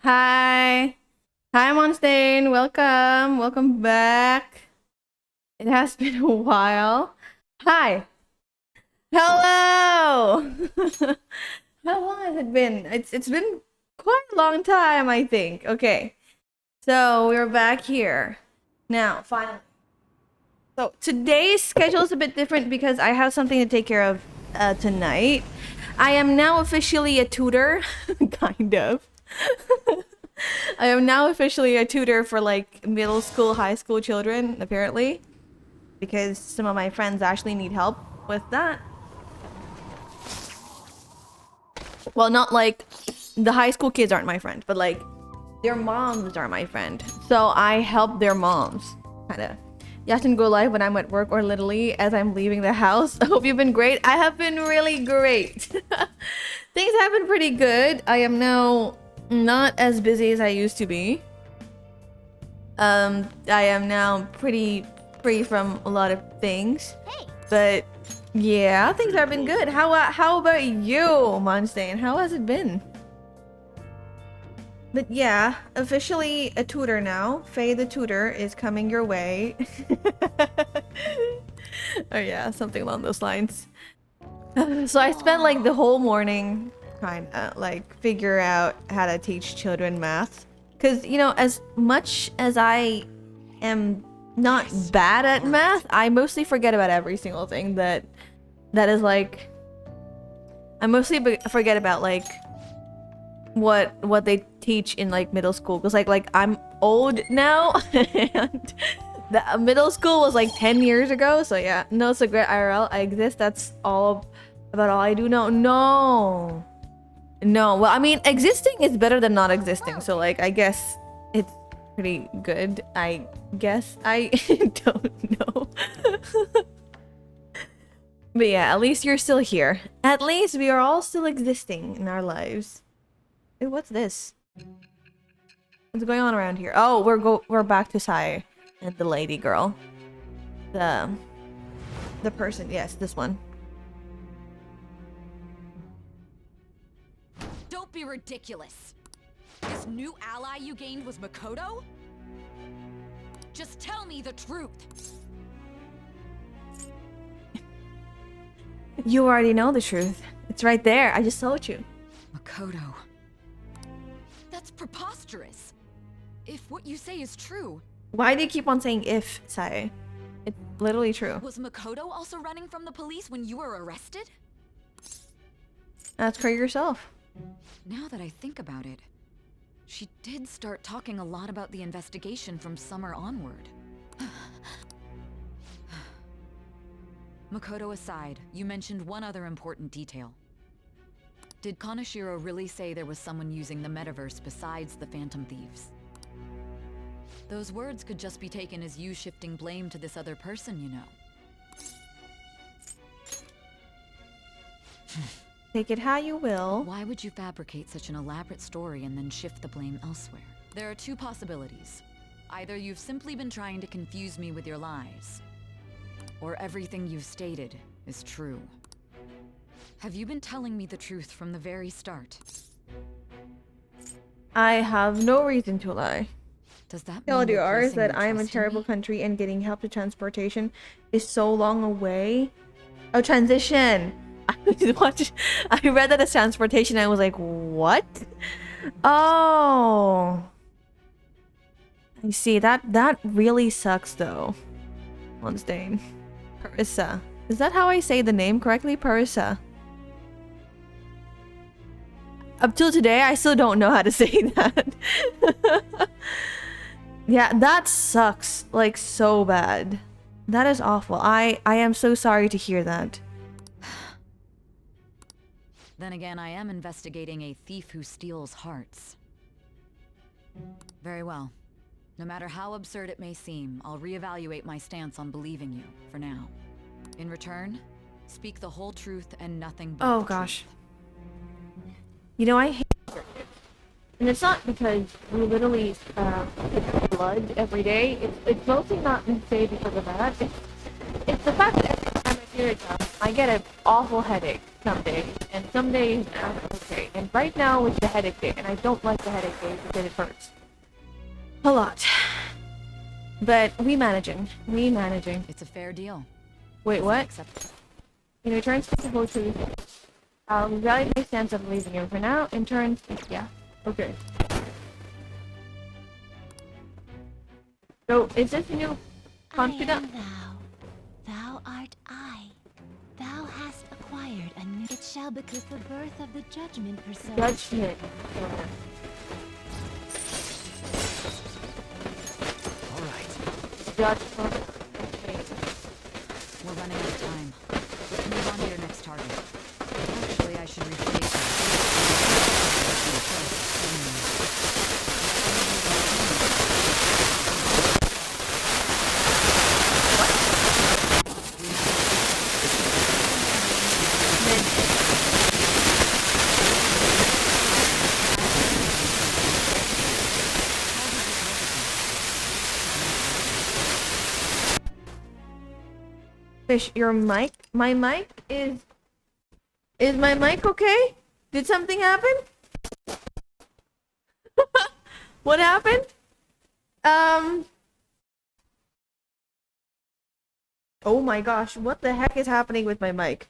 Hi. Hi, Monstain. Welcome. Welcome back. It has been a while. Hi. Hello. How long has it been? It's been quite a long time, I think. Okay. So we're back here. Now, finally. So today's schedule is a bit different because I have something to take care of tonight. I am now officially a tutor, kind of. I am now officially a tutor for like middle school, high school children, apparently, because some of my friends actually need help with that. Well, not like the high school kids aren't my friend, but like their moms are my friend. So I help their moms, kind of. You can go live when I'm at work or literally as I'm leaving the house. I hope you've been great. I have been really great. Things have been pretty good. I am now not as busy as I used to be. I am now pretty free from a lot of things. Hey. But yeah, things have been good. How about you, Monstain? How has it been? But yeah, officially a tutor now. Faye the tutor is coming your way. Oh yeah, something along those lines. So I spent like the whole morning trying to like figure out how to teach children math. Cause you know, as much as I am not bad at math, I mostly forget about every single thing that is like. I mostly forget about like what they teach in like middle school, because like I'm old now and the middle school was like 10 years ago. So yeah, no, it's a great IRL. I exist. That's all about all I do. No, well, I mean, existing is better than not existing, so like I guess it's pretty good. I guess I don't know. But yeah, at least you're still here. At least we are all still existing in our lives. Hey, what's this? What's going on around here? Oh, we're back to Sai and the lady girl. The person, yes, this one. Don't be ridiculous. This new ally you gained was Makoto? Just tell me the truth. You already know the truth. It's right there. I just told you. Makoto. That's preposterous. If what you say is true. Why do you keep on saying if, Sai? It's literally true. Was Makoto also running from the police when you were arrested? Ask her yourself. Now that I think about it, she did start talking a lot about the investigation from summer onward. Makoto aside, you mentioned one other important detail. Did Kaneshiro really say there was someone using the metaverse besides the Phantom Thieves? Those words could just be taken as you shifting blame to this other person, you know. Take it how you will. Why would you fabricate such an elaborate story and then shift the blame elsewhere? There are two possibilities. Either you've simply been trying to confuse me with your lies, or everything you've stated is true. Have you been telling me the truth from the very start? I have no reason to lie. Does that Tell mean you're yours placing that your I am a trust in terrible me? country and getting help to transportation is so long away. Oh, transition. I read that as transportation. I was like, what? Oh, I see. That really sucks though. Monstain. Parissa. Is that how I say the name correctly? Parissa. Up till today, I still don't know how to say that. Yeah, that sucks. Like, so bad. That is awful. I am so sorry to hear that. Then again, I am investigating a thief who steals hearts. Very well. No matter how absurd it may seem, I'll reevaluate my stance on believing you, for now. In return, speak the whole truth and nothing but the Gosh. truth. You know, I hate it. And it's not because we literally take blood every day. It's mostly not necessarily because of that. It's the fact that every time my period comes, I get an awful headache some days, and some days I'm okay. day, and right now it's the headache day, and I don't like the headache day because it hurts a lot. But we managing. It's a fair deal. Wait, what? Accept. In return, speak of truth. Value my stance of leaving you for now. In turn, yeah. Okay. So, is this new confidant? I am thou. Thou art I. Thou hast acquired a new... It shall become the birth of the judgment persona. Judgment. Alright. Judgment. Okay. We're running out of time. Move on to your next target. Actually, I should rephrase Fish, your mic? My mic is... Is my mic okay? Did something happen? What happened? Oh my gosh, what the heck is happening with my mic?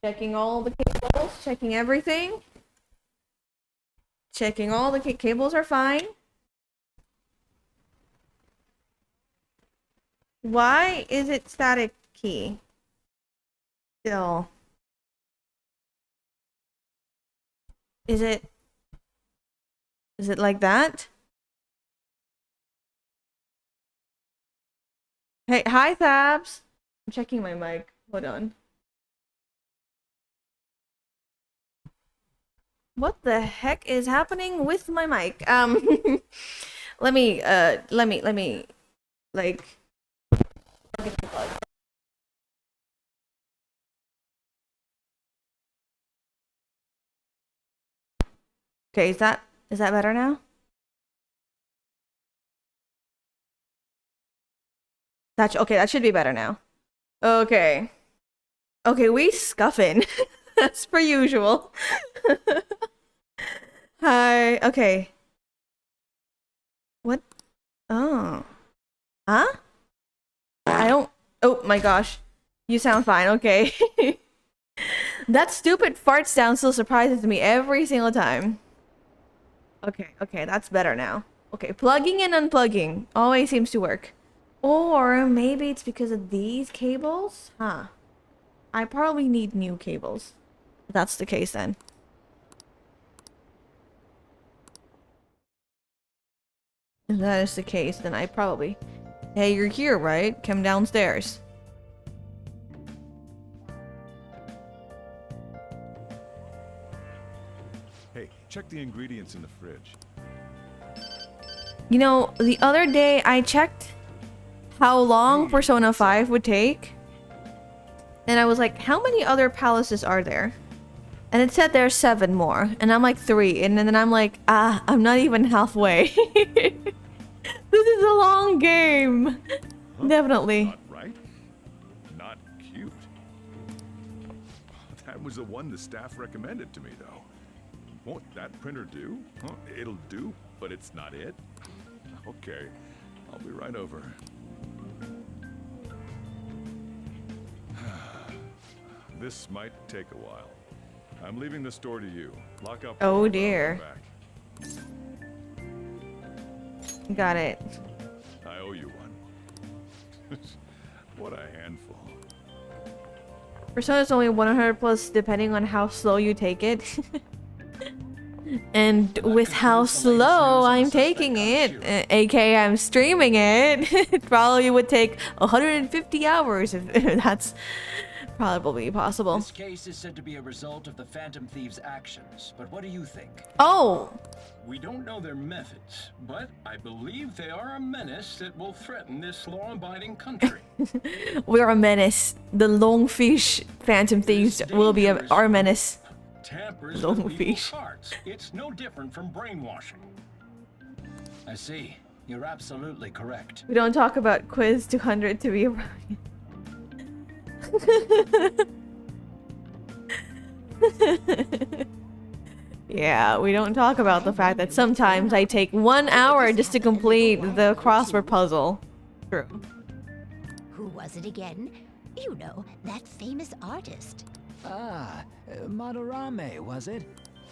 Checking all the cables, checking everything. Checking all the cables are fine. Why is it static key? Still. Is it like that? Hey, hi Thabs. I'm checking my mic. Hold on. What the heck is happening with my mic? Let me like okay, is that better now? Okay, that should be better now. Okay. Okay, we scuffing. As per usual. Hi. Okay. What? Oh. Huh? I don't... Oh my gosh. You sound fine. Okay. That stupid fart sound still surprises me every single time. Okay, okay, that's better now. Okay, plugging and unplugging always seems to work. Or maybe it's because of these cables? Huh. I probably need new cables. If that's the case then. If that is the case, then I probably... Hey, you're here, right? Come downstairs. Hey, check the ingredients in the fridge. You know, the other day I checked how long Persona 5 would take. And I was like, how many other palaces are there? And it said there's 7 more. And I'm like 3. And then I'm like, I'm not even halfway. This is a long game. Huh? Definitely. Not right? Not cute. That was the one the staff recommended to me, though. Won't that printer do? Huh? It'll do, but it's not it. Okay, I'll be right over. This might take a while. I'm leaving the store to you. Lock up. Oh dear. Got it. I owe you one. What a handful. Persona's only 100 plus depending on how slow you take it. And with how slow I'm taking it, aka I'm streaming it, it probably would take 150 hours if that's probably possible. This case is said to be a result of the Phantom Thieves' actions, but what do you think? Oh! We don't know their methods, but I believe they are a menace that will threaten this law-abiding country. We're a menace. The Longfish Phantom Thieves will be our menace. Tampers Long with people's fish. hearts. It's no different from brainwashing. I see. You're absolutely correct. We don't talk about Quiz 200 to be around. Yeah, we don't talk about the fact that sometimes I take 1 hour just to complete the crossword puzzle. True. Who was it again? You know, that famous artist. Ah, Madarame, was it?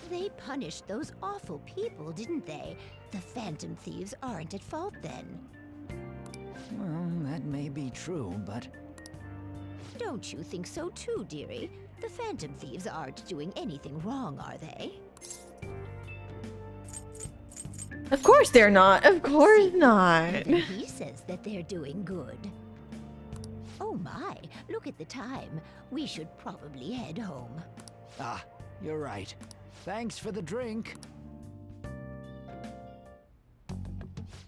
They punished those awful people, didn't they? The Phantom Thieves aren't at fault then. Well, that may be true, but... Don't you think so too, dearie? The Phantom Thieves aren't doing anything wrong, are they? Of course they're not. Of course not. Even he says that they're doing good. Oh my, look at the time. We should probably head home. Ah, you're right. Thanks for the drink.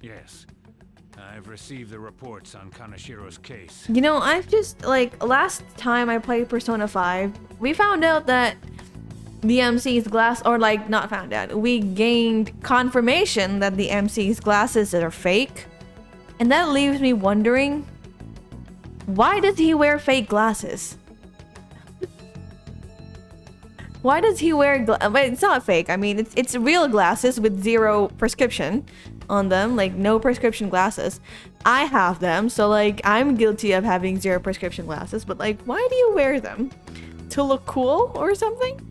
Yes. I've received the reports on Kanashiro's case. You know, I've just, like, last time I played Persona 5, we found out that the MC's glass, or like, not found out, we gained confirmation that the MC's glasses are fake. And that leaves me wondering, why does he wear fake glasses? Why does he wear it's not fake. I mean, it's real glasses with 0 prescription on them, like no prescription glasses. I have them, so like I'm guilty of having 0 prescription glasses, but like why do you wear them? To look cool or something?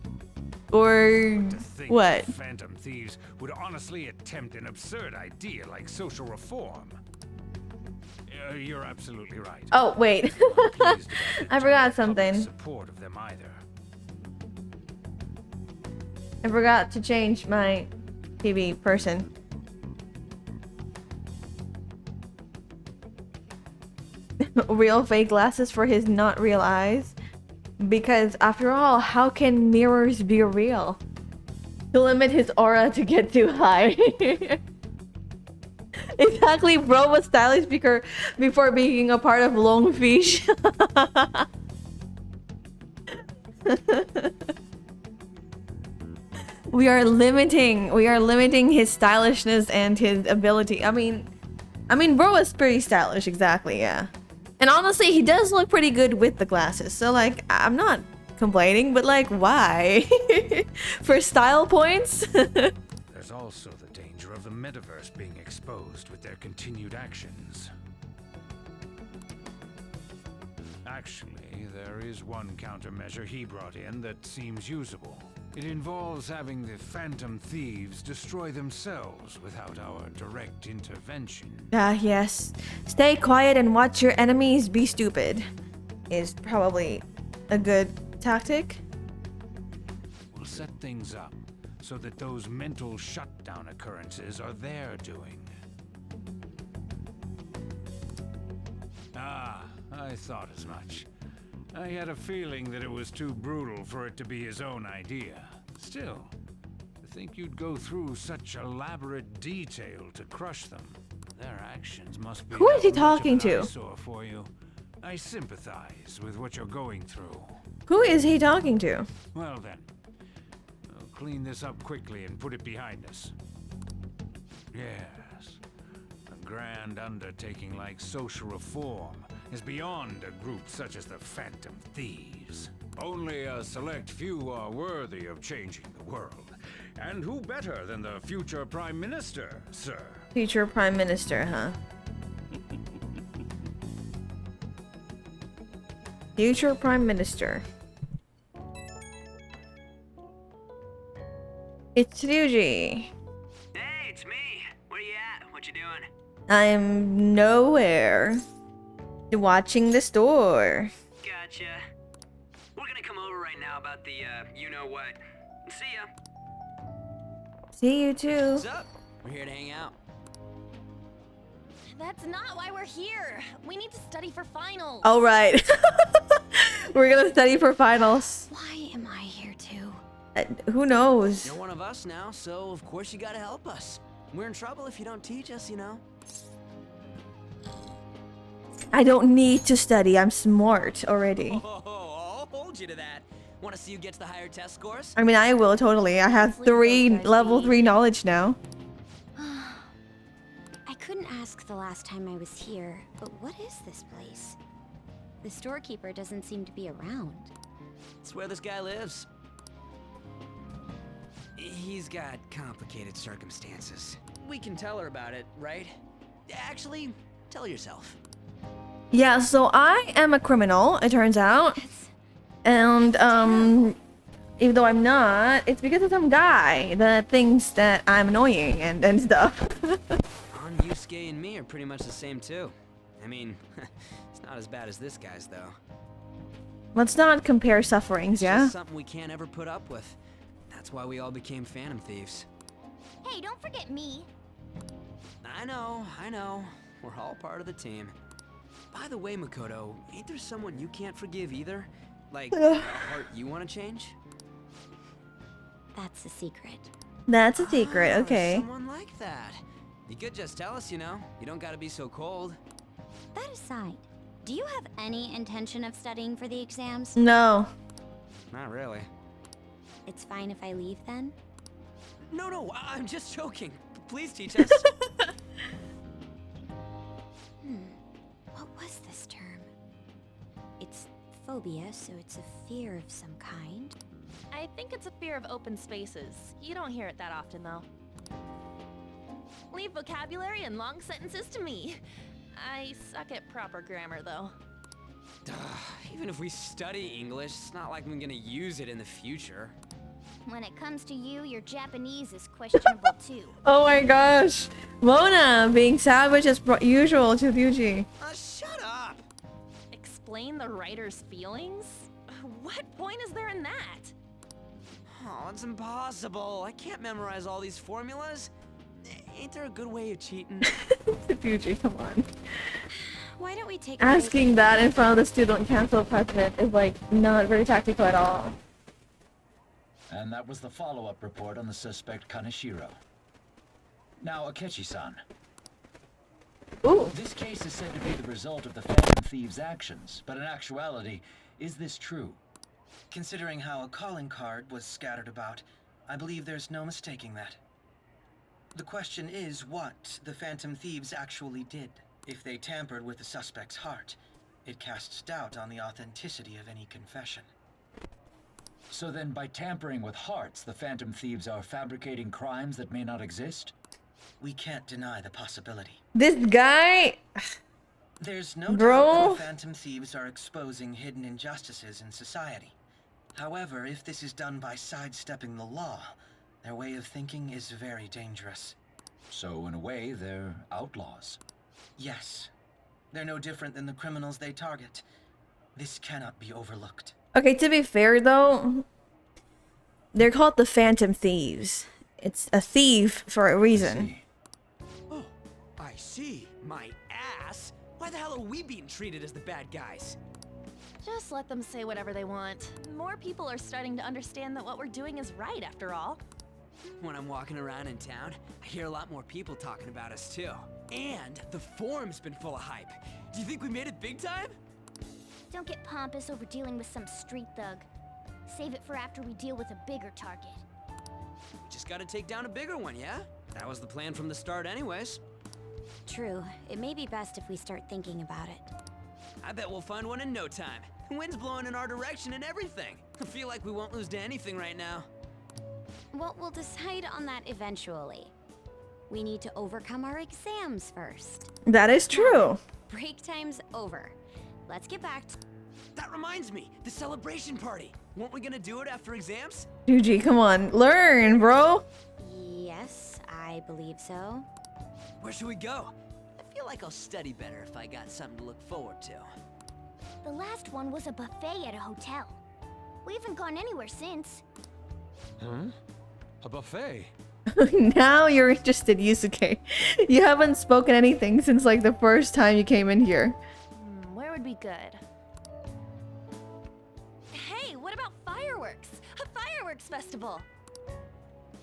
Or what? Phantom Thieves would honestly attempt an absurd idea like social reform. You're absolutely right. Oh, wait. I forgot something. Support of them either. I forgot to change my TV person. Real fake glasses for his not real eyes. Because after all, how can mirrors be real? To limit his aura to get too high. Exactly, bro was stylish before being a part of Longfish. We are limiting his stylishness and his ability. I mean, bro is pretty stylish, exactly, yeah. And honestly, he does look pretty good with the glasses. So like, I'm not complaining, but like, why? For style points? There's also the danger of the metaverse being exposed with their continued actions. Actually, there is one countermeasure he brought in that seems usable. It involves having the Phantom Thieves destroy themselves without our direct intervention. Ah, yes. Stay quiet and watch your enemies be stupid is probably a good tactic. We'll set things up so that those mental shutdown occurrences are their doing. Ah, I thought as much. I had a feeling that it was too brutal for it to be his own idea. Still, to think you'd go through such elaborate detail to crush them. Their actions must be... Who is he much of talking an to? eyesore for you. I sympathize with what you're going through. Who is he talking to? Well then, I'll clean this up quickly and put it behind us. Yes, a grand undertaking like social reform is beyond a group such as the Phantom Thieves. Only a select few are worthy of changing the world. And who better than the future Prime Minister, sir? Future Prime Minister, huh? Future Prime Minister. It's Ryuji. Hey, it's me. Where you at? What you doing? I'm nowhere. Watching the store. Gotcha. We're gonna come over right now about the, you-know-what. See ya. See you too. What's up? We're here to hang out. That's not why we're here. We need to study for finals. All right. We're gonna study for finals. Why am I here too? Who knows? You're one of us now, so of course you gotta help us. We're in trouble if you don't teach us, you know. I don't need to study. I'm smart already. Oh, I'll hold you to that. Want to see who gets the higher test scores? I mean, I will totally. I have level 3 knowledge now. I couldn't ask the last time I was here, but what is this place? The storekeeper doesn't seem to be around. It's where this guy lives. He's got complicated circumstances. We can tell her about it, right? Actually, tell yourself. Yeah, so I am a criminal, it turns out. And, even though I'm not, it's because of some guy that thinks that I'm annoying and stuff. Yusuke and me are pretty much the same too. I mean, it's not as bad as this guy's though. Let's not compare sufferings, It's yeah? just something we can't ever put up with. That's why we all became Phantom Thieves. Hey, don't forget me. I know. We're all part of the team. By the way, Makoto, ain't there someone you can't forgive either? Like, a heart you want to change? That's a secret. That's a secret, okay. Someone like that. You could just tell us, you know. You don't gotta be so cold. That aside, do you have any intention of studying for the exams? No. Not really. It's fine if I leave then? No, I'm just joking. Please teach us. What was this term? It's phobia, so it's a fear of some kind. I think it's a fear of open spaces. You don't hear it that often, though. Leave vocabulary and long sentences to me. I suck at proper grammar, though. Even if we study English, it's not like I'm gonna use it in the future. When it comes to you, your Japanese is questionable too. Oh my gosh. Mona being savage as usual to Ryuji. Shut up! Explain the writer's feelings? What point is there in that? Oh, it's impossible. I can't memorize all these formulas. Ain't there a good way of cheating? Ryuji, come on. Why don't we take Asking that in front of the student council president is like not very tactical at all. And that was the follow-up report on the suspect Kaneshiro. Now, Akechi-san. Ooh. This case is said to be the result of the Phantom Thieves' actions, but in actuality, is this true? Considering how a calling card was scattered about, I believe there's no mistaking that. The question is what the Phantom Thieves actually did. If they tampered with the suspect's heart, it casts doubt on the authenticity of any confession. So then, by tampering with hearts, the Phantom Thieves are fabricating crimes that may not exist? We can't deny the possibility. This guy... There's no doubt Bro. that the Phantom Thieves are exposing hidden injustices in society. However, if this is done by sidestepping the law, their way of thinking is very dangerous. So, in a way, they're outlaws. Yes. They're no different than the criminals they target. This cannot be overlooked. Okay, to be fair though, they're called the Phantom Thieves. It's a thief for a reason. Oh, I see. My ass. Why the hell are we being treated as the bad guys? Just let them say whatever they want. More people are starting to understand that what we're doing is right, after all. When I'm walking around in town, I hear a lot more people talking about us too. And the forum's been full of hype. Do you think we made it big time? Don't get pompous over dealing with some street thug. Save it for after we deal with a bigger target. We just gotta take down a bigger one, yeah? That was the plan from the start anyways. True. It may be best if we start thinking about it. I bet we'll find one in no time. The wind's blowing in our direction and everything. I feel like we won't lose to anything right now. Well, we'll decide on that eventually. We need to overcome our exams first. That is true. Break time's over. Let's get back to... That reminds me, the celebration party. Weren't we gonna do it after exams? Ryuji, come on. Learn, bro. Yes, I believe so. Where should we go? I feel like I'll study better if I got something to look forward to. The last one was a buffet at a hotel. We haven't gone anywhere since. Huh? A buffet? Now you're interested, Yusuke. You haven't spoken anything since like the first time you came in here. Where would be good? Hey, what about fireworks? A fireworks festival!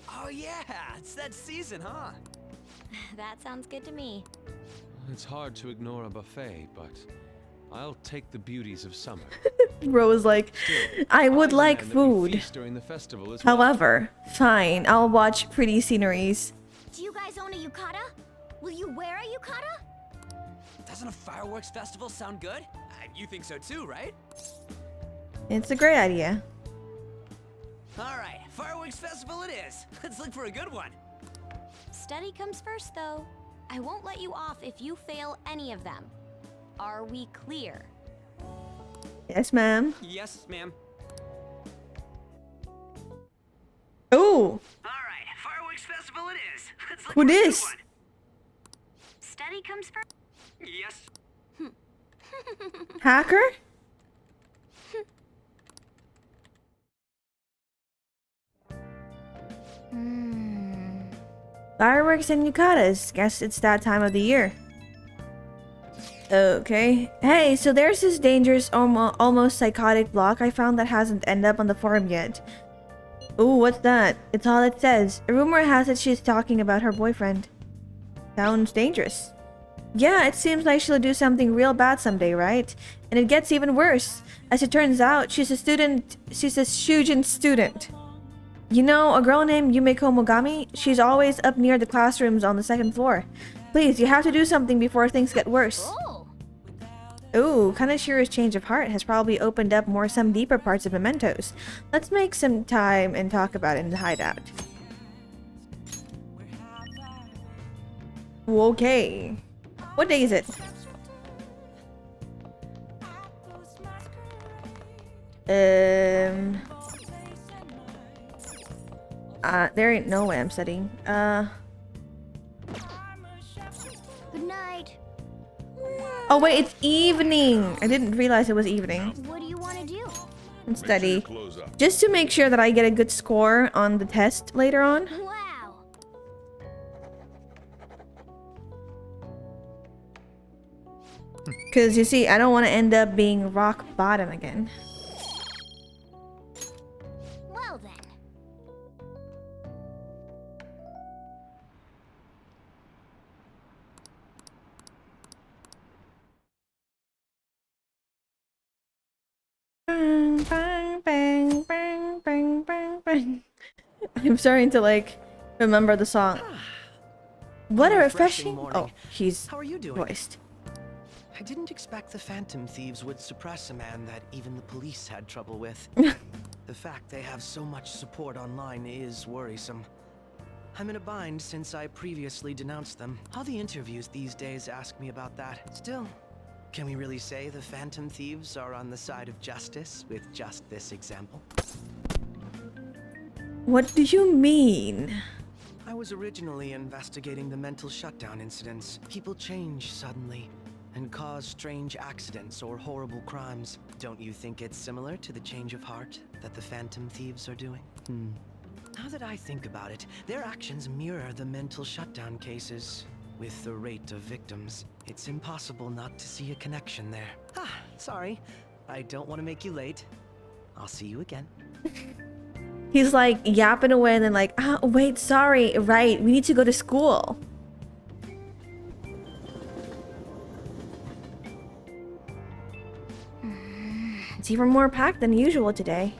Oh yeah, it's that season, huh? That sounds good to me. It's hard to ignore a buffet, but I'll take the beauties of summer. Bro was like, I would like food. During the festival as well. However, fine, I'll watch pretty sceneries. Do you guys own a yukata? Will you wear a yukata? Doesn't a fireworks festival sound good? You think so too, right? It's a great idea. Alright, fireworks festival it is. Let's look for a good one. Study comes first, though. I won't let you off if you fail any of them. Are we clear? Yes, ma'am. Yes, ma'am. Oh. Alright, fireworks festival it is. Let's look Who for a good dis? one. Study comes first. Yes. Hacker? Fireworks and yucatas. Guess it's that time of the year. Okay. Hey, so there's this dangerous, almost psychotic block I found that hasn't ended up on the forum yet. Ooh, what's that? It's all it says. A rumor has it she's talking about her boyfriend. Sounds dangerous. Yeah, it seems like she'll do something real bad someday, right? And it gets even worse. As it turns out, she's a Shujin student. You know, a girl named Yumeko Mogami? She's always up near the classrooms on the 2nd floor. Please, you have to do something before things get worse. Ooh, Kanashiro's change of heart has probably opened up some deeper parts of Mementos. Let's make some time and talk about it in the hideout. Okay. What day is it? There ain't no way I'm studying. Good night. Oh wait, it's evening! I didn't realize it was evening. What do you want to do? And study. Just to make sure that I get a good score on the test later on. Wow. Because you see, I don't want to end up being rock bottom again. Well then. Bang, bang, bang, bang, bang, bang, bang. I'm starting to like remember the song. What a refreshing morning. Oh, he's How are you doing? voiced. I didn't expect the Phantom Thieves would suppress a man that even the police had trouble with. The fact they have so much support online is worrisome. I'm in a bind since I previously denounced them. All the interviews these days ask me about that. Still, can we really say the Phantom Thieves are on the side of justice with just this example? What do you mean? I was originally investigating the mental shutdown incidents. People change suddenly and cause strange accidents or horrible crimes. Don't you think it's similar to the change of heart that the Phantom Thieves are doing? Now that I think about it, their actions mirror the mental shutdown cases. With the rate of victims, it's impossible not to see a connection there. Sorry. I don't want to make you late. I'll see you again. He's like yapping away and then like, wait, sorry, right, we need to go to school. It's even more packed than usual today.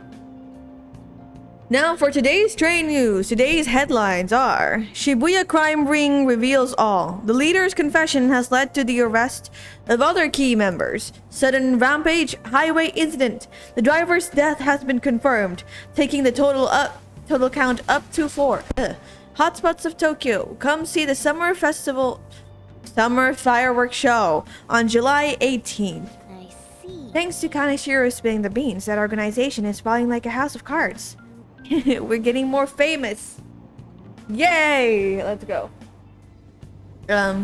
Now for today's train news. Today's headlines are: Shibuya crime ring reveals all. The leader's confession has led to the arrest of other key members. Sudden rampage highway incident. The driver's death has been confirmed, taking the total count up to 4. Hotspots of Tokyo. Come see the summer fireworks show on July 18th. I see. Thanks to Kaneshiro spilling the beans, that organization is falling like a house of cards. We're getting more famous. Yay! Let's go. I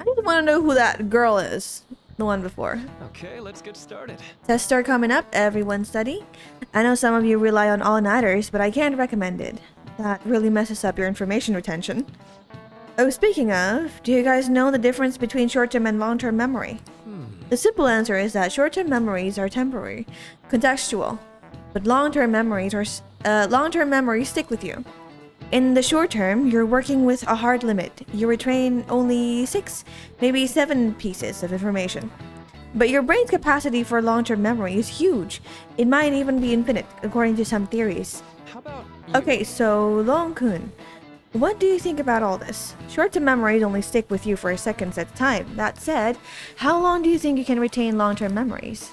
just want to know who that girl is. The one before. Okay, let's get started. Tests are coming up. Everyone study. I know some of you rely on all-nighters, but I can't recommend it. That really messes up your information retention. Oh, speaking of, do you guys know the difference between short-term and long-term memory? The simple answer is that short-term memories are temporary, contextual, but long-term memories stick with you. In the short term, you're working with a hard limit. You retain only 6, maybe 7 pieces of information. But your brain's capacity for long-term memory is huge. It might even be infinite, according to some theories. How about Okay, so Long-kun, what do you think about all this? Short-term memories only stick with you for seconds at a time. That said, how long do you think you can retain long-term memories?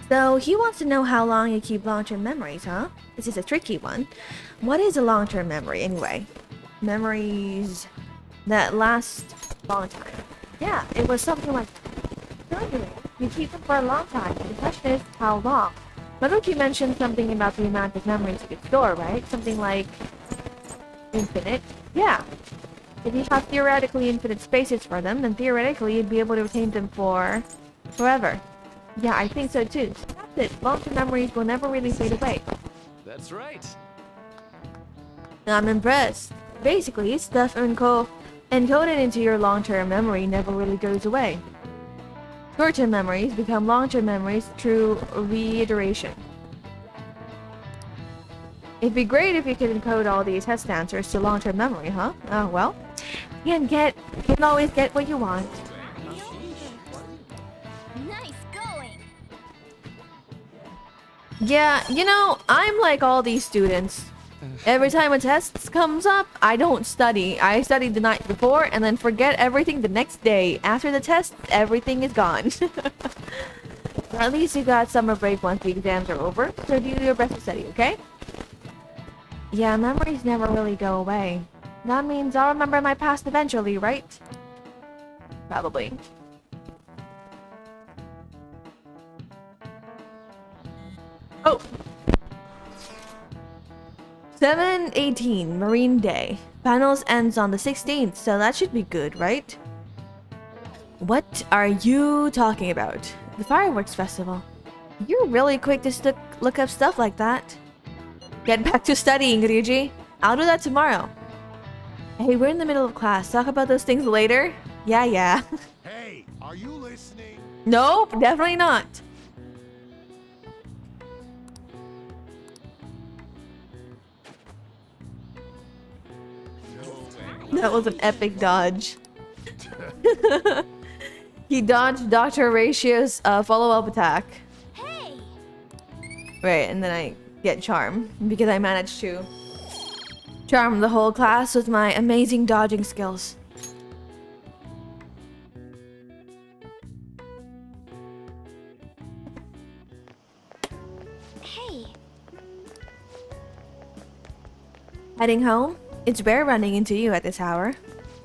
So he wants to know how long you keep long-term memories, huh? This is a tricky one. What is a long-term memory anyway? Memories that last a long time. Yeah, it was something like you keep them for a long time. The question is how long. Why don't you mention something about the amount of memories you could store, right? Something like infinite. Yeah. If you have theoretically infinite spaces for them, then theoretically you'd be able to retain them for forever. Yeah, I think so too. So that's it. Long-term memories will never really fade away. That's right. I'm impressed. Basically, stuff encoded into your long-term memory never really goes away. Short-term memories become long-term memories through reiteration. It'd be great if you could encode all these test answers to long-term memory, huh? Oh, well. You can always get what you want. Nice going. Yeah, you know, I'm like all these students. Every time a test comes up, I don't study. I studied the night before and then forget everything the next day. After the test, everything is gone. At least you got summer break once the exams are over, so do your best to study, okay? Yeah, memories never really go away. That means I'll remember my past eventually, right? Probably. Oh! 7/18, Marine Day. Finals ends on the 16th, so that should be good, right? What are you talking about? The fireworks festival. You're really quick to look up stuff like that. Get back to studying, Ryuji. I'll do that tomorrow. Hey, we're in the middle of class. Talk about those things later? Yeah. Hey, are you listening? Nope, definitely not. That was an epic dodge. He dodged Dr. Ratio's follow-up attack. Hey! Right, and then I get charm because I managed to charm the whole class with my amazing dodging skills. Hey! Heading home? It's rare running into you at this hour.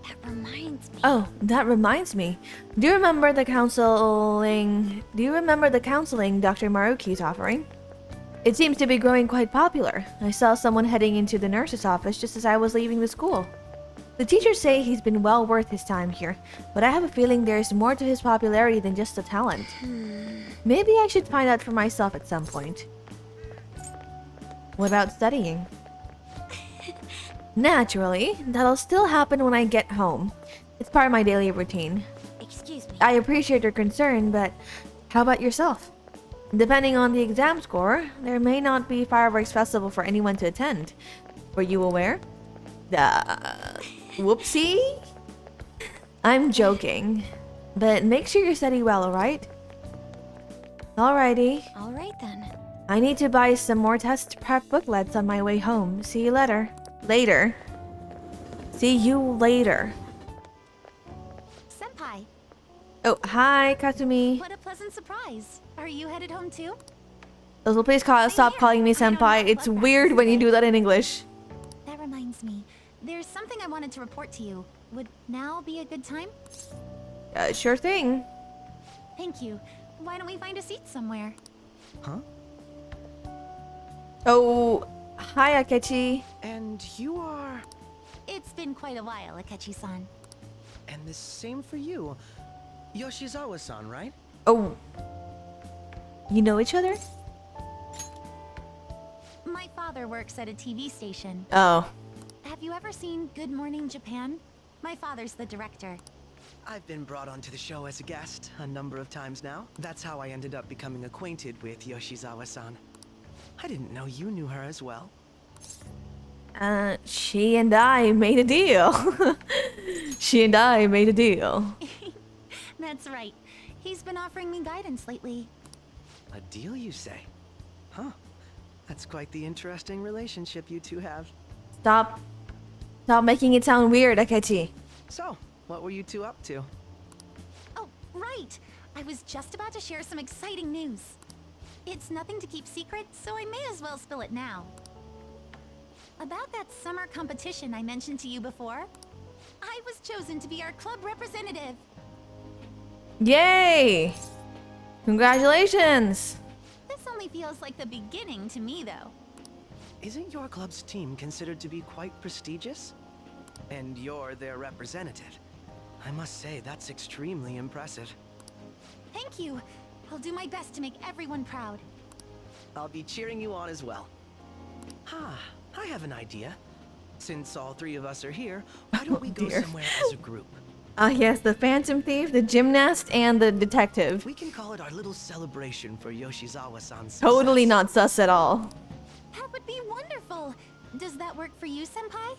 That reminds me. Oh, that reminds me. Do you remember the counseling Dr. Maruki's offering? It seems to be growing quite popular. I saw someone heading into the nurse's office just as I was leaving the school. The teachers say he's been well worth his time here, but I have a feeling there's more to his popularity than just the talent. Maybe I should find out for myself at some point. What about studying? Naturally, that'll still happen when I get home. It's part of my daily routine. Excuse me. I appreciate your concern, but how about yourself? Depending on the exam score, there may not be fireworks festival for anyone to attend. Were you aware? Whoopsie? I'm joking. But make sure you study well, alright? Alrighty. Alright then. I need to buy some more test prep booklets on my way home. See you later. See you later. Senpai. Oh, hi, Katsumi. What a pleasant surprise. Are you headed home too? Also, please stop calling me senpai. It's weird when you do that in English. That reminds me. There's something I wanted to report to you. Would now be a good time? Sure thing. Thank you. Why don't we find a seat somewhere? Huh? Oh, hi, Akechi. And you are... It's been quite a while, Akechi-san. And the same for you. Yoshizawa-san, right? Oh. You know each other? My father works at a TV station. Oh. Have you ever seen Good Morning Japan? My father's the director. I've been brought onto the show as a guest a number of times now. That's how I ended up becoming acquainted with Yoshizawa-san. I didn't know you knew her as well. She and I made a deal. That's right. He's been offering me guidance lately. A deal, you say? Huh. That's quite the interesting relationship you two have. Stop making it sound weird, Akechi. So, what were you two up to? Oh, right! I was just about to share some exciting news. It's nothing to keep secret, so I may as well spill it now. About that summer competition I mentioned to you before, I was chosen to be our club representative. Yay! Congratulations! This only feels like the beginning to me, though. Isn't your club's team considered to be quite prestigious? And you're their representative. I must say, that's extremely impressive. Thank you. I'll do my best to make everyone proud. I'll be cheering you on as well. I have an idea. Since all three of us are here, why don't we go somewhere as a group? Yes, the Phantom Thief, the Gymnast, and the Detective. We can call it our little celebration for Yoshizawa-san's success. Totally not sus at all. That would be wonderful. Does that work for you, Senpai?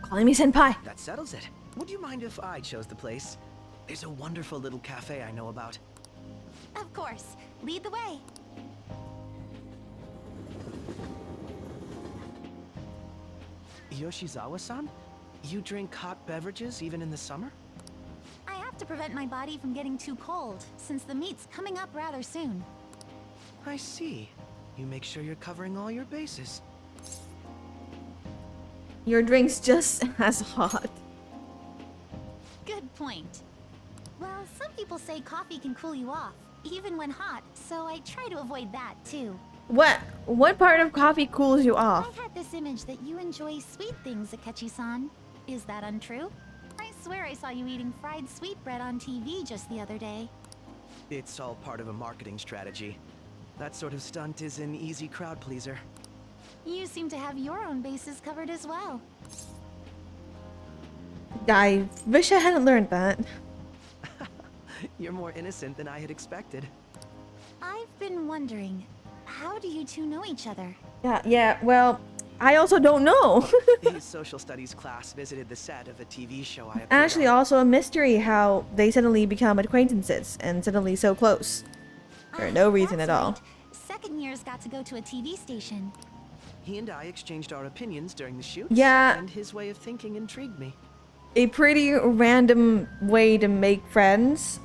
Calling me Senpai. That settles it. Would you mind if I chose the place? There's a wonderful little cafe I know about. Of course. Lead the way. Yoshizawa-san? You drink hot beverages even in the summer? I have to prevent my body from getting too cold, since the meet's coming up rather soon. I see. You make sure you're covering all your bases. Your drink's just as hot. Good point. Well, some people say coffee can cool you off, even when hot, so I try to avoid that too. What part of coffee cools you off? I had this image that you enjoy sweet things, Akechi-san. Is that untrue? I swear I saw you eating fried sweetbread on TV just the other day. It's all part of a marketing strategy. That sort of stunt is an easy crowd pleaser. You seem to have your own bases covered as well. I wish I hadn't learned that. You're more innocent than I had expected. I've been wondering, how do you two know each other? Yeah, well, I also don't know. His social studies class visited the set of a TV show I appeared Actually, on. also a mystery how they suddenly become acquaintances and suddenly so close. For no reason at all. Right. Second years got to go to a TV station. He and I exchanged our opinions during the shoot. Yeah. And his way of thinking intrigued me. A pretty random way to make friends,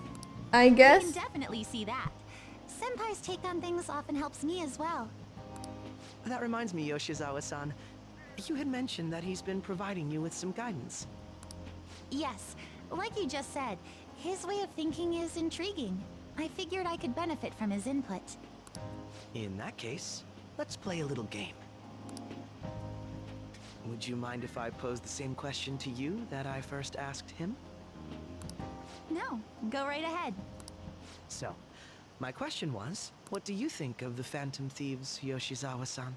I guess. I can definitely see that. Senpai's take on things often helps me as well. That reminds me, Yoshizawa-san. You had mentioned that he's been providing you with some guidance. Yes, like you just said, his way of thinking is intriguing. I figured I could benefit from his input. In that case, let's play a little game. Would you mind if I posed the same question to you that I first asked him? No, go right ahead. So, my question was, what do you think of the Phantom Thieves, Yoshizawa-san?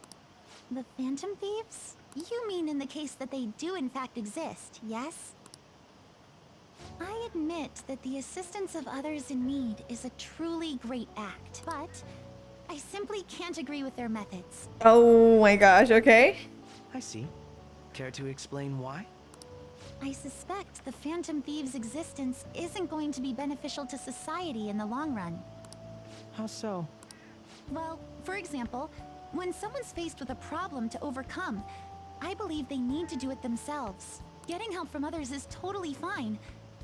The Phantom Thieves? You mean in the case that they do in fact exist, yes? I admit that the assistance of others in need is a truly great act, but I simply can't agree with their methods. Oh my gosh, okay. I see. Care to explain why? I suspect the Phantom Thieves' existence isn't going to be beneficial to society in the long run. How so? Well, for example, when someone's faced with a problem to overcome, I believe they need to do it themselves. Getting help from others is totally fine,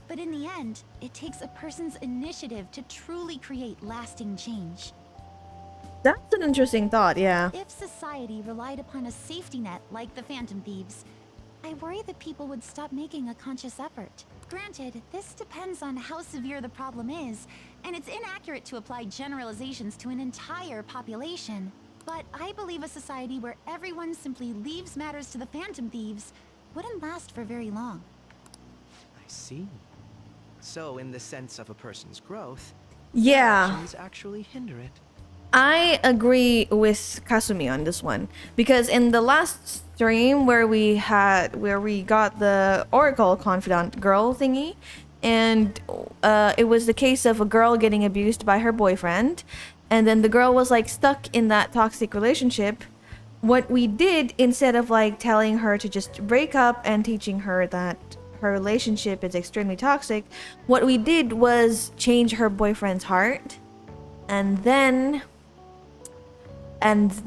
but in the end, it takes a person's initiative to truly create lasting change. That's an interesting thought, yeah. If society relied upon a safety net like the Phantom Thieves, I worry that people would stop making a conscious effort. Granted, this depends on how severe the problem is, and it's inaccurate to apply generalizations to an entire population. But I believe a society where everyone simply leaves matters to the Phantom Thieves wouldn't last for very long. I see. So, in the sense of a person's growth, yeah, actions actually hinder it. I agree with Kasumi on this one, because in the last stream where we got the Oracle Confidant girl thingy, and it was the case of a girl getting abused by her boyfriend, and then the girl was like stuck in that toxic relationship. What we did, instead of like telling her to just break up and teaching her that her relationship is extremely toxic, what we did was change her boyfriend's heart, and then that's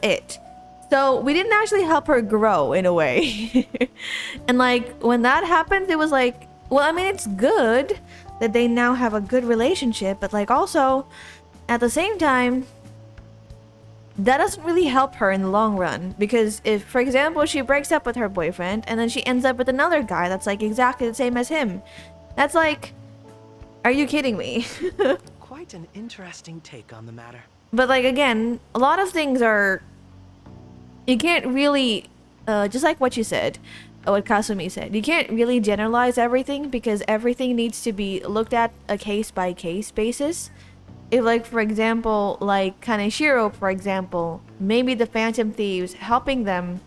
it. So we didn't actually help her grow in a way. And like when that happens, it was like, well, I mean, it's good that they now have a good relationship, but like also at the same time that doesn't really help her in the long run, because if, for example, she breaks up with her boyfriend and then she ends up with another guy that's like exactly the same as him, that's like, are you kidding me? Quite an interesting take on the matter. But like, again, a lot of things are, you can't really just like what you said, what Kasumi said, you can't really generalize everything, because everything needs to be looked at a case by case basis. If, like, for example, like Kaneshiro, for example, maybe the Phantom Thieves helping them,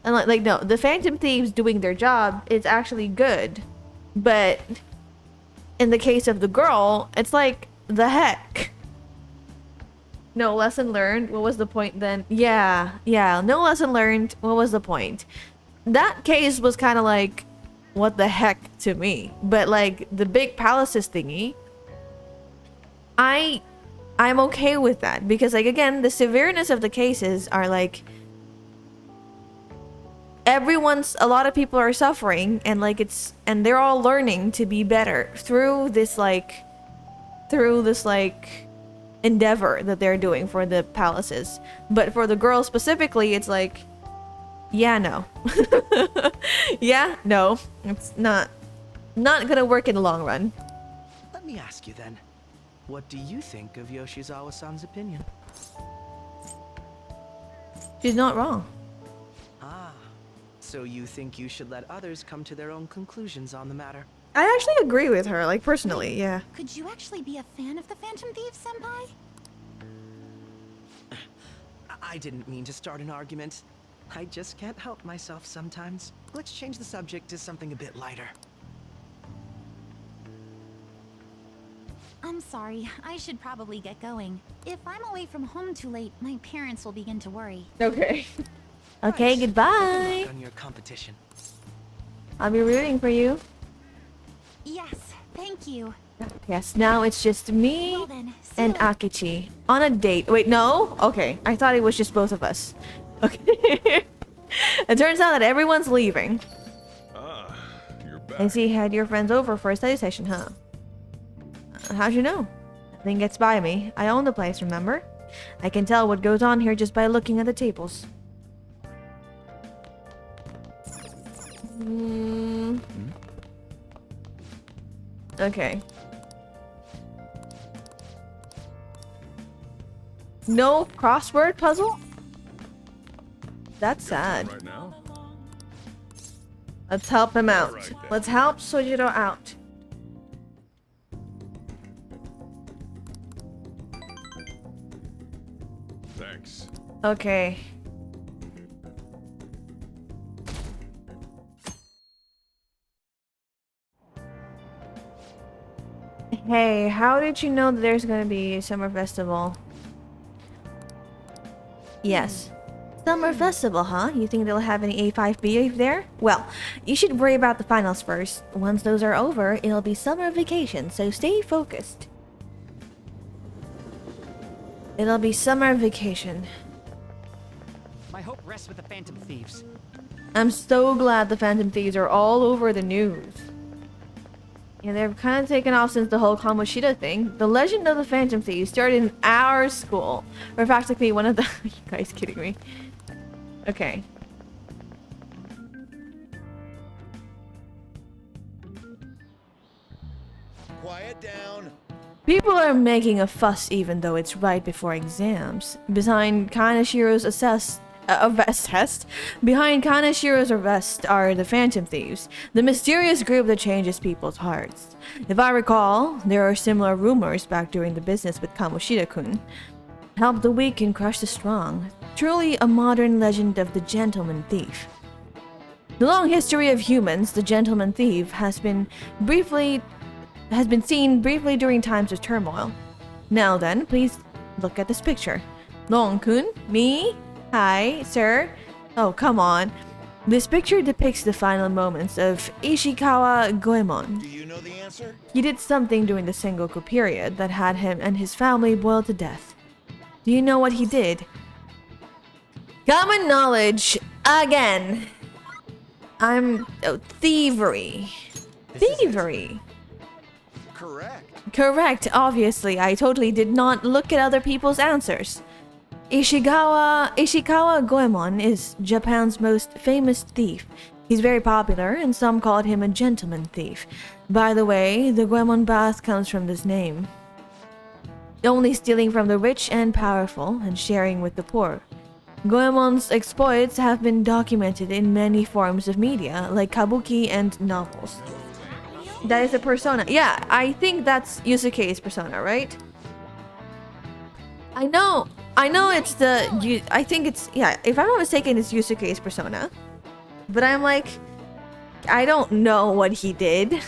and like no, the Phantom Thieves doing their job is actually good, but in the case of the girl, it's like, the heck. No lesson learned. What was the point then? Yeah, no lesson learned. What was the point? That case was kind of like, what the heck to me. But like the big palaces thingy, I'm okay with that, because like, again, the severeness of the cases are like, a lot of people are suffering, and like and they're all learning to be better through this endeavor that they're doing for the palaces. But for the girl specifically, it's like, yeah, no. Yeah, no, it's not gonna work in the long run. Let me ask you then, what do you think of Yoshizawa-san's opinion? She's not wrong. Ah, so you think you should let others come to their own conclusions on the matter? I actually agree with her, like, personally, yeah. Could you actually be a fan of the Phantom Thieves, Senpai? I didn't mean to start an argument. I just can't help myself sometimes. Let's change the subject to something a bit lighter. I'm sorry, I should probably get going. If I'm away from home too late, my parents will begin to worry. Okay. Okay, goodbye. Good luck on your competition. I'll be rooting for you. Yes, thank you. Yes, now it's just me Well then, and Akichi on a date. Wait, no? Okay, I thought it was just both of us. Okay. It turns out that everyone's leaving. Ah, you're back. I see you had your friends over for a study session, huh? How'd you know? Nothing gets by me. I own the place, remember? I can tell what goes on here just by looking at the tables. Okay. No crossword puzzle? That's sad. Right now? Let's help him out. Right then. Let's help Sojiro out. Thanks. Okay. Hey, how did you know that there's gonna be a summer festival? Yes. Summer festival, huh? You think they'll have any A5B there? Well, you should worry about the finals first. Once those are over, it'll be summer vacation, so stay focused. It'll be summer vacation. My hope rests with the Phantom Thieves. I'm so glad the Phantom Thieves are all over the news. Yeah, they've kind of taken off since the whole Kamoshida thing. The legend of the Phantom Thieves started in our school. Or practically one of the... you guys kidding me? Okay. Quiet down. People are making a fuss even though it's right before exams. Behind Kanashiro's Behind Kanashiro's arrest are the Phantom Thieves, the mysterious group that changes people's hearts. If I recall, there are similar rumors back during the business with Kamoshida-kun. Help the weak and crush the strong. Truly a modern legend of the gentleman thief. The long history of humans, the gentleman thief has been seen briefly during times of turmoil. Now then, please look at this picture. Long-kun? Me? Hi, sir? Oh, come on. This picture depicts the final moments of Ishikawa Goemon. Do you know the answer? He did something during the Sengoku period that had him and his family boiled to death. Do you know what he did? Common knowledge again. Thievery. Thievery. correct. Correct, obviously. I totally did not look at other people's answers. Ishikawa Goemon is Japan's most famous thief. He's very popular, and some called him a gentleman thief. By the way, the Goemon bath comes from this name. Only stealing from the rich and powerful, and sharing with the poor. Goemon's exploits have been documented in many forms of media, like kabuki and novels. That is a persona. Yeah, I think that's Yusuke's persona, right? I know it's the... I think it's... Yeah, if I'm not mistaken, it's Yusuke's persona. But I'm like... I don't know what he did.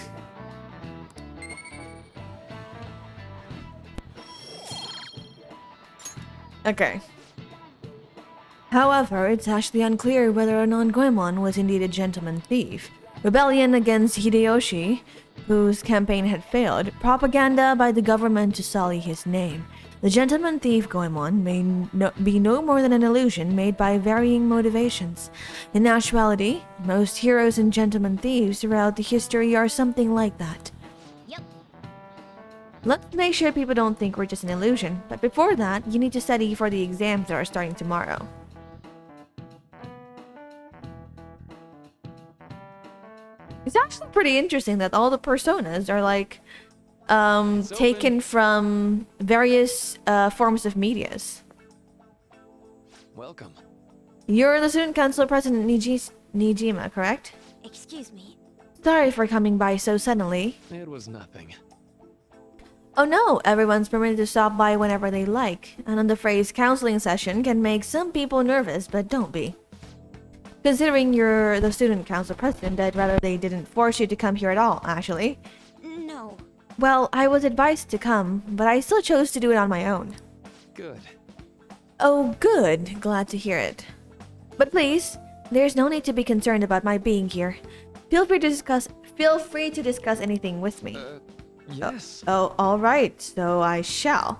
Okay. However, it's actually unclear whether or not Goemon was indeed a gentleman thief. Rebellion against Hideyoshi, whose campaign had failed, propaganda by the government to sully his name. The gentleman thief Goemon may be no more than an illusion made by varying motivations. In actuality, most heroes and gentleman thieves throughout the history are something like that. Let's make sure people don't think we're just an illusion, but before that, you need to study for the exams that are starting tomorrow. It's actually pretty interesting that all the personas are like taken from various forms of medias. Welcome. You're the student council president Nijima, correct? Excuse me. Sorry for coming by so suddenly. It was nothing. Oh no, everyone's permitted to stop by whenever they like, and the phrase counseling session can make some people nervous, but don't be. Considering you're the student council president, I'd rather they didn't force you to come here at all, actually. No. Well, I was advised to come, but I still chose to do it on my own. Good. Oh, good. Glad to hear it. But please, there's no need to be concerned about my being here. Feel free to discuss anything with me. Yes. Oh, all right. So I shall.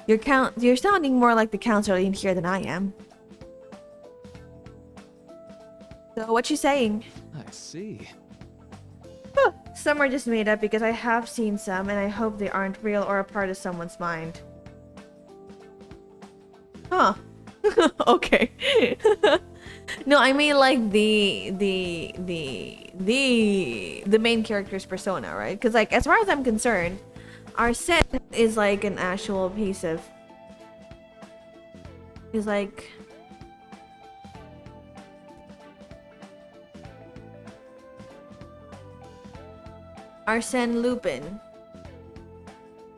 You're sounding more like the counselor in here than I am. So what you saying? I see. Some are just made up because I have seen some, and I hope they aren't real or a part of someone's mind. Huh. Okay. No, I mean like the main character's persona, right? Because like as far as I'm concerned, Arsene is like an actual piece of... He's like... Arsène Lupin.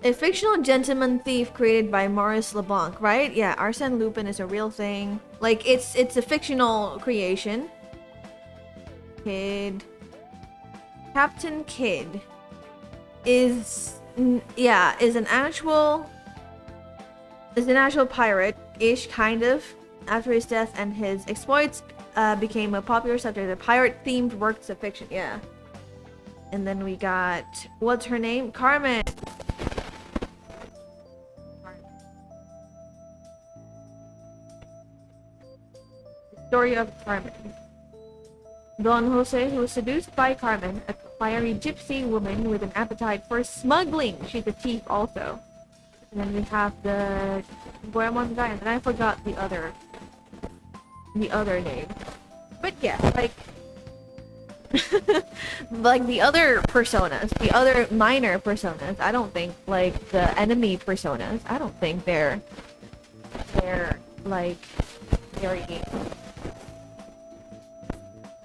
A fictional gentleman thief created by Maurice LeBlanc, right? Yeah, Arsène Lupin is a real thing. Like, it's a fictional creation. Captain Kidd is an actual pirate-ish, kind of. After his death and his exploits became a popular subject of pirate-themed works of fiction. Yeah. And then we got, what's her name? Carmen. Story of Carmen. Don Jose, who was seduced by Carmen, a fiery gypsy woman with an appetite for smuggling. She's a thief also. And then we have the Goemon guy, and then I forgot the other name. But yeah, like like the other personas, the other minor personas, I don't think, like the enemy personas, I don't think they're like very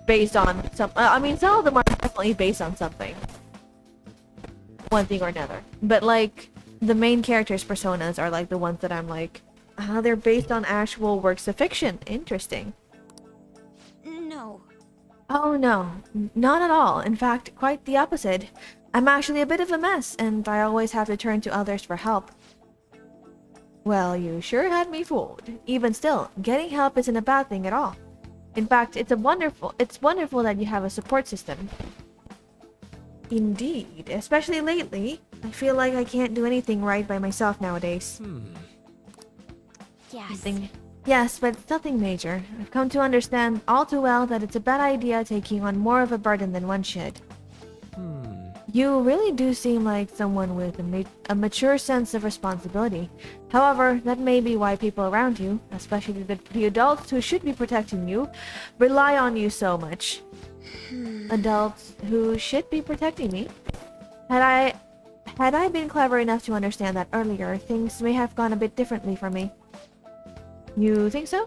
based on some... I mean, some of them are definitely based on something. One thing or another. But, like, the main characters' personas are, like, the ones that I'm like, they're based on actual works of fiction. Interesting. No. Oh, no. Not at all. In fact, quite the opposite. I'm actually a bit of a mess, and I always have to turn to others for help. Well, you sure had me fooled. Even still, getting help isn't a bad thing at all. In fact, it's wonderful that you have a support system. Indeed, especially lately. I feel like I can't do anything right by myself nowadays. Yes. Yes, but it's nothing major. I've come to understand all too well that it's a bad idea taking on more of a burden than one should. You really do seem like someone with a mature sense of responsibility. However, that may be why people around you, especially the adults who should be protecting you, rely on you so much. Adults who should be protecting me? Had I been clever enough to understand that earlier, things may have gone a bit differently for me. You think so?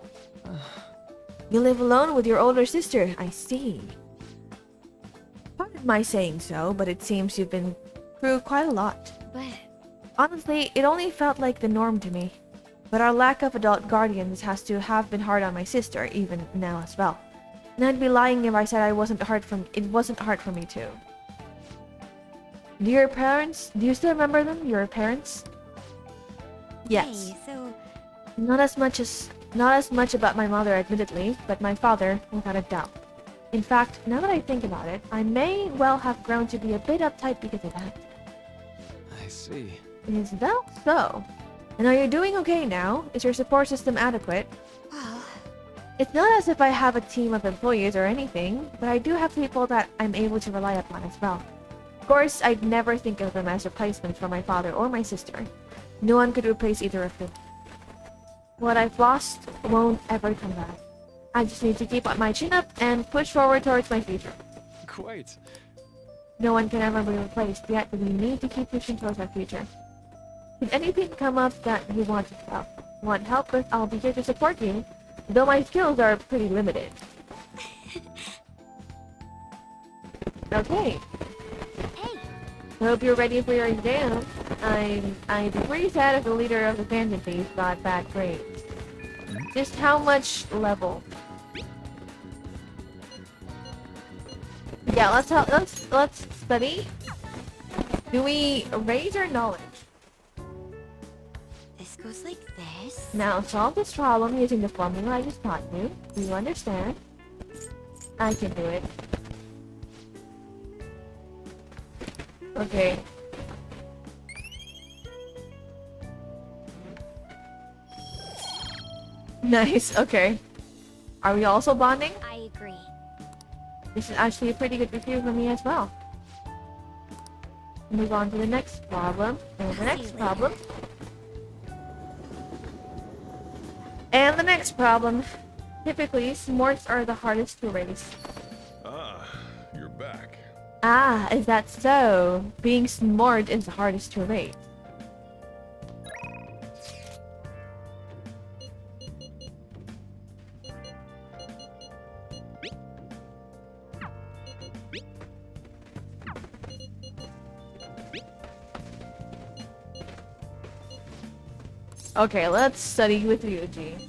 You live alone with your older sister, I see. Pardon my saying so, but it seems you've been through quite a lot. But honestly, it only felt like the norm to me. But our lack of adult guardians has to have been hard on my sister, even now as well. And I'd be lying if I said it wasn't hard for me too. Do you still remember them, your parents? Yes. Hey, so Not as much about my mother, admittedly, but my father, without a doubt. In fact, now that I think about it, I may well have grown to be a bit uptight because of that. I see. Is that so? And are you doing okay now? Is your support system adequate? well, It's not as if I have a team of employees or anything, but I do have people that I'm able to rely upon as well. Of course, I'd never think of them as replacements for my father or my sister. No one could replace either of them. What I've lost won't ever come back. I just need to keep my chin up and push forward towards my future. Quite. No one can ever be replaced, yet we need to keep pushing towards our future. If anything come up that you want help with, I'll be here to support you, though my skills are pretty limited. Okay. hey, Hope you're ready for your exam. I'd be pretty sad if the leader of the Phantom Thieves got bad grades. Just how much level? Yeah, let's study. Do we raise our knowledge? this goes like this. Now solve this problem using the formula I just taught you. Do you understand? I can do it. Okay. Nice, okay. Are we also bonding? I agree. This is actually a pretty good review for me as well. Move on to the next problem, and the next problem. And the next problem. Typically, smorts are the hardest to raise. Ah, you're back. Ah, is that so? Being smart is the hardest to raise. Okay, let's study with Ryuji.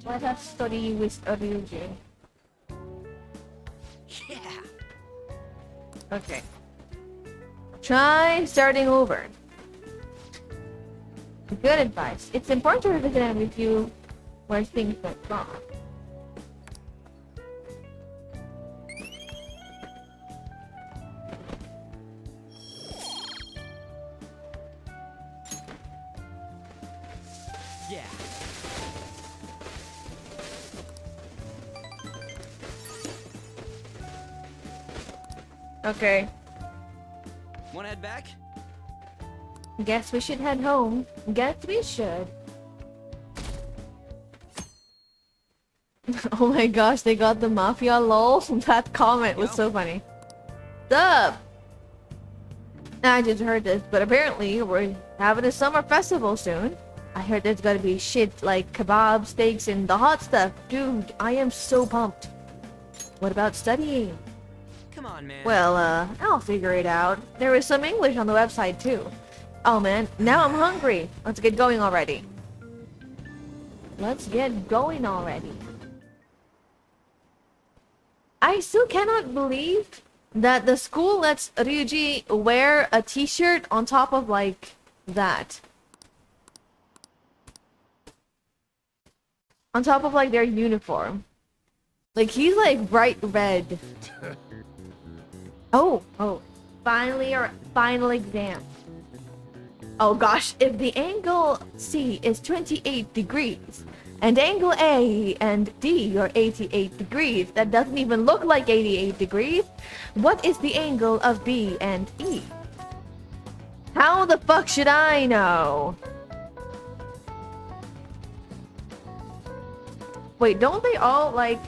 Let us study with Ryuji. Yeah. Okay. Try starting over. Good advice. It's important to revisit and review where things went wrong. Yeah. Okay. Wanna head back? Guess we should head home. Guess we should. Oh my gosh, they got the mafia lol. That comment was so funny. Sup? I just heard this, but apparently we're having a summer festival soon. I heard there's gonna be shit like kebab, steaks, and the hot stuff. Dude, I am so pumped. What about studying? Come on, man. Well, I'll figure it out. There is some English on the website too. Oh man, now I'm hungry. Let's get going already. Let's get going already. I still cannot believe that the school lets Ryuji wear a t-shirt on top of like that. On top of like their uniform. Like he's like bright red. Oh, finally our final exam. Oh gosh, if the angle C is 28 degrees, And angle A and D are 88 degrees. That doesn't even look like 88 degrees. What is the angle of B and E? How the fuck should I know? Wait, don't they all like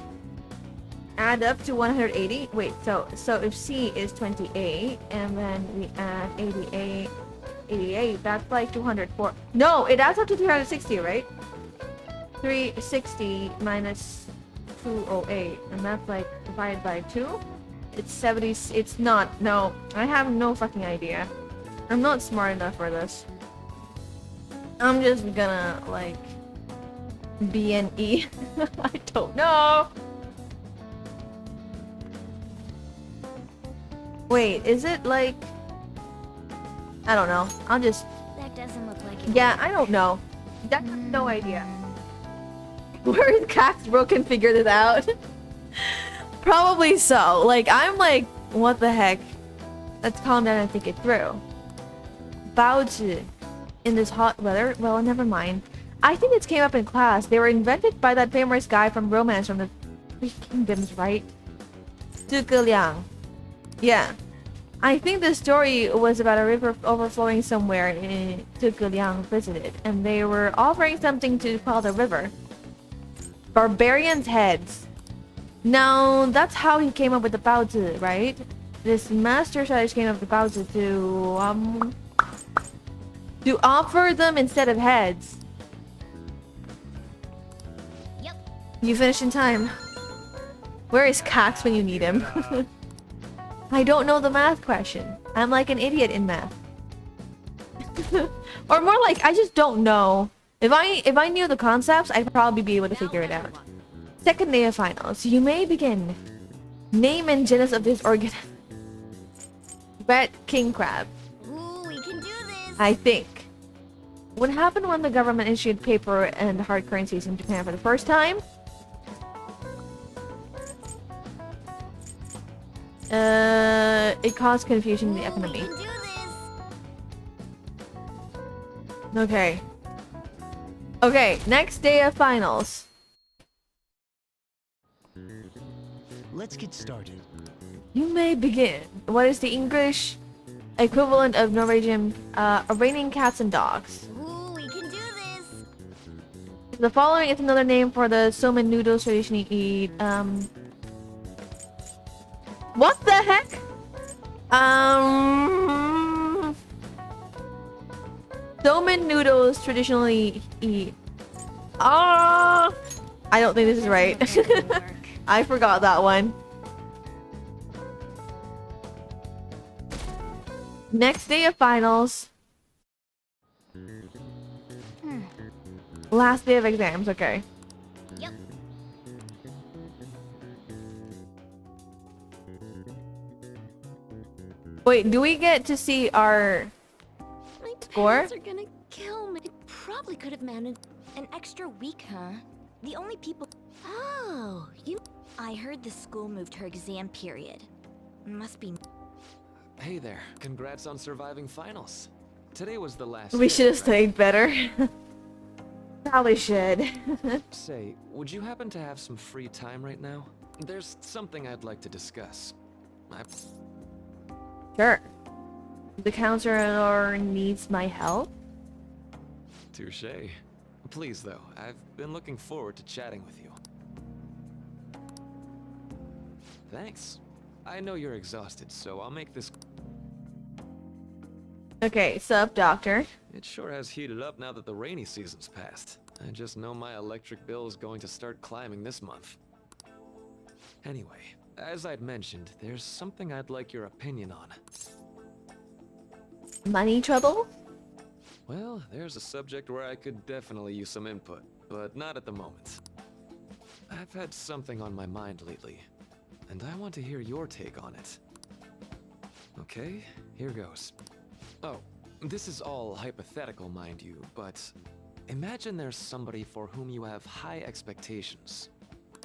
add up to 180? Wait, so if C is 28 and then we add 88, that's like 204. No, it adds up to 360, right? 360 minus 208, and that's like divided by 2. It's 70. It's not. No, I have no fucking idea. I'm not smart enough for this. I'm just gonna like B and E. I don't know. Wait, is it like? I don't know. I'll just. That doesn't look like it. Yeah, I don't know. I have no idea. Where is Cax Broken figured it out? Probably so. Like, I'm like, what the heck? Let's calm down and think it through. Baozi in this hot weather? Well, never mind. I think it came up in class. They were invented by that famous guy from Romance from the Three Kingdoms, right? Zhuge Liang. Yeah. I think the story was about a river overflowing somewhere in Zhuge Liang visited, and they were offering something to quell the river. Barbarians' heads. Now, that's how he came up with the Baozi, right? This master strategist came up with the Baozi to offer them instead of heads. Yep. You finished in time. Where is Cax when you need him? I don't know the math question. I'm like an idiot in math. Or more like, I just don't know. If I knew the concepts, I'd probably be able to figure it out. Second day of finals. You may begin. Name and genus of this organism. Red king crab. Ooh, we can do this. I think. What happened when the government issued paper and hard currencies in Japan for the first time? It caused confusion in the economy. We can do this. Okay. Okay, next day of finals. Let's get started. You may begin. What is the English equivalent of Norwegian raining cats and dogs? Ooh, we can do this. The following is another name for the somen noodles traditionally eat. What the heck? Somen noodles traditionally eat. I don't think this is right. I forgot that one. Next day of finals. Last day of exams, okay. Yep. Wait, do we get to see our score? Parents are gonna kill me. Probably could have managed an extra week, huh? The only people. Oh, you. I heard the school moved her exam period. Must be. Hey there. Congrats on surviving finals. Today was the last We day, should have right? studied better. Probably should. Say, would you happen to have some free time right now? There's something I'd like to discuss. Sure. The counselor needs my help? Touché. Please, though, I've been looking forward to chatting with you. Thanks. I know you're exhausted, so I'll make this... Okay, sup, doctor? It sure has heated up now that the rainy season's passed. I just know my electric bill is going to start climbing this month. Anyway, as I'd mentioned, there's something I'd like your opinion on. Money trouble? Well, there's a subject where I could definitely use some input, but not at the moment. I've had something on my mind lately, and I want to hear your take on it. Okay, here goes. Oh, this is all hypothetical, mind you, but imagine there's somebody for whom you have high expectations.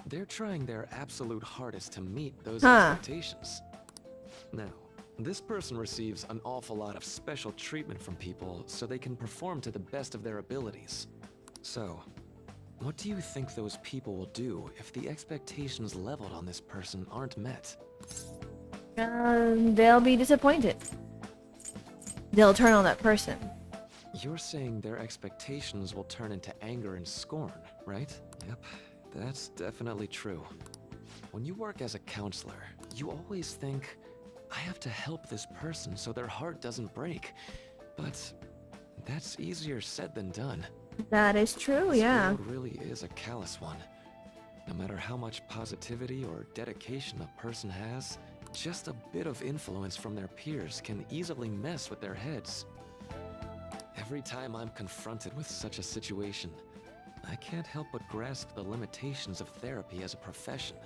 They're trying their absolute hardest to meet those expectations. Now, this person receives an awful lot of special treatment from people so they can perform to the best of their abilities. So, What do you think those people will do if the expectations leveled on this person aren't met? They'll be disappointed. They'll turn on that person. You're saying their expectations will turn into anger and scorn, right? Yep, that's definitely true. When you work as a counselor, you always think, I have to help this person so their heart doesn't break. But that's easier said than done. That is true, yeah. This world really is a callous one. No matter how much positivity or dedication a person has, just a bit of influence from their peers can easily mess with their heads. Every time I'm confronted with such a situation, I can't help but grasp the limitations of therapy as a profession.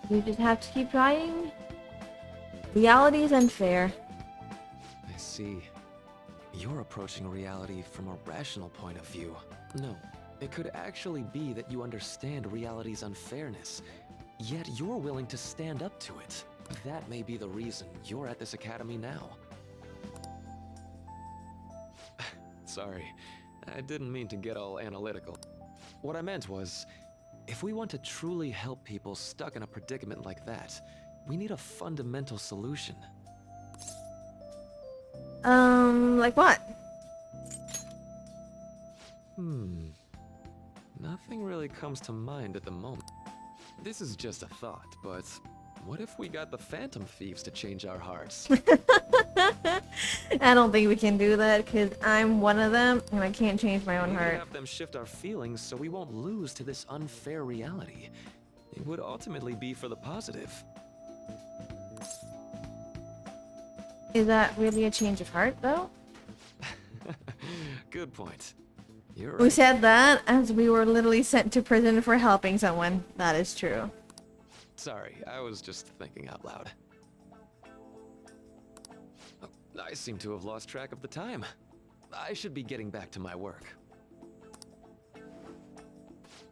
You just have to keep trying. Reality is unfair. I see. You're approaching reality from a rational point of view. No, it could actually be that you understand reality's unfairness, yet you're willing to stand up to it. That may be the reason you're at this academy now. Sorry, I didn't mean to get all analytical. What I meant was, if we want to truly help people stuck in a predicament like that, we need a fundamental solution. Like what? Nothing really comes to mind at the moment. This is just a thought, but what if we got the Phantom Thieves to change our hearts? I don't think we can do that because I'm one of them and I can't change my own We heart. could have them shift our feelings so we won't lose to this unfair reality. It would ultimately be for the positive. Is that really a change of heart though? Good point. You're We right. said that as we were literally sent to prison for helping someone. That is true. Sorry, I was just thinking out loud. Oh, I seem to have lost track of the time. I should be getting back to my work.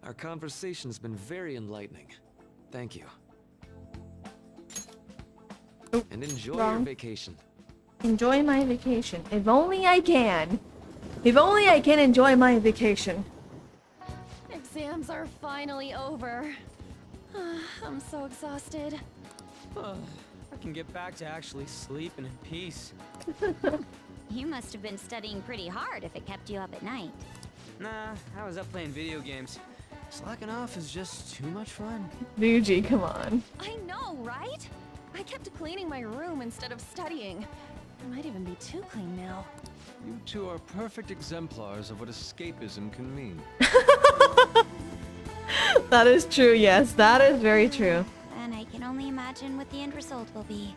Our conversation's been very enlightening. Thank you. And enjoy your wrong. vacation. Enjoy my vacation. If only I can. If only I can enjoy my vacation. Exams are finally over. I'm so exhausted. I can get back to actually sleeping in peace. You must have been studying pretty hard if it kept you up at night. Nah, I was up playing video games. Slacking off is just too much fun. Ryuji, come on. I know, right? I kept cleaning my room instead of studying. It might even be too clean now. You two are perfect exemplars of what escapism can mean. That is true, yes. That is very true. And I can only imagine what the end result will be.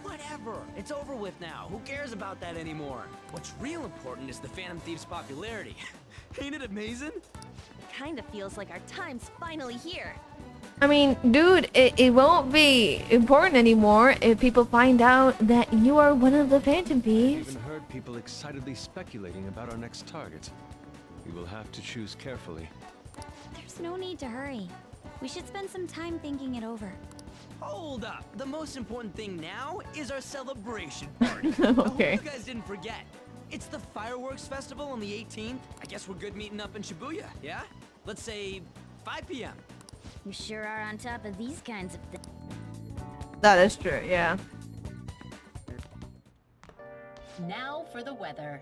Whatever. It's over with now. Who cares about that anymore? What's real important is the Phantom Thieves' popularity. Ain't it amazing? Kinda feels like our time's finally here. I mean, dude, it won't be important anymore if people find out that you are one of the Phantom I've Thieves. even heard people excitedly speculating about our next target. We will have to choose carefully. There's no need to hurry. We should spend some time thinking it over. Hold up. The most important thing now is our celebration party. Okay. I hope you guys didn't forget. It's the fireworks festival on the 18th. I guess we're good meeting up in Shibuya, yeah? Let's say 5 p.m. You sure are on top of these kinds of things. That is true, yeah. Now for the weather.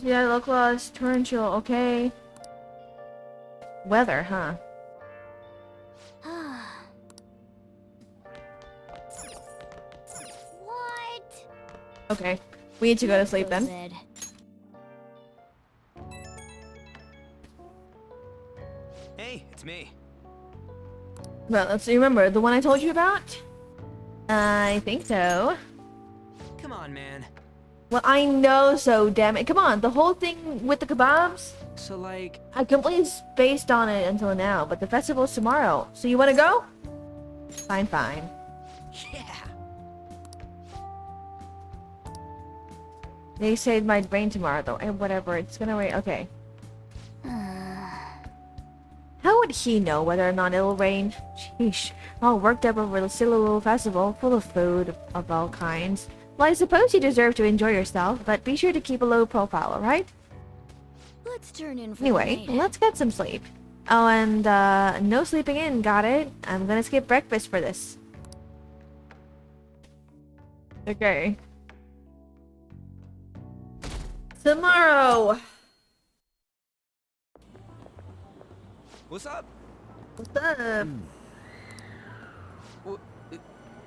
Yeah, localized torrential, okay. Weather, huh? What? Okay. We need to go to sleep then. Bed. Hey, it's me. Well, let's remember the one I told you about? I think so. Come on, man. Well, I know so, damn it. Come on, the whole thing with the kebabs? So, like... I completely spaced on it until now, but the festival's tomorrow. So you wanna go? Fine, fine. Yeah. They said it might rain tomorrow, though. And whatever, it's gonna rain. Okay. How would he know whether or not it'll rain? Sheesh. All worked up over the silly little festival full of food of all kinds. Well, I suppose you deserve to enjoy yourself, but be sure to keep a low profile, alright? Let's turn in for Anyway, the night. let's get some sleep. Oh, and no sleeping in, got it? I'm gonna skip breakfast for this. Okay. Tomorrow! What's up? What's up?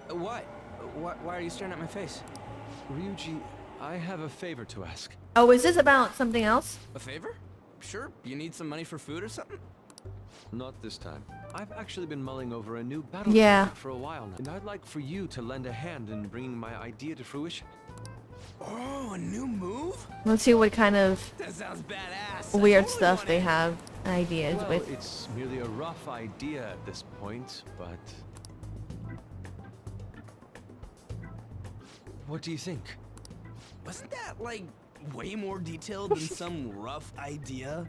What? Why are you staring at my face? Ryuji, I have a favor to ask. Oh, is this about something else? A favor? Sure. You need some money for food or something? Not this time. I've actually been mulling over a new battle for a while now, and I'd like for you to lend a hand in bringing my idea to fruition. Oh, a new move? Let's see what kind of That sounds badass. weird stuff they have ideas Well, with. it's merely a rough idea at this point, but... What do you think? Wasn't that, like, way more detailed than some rough idea?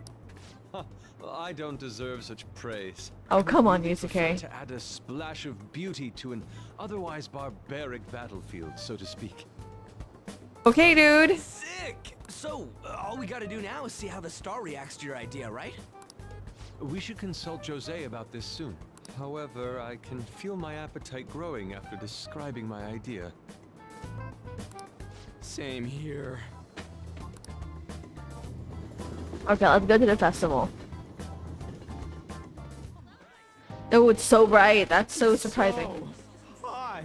Well, I don't deserve such praise. Oh, come on, Really prefer Yusuke. to add a splash of beauty to an otherwise barbaric battlefield, so to speak. Okay, dude. Sick! So, all we gotta do now is see how the star reacts to your idea, right? We should consult Jose about this soon. However, I can feel my appetite growing after describing my idea. Same here. Okay, let's go to the festival. Oh, it's so bright. That's so surprising. Hot!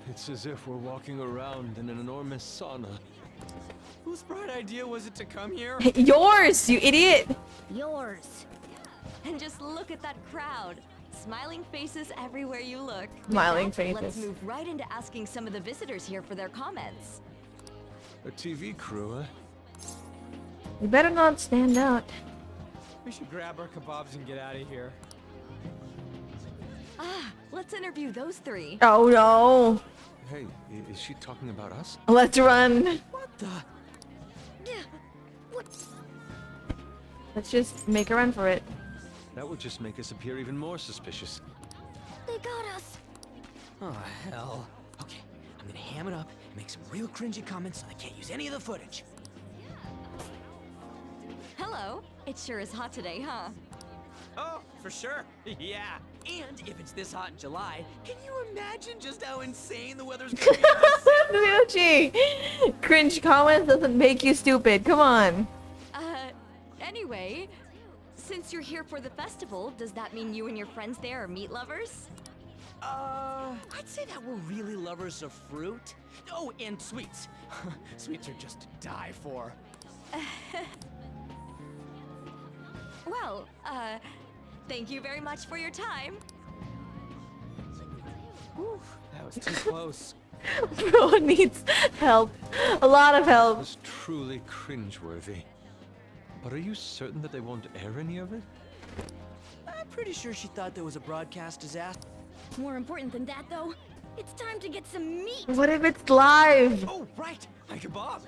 It's as if we're walking around in an enormous sauna. Whose bright idea was it to come here? Yours, you idiot! Yours. And just look at that crowd. Smiling faces everywhere you look. Smiling With that, faces. Let's move right into asking some of the visitors here for their comments. A TV crew, huh? You better not stand out. We should grab our kebabs and get out of here. Ah, let's interview those three. Oh no. Hey, is she talking about us? Let's run. What the? Let's just make a run for it. That would just make us appear even more suspicious. They got us. Oh, hell. Okay, I'm gonna ham it up and make some real cringy comments so I can't use any of the footage. Hello. It sure is hot today, huh? Oh, for sure. Yeah. And if it's this hot in July, can you imagine just how insane the weather's gonna be? Ryuji! Cringe comments doesn't make you stupid. Come on. Anyway, since you're here for the festival, does that mean you and your friends there are meat lovers? I'd say that we're really lovers of fruit. Oh, and sweets. Sweets are just to die for. Well, thank you very much for your time. Whew, that was too close. Bro needs help. A lot of That help. was truly cringeworthy. But are you certain that they won't air any of it? I'm pretty sure she thought there was a broadcast disaster. More important than that, though, it's time to get some meat. What if it's live? Oh, right! My kebab!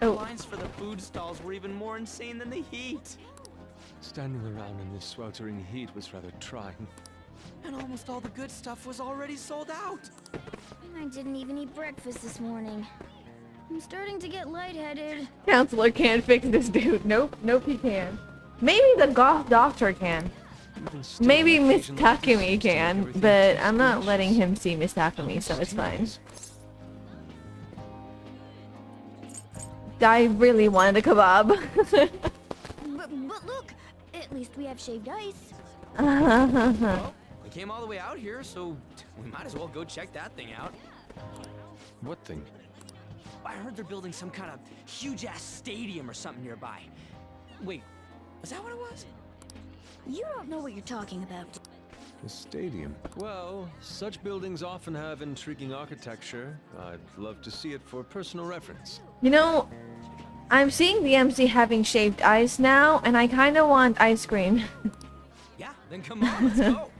Oh. Lines for the food stalls were even more insane than the heat. Standing around in this sweltering heat was rather trying. And almost all the good stuff was already sold out. I didn't even eat breakfast this morning. I'm starting to get lightheaded. Counselor can't fix this dude. Nope, nope, he can. Maybe the goth doctor can. Maybe Miss Takumi can, but I'm not letting him see Miss Takumi, so it's fine. I really wanted a kebab. But look, at least we have shaved ice. Well, we came all the way out here, so we might as well go check that thing out. What thing? I heard they're building some kind of huge-ass stadium or something nearby. Wait, is that what it was? You don't know what you're talking about. A stadium. Well, such buildings often have intriguing architecture. I'd love to see it for personal reference. You know, I'm seeing the MC having shaved ice now, and I kind of want ice cream. Yeah, then come on, let's go.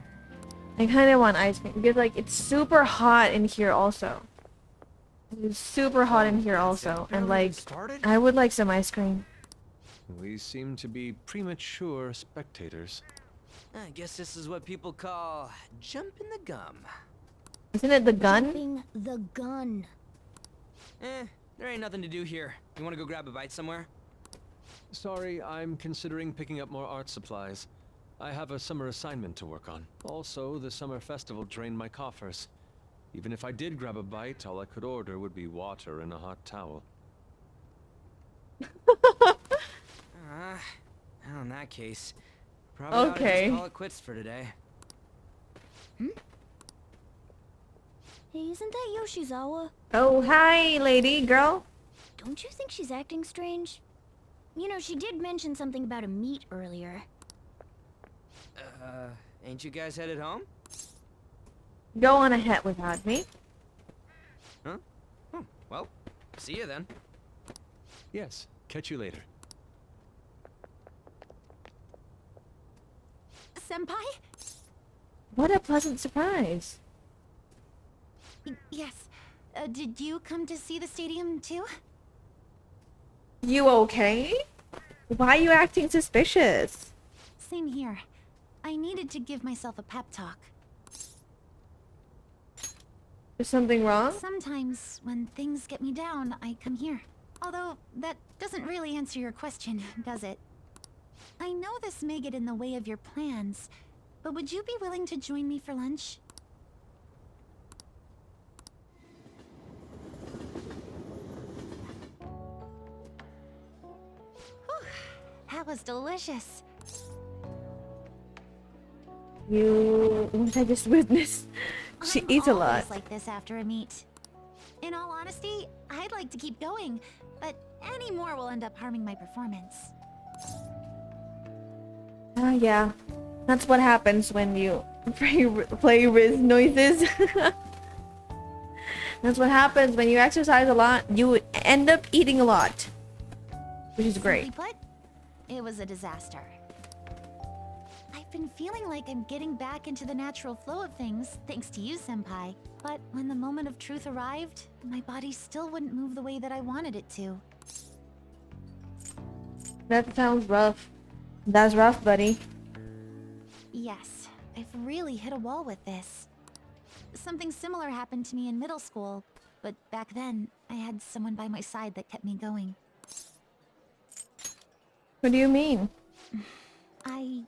I kind of want ice cream because, like, it's super hot in here also. It's super hot in here also, and like, I would like some ice cream. We seem to be premature spectators. I guess this is what people call jumping the gum. Isn't it the gun? Jumping the gun. There ain't nothing to do here. You wanna go grab a bite somewhere? Sorry, I'm considering picking up more art supplies. I have a summer assignment to work on. Also, the summer festival drained my coffers. Even if I did grab a bite, all I could order would be water and a hot towel. Well, in that case, probably ought to just call it quits for today. Hey, isn't that Yoshizawa? Oh, hi, lady, girl. Don't you think she's acting strange? You know, she did mention something about a meet earlier. Ain't you guys headed home? Go on ahead without me. Huh? Well, see you then. Yes, catch you later. Senpai? What a pleasant surprise. Yes. Did you come to see the stadium too? You okay? Why are you acting suspicious? Same here. I needed to give myself a pep talk. Is something wrong? Sometimes, when things get me down, I come here. Although, that doesn't really answer your question, does it? I know this may get in the way of your plans, but would you be willing to join me for lunch? Whew, that was delicious. What I just witnessed. She eats a lot. Always like this after a meet. In all honesty, I'd like to keep going, but any more will end up harming my performance. Yeah. That's what happens when you play Riz noises. That's what happens when you exercise a lot. You end up eating a lot. Which is great. Simply put, it was a disaster. I've been feeling like I'm getting back into the natural flow of things, thanks to you, Senpai. But when the moment of truth arrived, my body still wouldn't move the way that I wanted it to. That sounds rough. That's rough, buddy. Yes, I've really hit a wall with this. Something similar happened to me in middle school, but back then, I had someone by my side that kept me going. What do you mean? I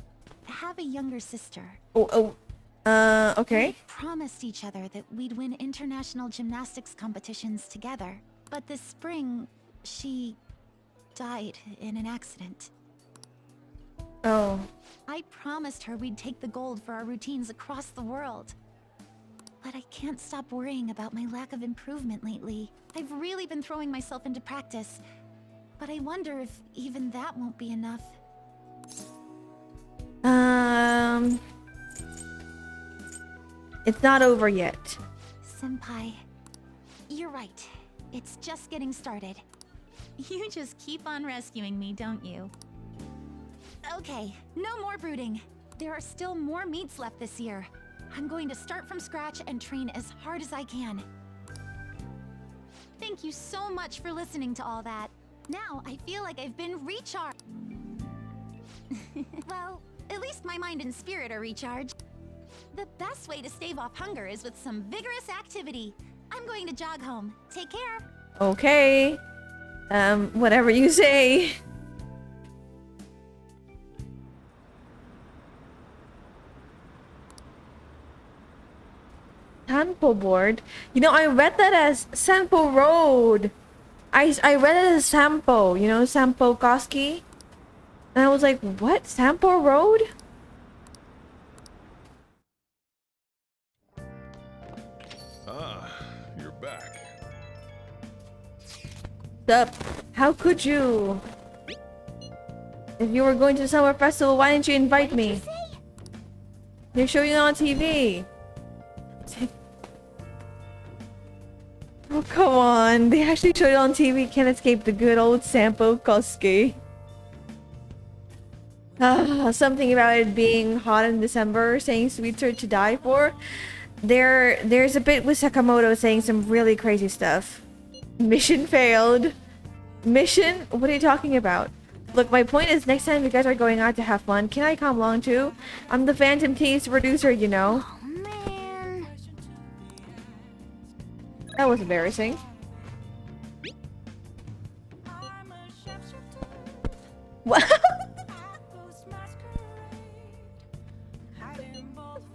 have a younger sister. Okay. We promised each other that we'd win international gymnastics competitions together. But this spring, she died in an accident. Oh. I promised her we'd take the gold for our routines across the world. But I can't stop worrying about my lack of improvement lately. I've really been throwing myself into practice, but I wonder if even that won't be enough. It's not over yet. Senpai, you're right. It's just getting started. You just keep on rescuing me, don't you? Okay, no more brooding. There are still more meets left this year. I'm going to start from scratch and train as hard as I can. Thank you so much for listening to all that. Now I feel like I've been recharged. Well, at least my mind and spirit are recharged. The best way to stave off hunger is with some vigorous activity. I'm going to jog home. Take care. Okay. Whatever you say. Sampo board? You know, I read that as Sampo Road. I read it as Sampo, you know, Sampo Koski. And I was like, what? Sampo Road? You're back. Sup? How could you? If you were going to the summer festival, why didn't you invite me? They're showing it on TV. Oh, come on. They actually showed it on TV. Can't escape the good old Sampo Koski. Something about it being hot in December, saying sweets are to die for. There's a bit with Sakamoto saying some really crazy stuff. Mission failed. Mission? What are you talking about? Look, my point is next time you guys are going out to have fun, can I come along too? I'm the Phantom Thieves producer, you know. That was embarrassing. What?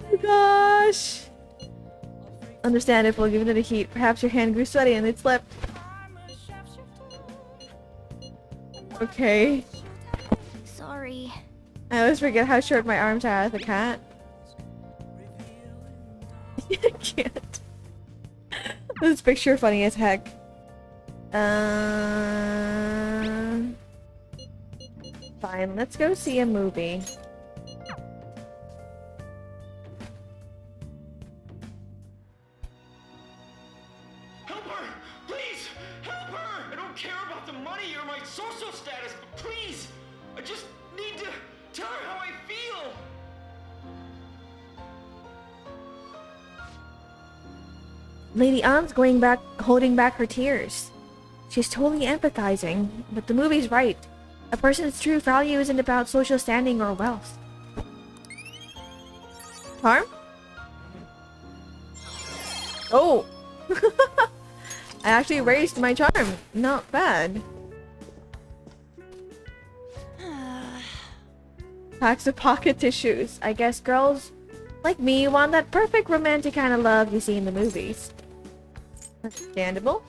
Oh gosh. Understandable given the heat. Perhaps your hand grew sweaty and it slipped. Okay. Sorry. I always forget how short my arms are as a cat. I can't. This picture funny as heck. Fine, let's go see a movie. Help her! Please! Help her! I don't care about the money or my social status, but please! I just need to tell her how I feel! Lady Ann's holding back her tears. She's totally empathizing, but the movie's right. A person's true value isn't about social standing or wealth. Charm? Oh! I actually raised my charm. Not bad. Packs of pocket tissues. I guess girls like me want that perfect romantic kind of love you see in the movies. Understandable.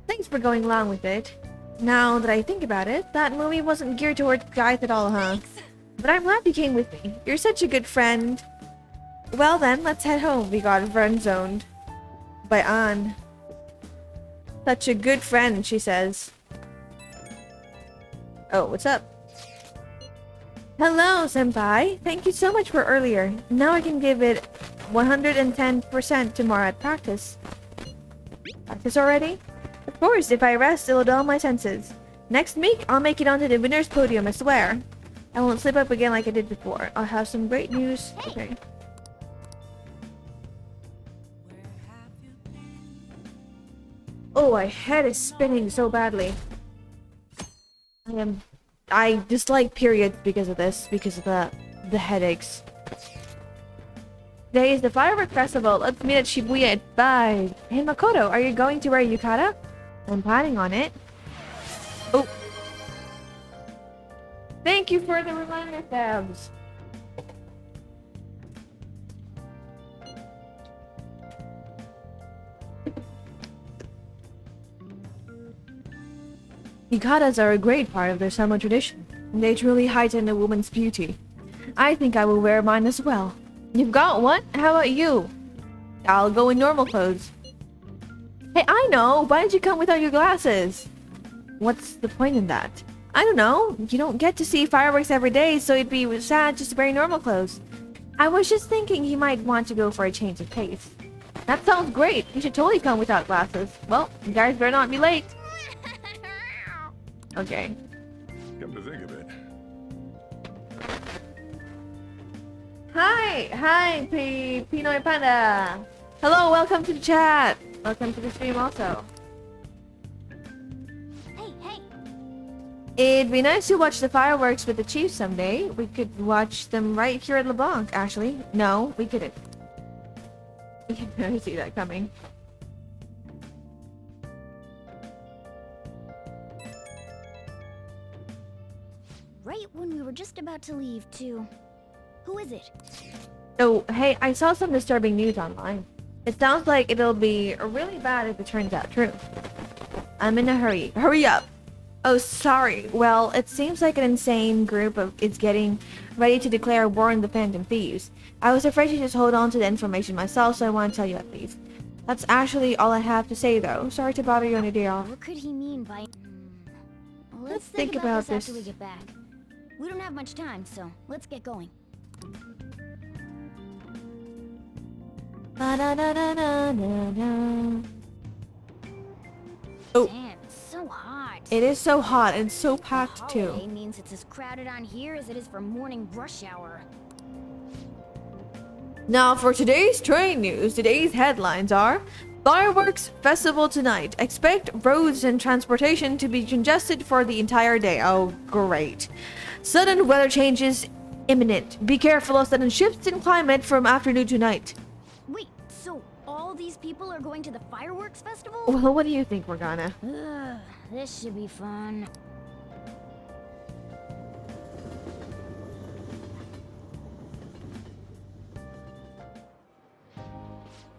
Thanks for going along with it. Now that I think about it, that movie wasn't geared towards guys at all, huh? Thanks. But I'm glad you came with me. You're such a good friend. Well then, let's head home. We got friend-zoned by Anne. Such a good friend, she says. Oh, what's up? Hello, senpai. Thank you so much for earlier. Now I can give it 110% tomorrow at practice. Practice already? Of course, if I rest, it'll dull my senses. Next week, I'll make it onto the winner's podium, I swear. I won't slip up again like I did before. I'll have some great news. Okay. Oh, my head is spinning so badly. I dislike periods because of this, because of the headaches. Today is the firework festival. Let's meet at Shibuya at 5. Hey Makoto, are you going to wear yukata? I'm planning on it. Oh. Thank you for the reminder, Fabs. Yukatas are a great part of their summer tradition. They truly heighten a woman's beauty. I think I will wear mine as well. You've got one? How about you? I'll go in normal clothes. Hey, I know! Why did you come without your glasses? What's the point in that? I don't know. You don't get to see fireworks every day, so it'd be sad just wearing normal clothes. I was just thinking he might want to go for a change of pace. That sounds great. You should totally come without glasses. Well, you guys better not be late. Okay. Come to think of it. Hi, Pinoy Panda. Hello, welcome to the chat. Welcome to the stream also. Hey. It'd be nice to watch the fireworks with the chief someday. We could watch them right here at LeBlanc, actually. No, we couldn't. You can never see that coming. Right when we were just about to leave, too. Who is it? Oh, hey, I saw some disturbing news online. It sounds like it'll be really bad if it turns out true. I'm in a hurry. Hurry up! Oh, sorry. Well, it seems like an insane group is getting ready to declare war on the Phantom Thieves. I was afraid to just hold on to the information myself, so I want to tell you at least. That's actually all I have to say, though. Sorry to bother you on your day off. What could he mean by... Let's think about this. After we get back. We don't have much time, so let's get going. Oh. Damn, it's so hot. It is so hot and so packed too. Holiday means it's as crowded on here as it is for morning rush hour. Now for today's train news, today's headlines are: Fireworks festival tonight. Expect roads and transportation to be congested for the entire day. Oh, great. Sudden weather changes imminent. Be careful of sudden shifts in climate from afternoon to night. Wait, so all these people are going to the fireworks festival? Well, what do you think we're gonna? This should be fun.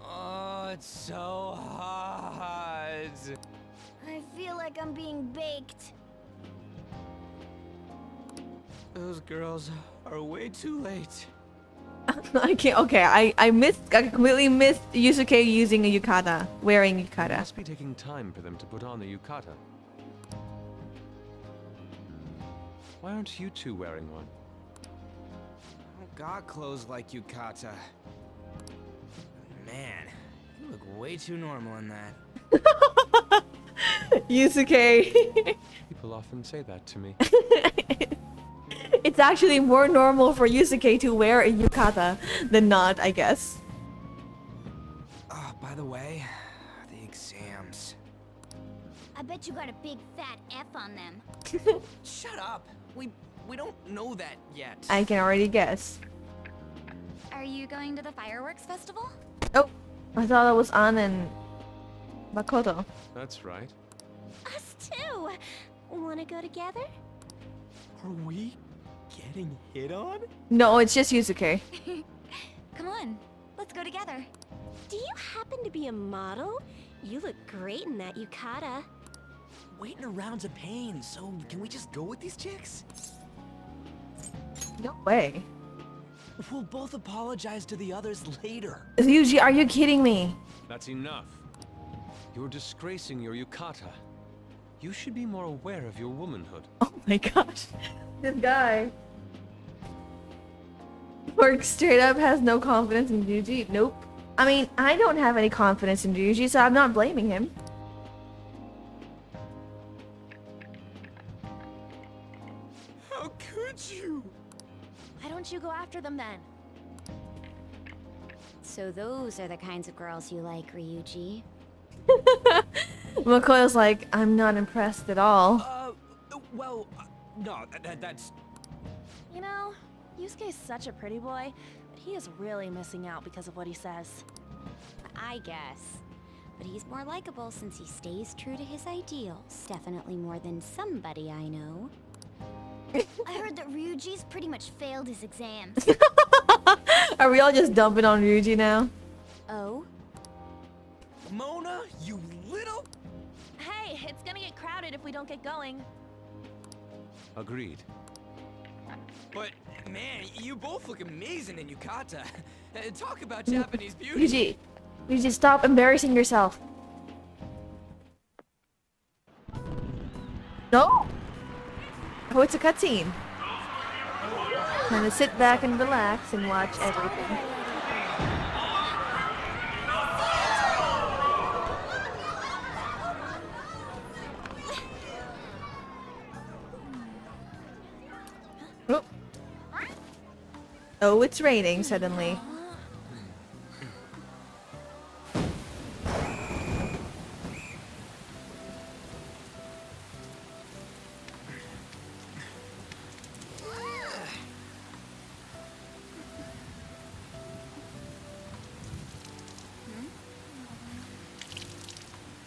Oh, it's so hot. I feel like I'm being baked. Those girls are way too late. I can't. Okay, I completely missed Yusuke using a yukata, wearing It yukata. must be taking time for them to put on the yukata. Why aren't you two wearing one? I don't got clothes like Yukata. Man, you look way too normal in that. Yusuke. People often say that to me. It's actually more normal for Yusuke to wear a yukata than not, I guess. Oh, by the way, the exams. I bet you got a big fat F on them. Shut up. We don't know that yet. I can already guess. Are you going to the fireworks festival? Oh, I thought it was An and Makoto. That's right. Us too. Wanna go together? Are we getting hit on? No, it's just Yusuke. Come on, let's go together. Do you happen to be a model? You look great in that yukata. Waiting around's a pain, so can we just go with these chicks? No way. We'll both apologize to the others later. Ryuji, are you kidding me? That's enough. You're disgracing your yukata. You should be more aware of your womanhood. Oh my gosh. This guy. Work straight up has no confidence in Ryuji. Nope. I mean, I don't have any confidence in Ryuji, so I'm not blaming him. How could you? Why don't you go after them then? So those are the kinds of girls you like, Ryuji. Makoto's like, I'm not impressed at all. Well, no, that's... You know, Yusuke's such a pretty boy, but he is really missing out because of what he says. I guess. But he's more likable since he stays true to his ideals. Definitely more than somebody I know. I heard that Ryuji's pretty much failed his exams. Are we all just dumping on Ryuji now? Oh? Mona, you little... Hey, it's gonna get crowded if we don't get going. Agreed. But, man, you both look amazing in yukata. Talk about Japanese beauty. Ryuji, stop embarrassing yourself. No! Oh, it's a cutscene. Time to sit back and relax and watch everything. Oh. Oh, it's raining suddenly.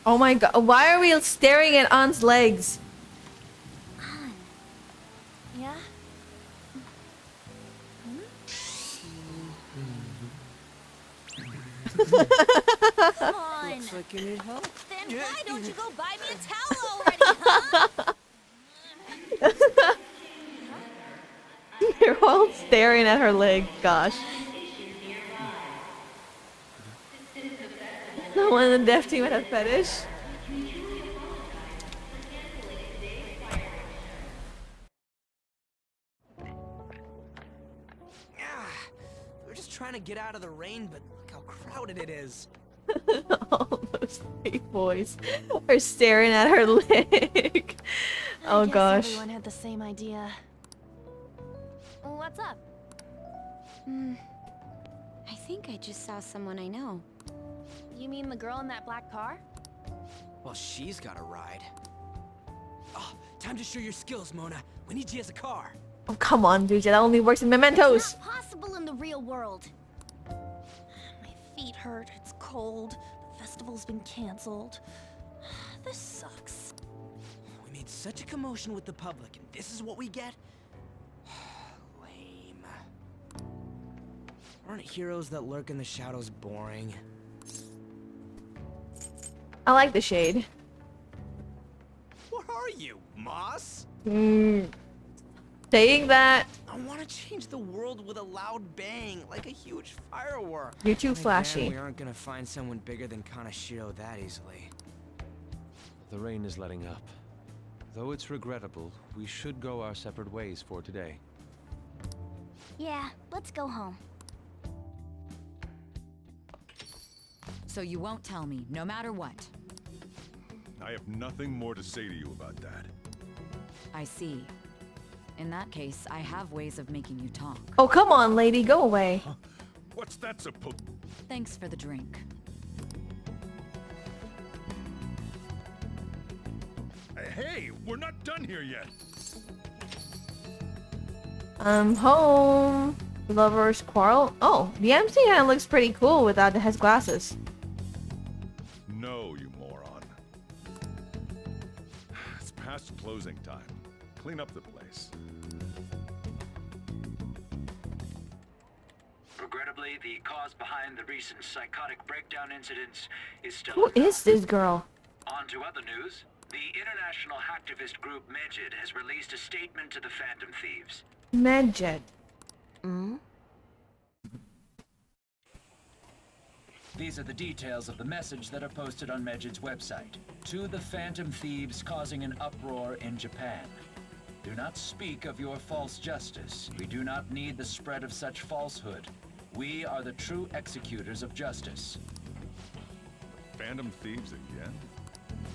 Oh my god, why are we staring at An's legs? Yeah? Come on. Looks like you need help. Then why don't you go buy me a towel already, huh? They're all staring at her leg, gosh. No one in the deaf team had a fetish. We're just trying to get out of the rain, but look how crowded it is. All those three boys are staring at her leg. Oh I guess gosh. everyone had the same idea. What's up? I think I just saw someone I know. You mean the girl in that black car? Well, she's got a ride. Oh, time to show your skills, Mona. We need you as a car. Oh come on, dude. That only works in mementos. Possible in the real world. My feet hurt, it's cold, the festival's been canceled. This sucks. We made such a commotion with the public, and this is what we get? Lame. Aren't heroes that lurk in the shadows boring? I like the shade. What are you, Moss? Saying that. I want to change the world with a loud bang, like a huge firework. You're too And again, flashy. we aren't gonna find someone bigger than Kaneshiro that easily. The rain is letting up. Though it's regrettable, we should go our separate ways for today. Yeah, let's go home. So you won't tell me, no matter what. I have nothing more to say to you about that. I see. In that case, I have ways of making you talk. Oh, come on, lady, go away. What's that supposed? Thanks for the drink. Hey, we're not done here yet. I'm home. Lovers quarrel. Oh, the MC kind of looks pretty cool without his glasses. No, you moron. It's past closing time. Clean up the place. Regrettably, the cause behind the recent psychotic breakdown incidents is still Who is this girl? On to other news. The international hacktivist group Medjed has released a statement to the Phantom Thieves. Medjed. These are the details of the message that are posted on Medjed's website. To the Phantom Thieves causing an uproar in Japan. Do not speak of your false justice. We do not need the spread of such falsehood. We are the true executors of justice. Phantom Thieves again?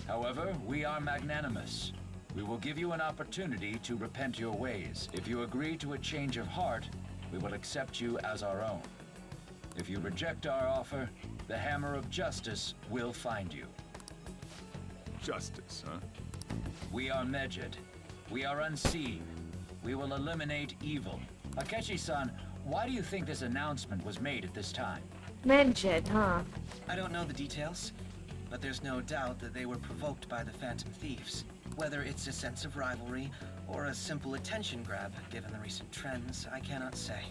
However, we are magnanimous. We will give you an opportunity to repent your ways. If you agree to a change of heart, we will accept you as our own. If you reject our offer, the hammer of justice will find you. Justice, huh? We are Medjed. We are unseen. We will eliminate evil. Akechi-san, why do you think this announcement was made at this time? Medjed, huh? I don't know the details, but there's no doubt that they were provoked by the Phantom Thieves. Whether it's a sense of rivalry or a simple attention grab, given the recent trends, I cannot say.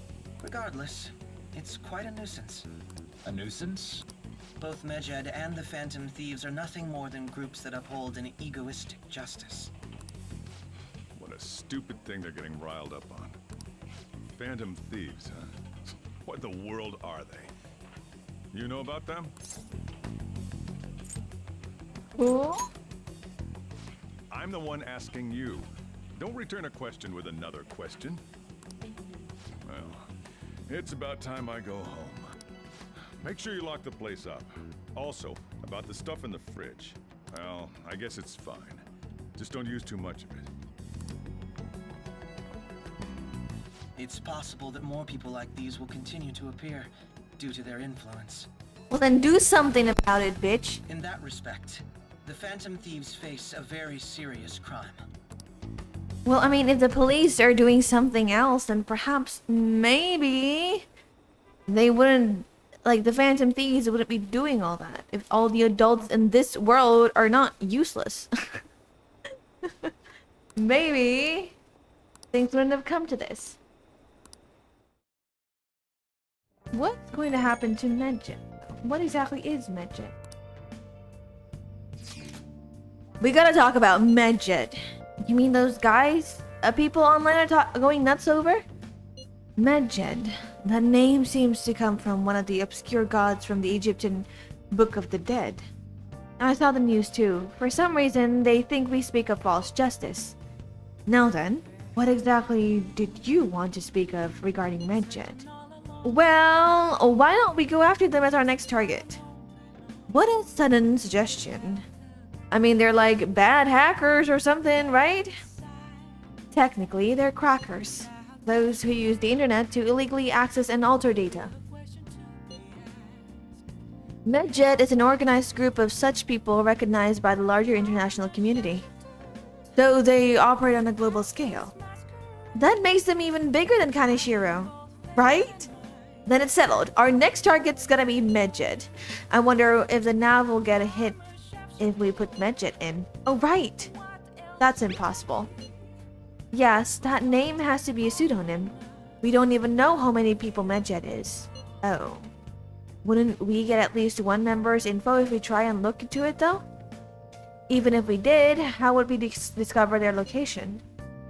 Regardless, it's quite a nuisance. A nuisance? Both Medjed and the Phantom Thieves are nothing more than groups that uphold an egoistic justice. What a stupid thing they're getting riled up on. Phantom Thieves, huh? What in the world are they? You know about them? Who? I'm the one asking you. Don't return a question with another question. Well, it's about time I go home. Make sure you lock the place up. Also, about the stuff in the fridge. Well, I guess it's fine. Just don't use too much of it. It's possible that more people like these will continue to appear due to their influence. Well, then do something about it, bitch. In that respect, the Phantom Thieves face a very serious crime. Well, I mean, if the police are doing something else, then perhaps, maybe, they wouldn't, like, the Phantom Thieves wouldn't be doing all that if all the adults in this world are not useless. Maybe things wouldn't have come to this. What's going to happen to Medjed? What exactly is Medjed? We gotta talk about Medjed. You mean those guys people online are going nuts over? Medjed. That name seems to come from one of the obscure gods from the Egyptian Book of the Dead. I saw the news too. For some reason, they think we speak of false justice. Now then, what exactly did you want to speak of regarding Medjed? Well, why don't we go after them as our next target? What a sudden suggestion. I mean, they're like bad hackers or something, right? Technically, they're crackers. Those who use the internet to illegally access and alter data. Medjed is an organized group of such people recognized by the larger international community. Though they operate on a global scale. That makes them even bigger than Kaneshiro, right? Then it's settled. Our next target's gonna be Medjed. I wonder if the nav will get a hit if we put Medjed in. Oh, right. That's impossible. Yes, that name has to be a pseudonym. We don't even know how many people Medjed is. Oh. Wouldn't we get at least one member's info if we try and look into it, though? Even if we did, how would we discover their location?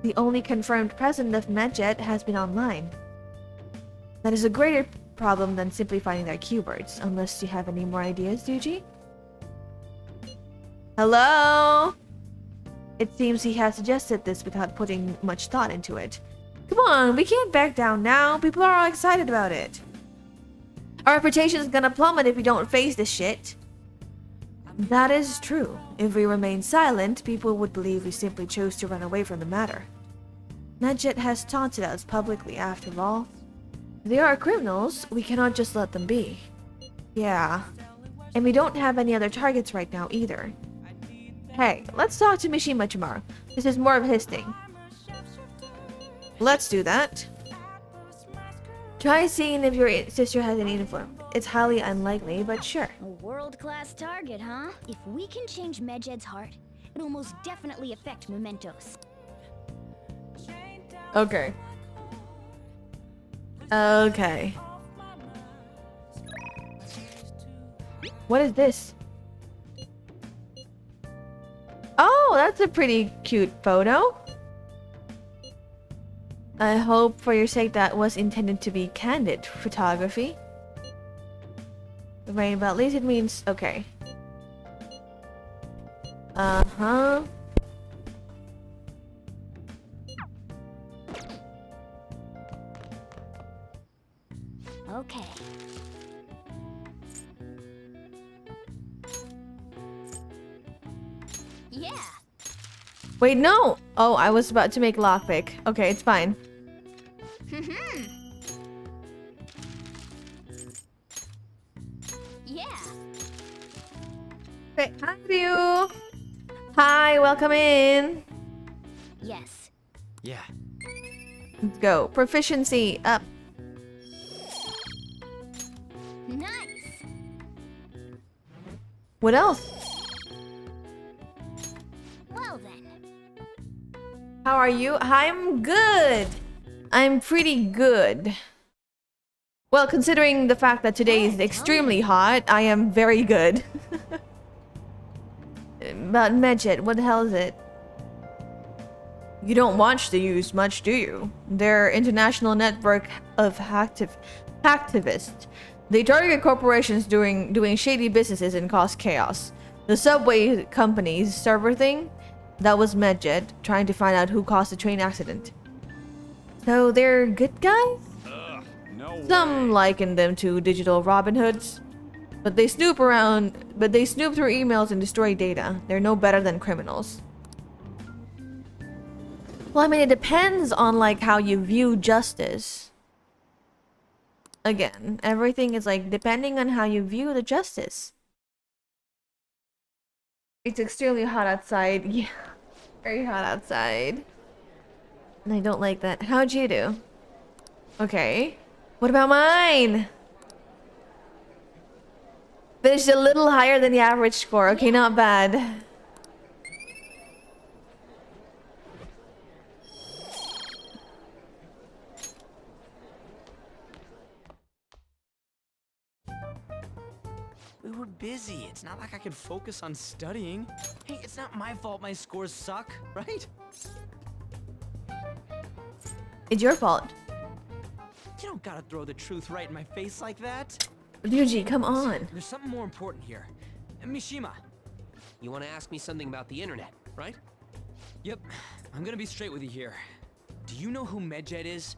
The only confirmed presence of Medjed has been online. That is a greater problem than simply finding their keywords, unless you have any more ideas, Yuji? Hello? It seems he has suggested this without putting much thought into it. Come on, we can't back down now. People are all excited about it. Our reputation is gonna plummet if we don't face this shit. That is true. If we remain silent, people would believe we simply chose to run away from the matter. Medjed has taunted us publicly after all. If they are criminals, we cannot just let them be. Yeah. And we don't have any other targets right now either. Hey, let's talk to Mishima tomorrow. This is more of his thing. Let's do that. Try seeing if your sister has any info. It's highly unlikely, but sure. A world-class target, huh? If we can change Medjed's heart, it'll most definitely affect Mementos. Okay. Okay. What is this? Oh, that's a pretty cute photo. I hope for your sake that was intended to be candid photography. Right, but at least it means okay. Uh-huh. Okay. Yeah. Wait, no! Oh, I was about to make lockpick. Okay, it's fine. Yeah. Wait, hi, Ryu! Hi, welcome in! Yes. Yeah. Let's go. Proficiency up. Nice. What else? Well then. How are you? I'm good! I'm pretty good. Well, considering the fact that today is extremely hot, I am very good. About Medjed, what the hell is it? You don't watch the news much, do you? They're international network of hacktivists. They target corporations doing shady businesses and cause chaos. The subway company's server thing, that was Medjed, trying to find out who caused the train accident. So they're good guys? Some liken them to digital Robin Hoods. But they snoop through emails and destroy data. They're no better than criminals. Well, I mean, it depends on like how you view justice. Again, everything is like depending on how you view the justice. It's extremely hot outside. Yeah, very hot outside. And I don't like that. How'd you do? Okay. What about mine? Finished a little higher than the average score. Okay, not bad. We were busy. It's not like I could focus on studying. Hey, it's not my fault my scores suck, right? It's your fault. You don't gotta throw the truth right in my face like that. Ryuji, come on. There's something more important here. Mishima. You want to ask me something about the internet, right? Yep. I'm gonna be straight with you here. Do you know who Medjed is?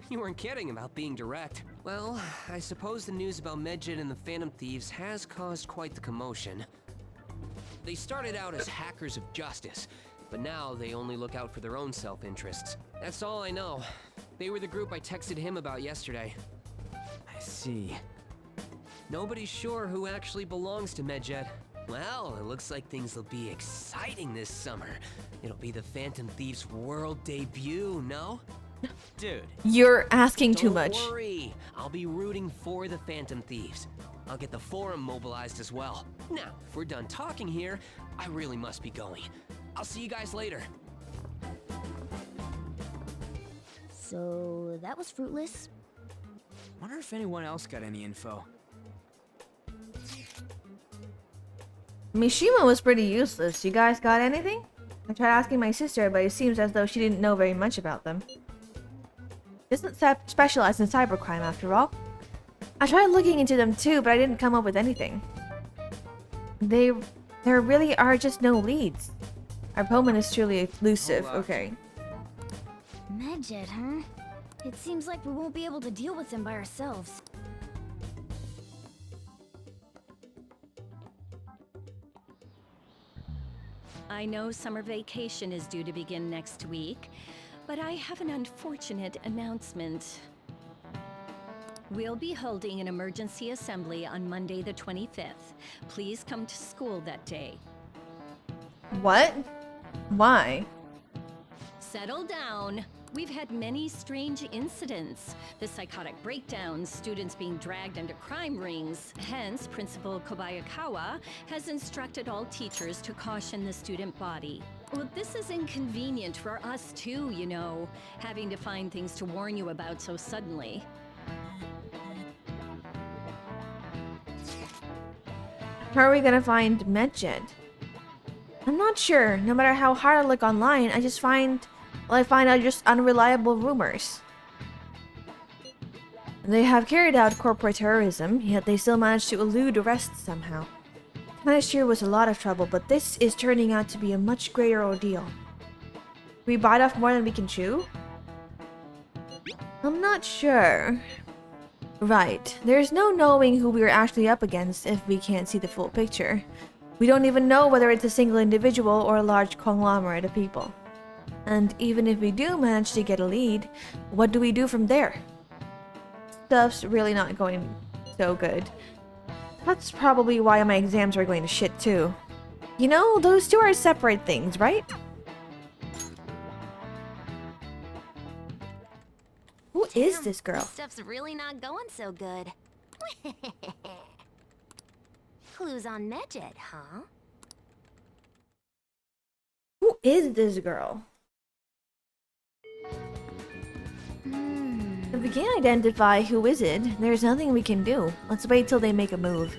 You weren't kidding about being direct. Well, I suppose the news about Medjed and the Phantom Thieves has caused quite the commotion. They started out as hackers of justice, but now they only look out for their own self-interests. That's all I know. They were the group I texted him about yesterday. I see. Nobody's sure who actually belongs to Medjed. Well, it looks like things will be exciting this summer. It'll be the Phantom Thieves' world debut, no? Dude. You're asking too much. Don't worry. I'll be rooting for the Phantom Thieves. I'll get the forum mobilized as well. Now, if we're done talking here, I really must be going. I'll see you guys later. So that was fruitless. Wonder if anyone else got any info. Mishima was pretty useless. You guys got anything? I tried asking my sister, but it seems as though she didn't know very much about them. She doesn't specialize in cybercrime after all. I tried looking into them too, but I didn't come up with anything. There really are just no leads. Our opponent is truly elusive. Okay. Medjed, huh? It seems like we won't be able to deal with him by ourselves. I know summer vacation is due to begin next week, but I have an unfortunate announcement. We'll be holding an emergency assembly on Monday the 25th. Please come to school that day. What? Why? Settle down. We've had many strange incidents. The psychotic breakdowns, students being dragged into crime rings. Hence, Principal Kobayakawa has instructed all teachers to caution the student body. Well, this is inconvenient for us too, you know, having to find things to warn you about so suddenly. How are we gonna find Medjed? I'm not sure. No matter how hard I look online, I find out just unreliable rumors. They have carried out corporate terrorism, yet they still managed to elude arrest somehow. Last year was a lot of trouble, but this is turning out to be a much greater ordeal. We bite off more than we can chew? I'm not sure. Right, there's no knowing who we're actually up against if we can't see the full picture. We don't even know whether it's a single individual or a large conglomerate of people. And even if we do manage to get a lead, what do we do from there? Stuff's really not going so good. That's probably why my exams are going to shit too. You know, those two are separate things, right? Who is this girl? Stuff's really not going so good. Clues on Medjed, huh? Who is this girl? If we can't identify who is it, there's nothing we can do. Let's wait till they make a move.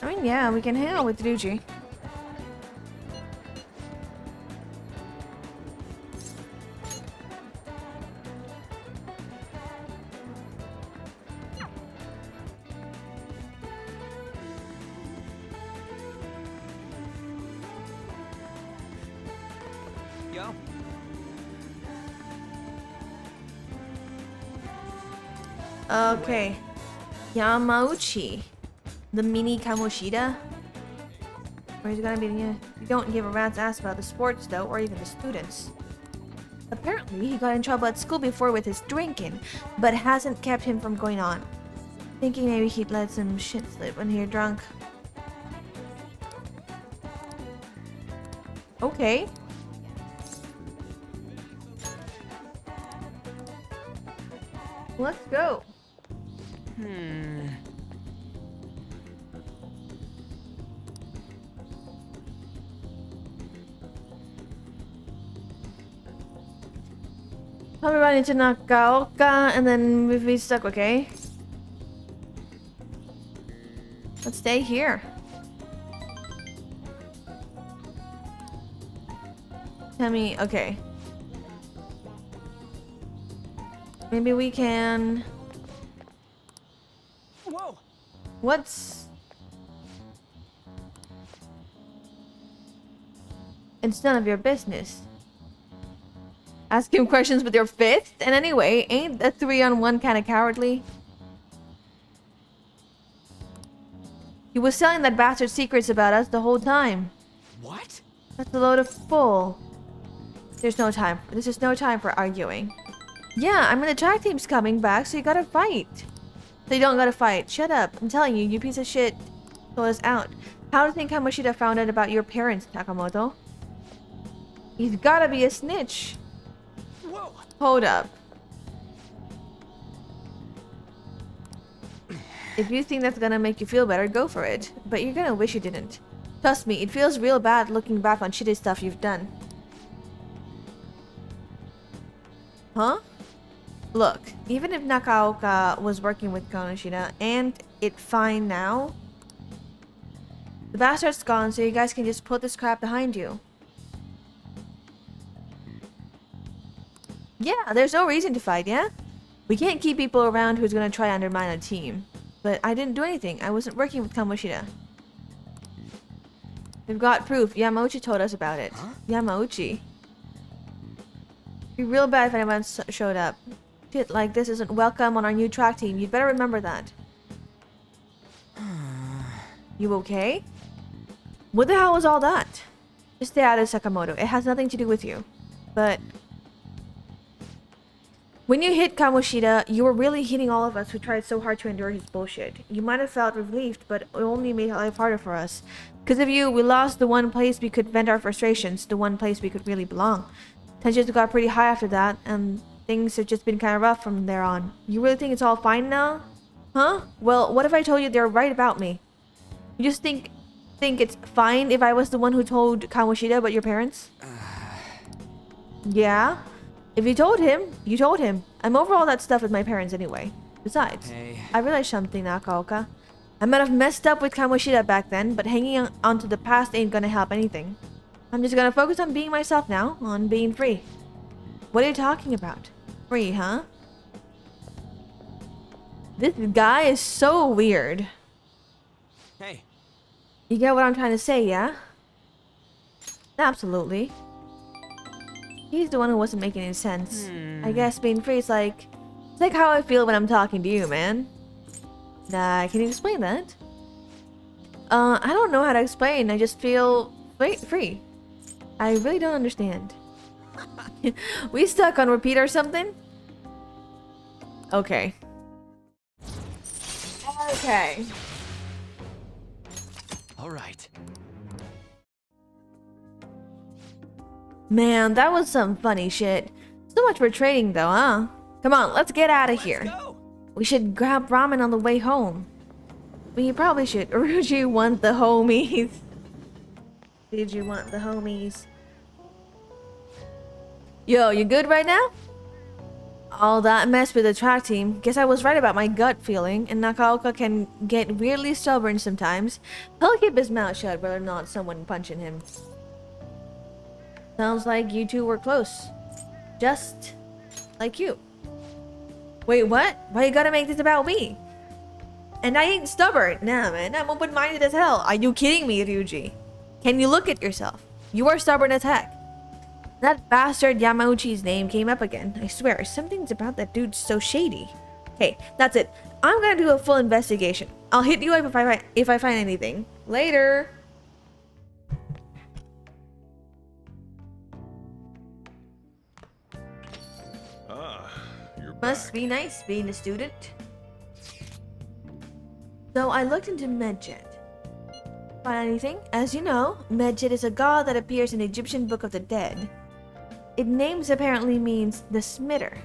I mean, yeah, we can hang out with Ryuji. Yo. Okay. Yamauchi. The mini Kamoshida. Where's it gonna be? You don't give a rat's ass about the sports though, or even the students. Apparently, he got in trouble at school before with his drinking, but hasn't kept him from going on. Thinking maybe he'd let some shit slip when you're drunk. Okay. Let's go. Probably run into Nakaoka and then we'll be stuck, okay? Let's stay here. Tell me, okay. Maybe we can... Whoa! What's... It's none of your business. Ask him questions with your fist? And anyway, ain't a 3-on-1 kind of cowardly? He was selling that bastard secrets about us the whole time. What? That's a load of bull. There's no time. There's just no time for arguing. Yeah, I mean the track team's coming back, so you gotta fight. So you don't gotta fight. Shut up. I'm telling you, you piece of shit. told us out. How do you think Kamoshida found out about your parents, Takamoto? He's gotta be a snitch. Whoa. Hold up. If you think that's gonna make you feel better, go for it. But you're gonna wish you didn't. Trust me, it feels real bad looking back on shitty stuff you've done. Huh? Look, even if Nakaoka was working with Kamoshida and it's fine now, the bastard's gone, so you guys can just put this crap behind you. Yeah, there's no reason to fight, yeah? We can't keep people around who's gonna try to undermine a team. But I didn't do anything. I wasn't working with Kamoshida. We've got proof. Yamauchi told us about it. Huh? Yamauchi. It'd be real bad if anyone showed up. Shit like this isn't welcome on our new track team. You'd better remember that. You okay? What the hell was all that? Just stay out of Sakamoto. It has nothing to do with you. But when you hit Kamoshida, you were really hitting all of us who tried so hard to endure his bullshit. You might have felt relieved, but it only made life harder for us. Because of you, we lost the one place we could vent our frustrations, the one place we could really belong. Tensions got pretty high after that, and things have just been kind of rough from there on. You really think it's all fine now? Huh? Well, what if I told you they're right about me? You just think it's fine if I was the one who told Kamoshida about your parents? Yeah? If you told him, you told him. I'm over all that stuff with my parents anyway. Besides, I realized something, Nakaoka. I might have messed up with Kamoshida back then, but hanging on to the past ain't gonna help anything. I'm just gonna focus on being myself now, on being free. What are you talking about? Free, huh? This guy is so weird. Hey. You get what I'm trying to say, yeah? Absolutely. He's the one who wasn't making any sense. I guess being free is like... It's like how I feel when I'm talking to you, man. Can you explain that? I don't know how to explain. I just feel free. I really don't understand. We stuck on repeat or something? Okay. Okay. All right. Man, that was some funny shit. So much for trading though, huh? Come on, let's get out of here. We should grab ramen on the way home. We probably should. Did you want the homies? Did you want the homies? Yo, you good right now? All that mess with the track team. Guess I was right about my gut feeling, and Nakaoka can get weirdly stubborn sometimes. He'll keep his mouth shut whether or not someone punching him. Sounds like you two were close. Just like you. Wait, what? Why you gotta make this about me? And I ain't stubborn. Nah, man. I'm open-minded as hell. Are you kidding me, Ryuji? Can you look at yourself? You are stubborn as heck. That bastard Yamauchi's name came up again. I swear, something's about that dude so shady. Okay, that's it. I'm gonna do a full investigation. I'll hit you up if I find anything. Later. Must be nice being a student. So I looked into Medjed. Find anything? As you know, Medjed is a god that appears in the Egyptian Book of the Dead. Its name apparently means the smitter.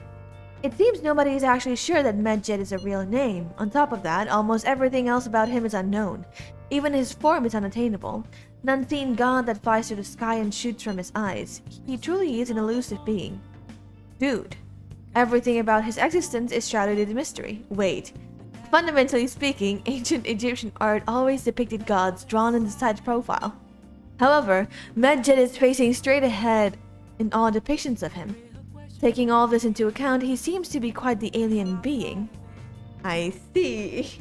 It seems nobody is actually sure that Medjed is a real name. On top of that, almost everything else about him is unknown. Even his form is unattainable. An unseen god that flies through the sky and shoots from his eyes. He truly is an elusive being. Dude. Everything about his existence is shrouded in mystery. Wait. Fundamentally speaking, ancient Egyptian art always depicted gods drawn in the side profile. However, Medjed is facing straight ahead in all depictions of him. Taking all this into account, he seems to be quite the alien being. I see.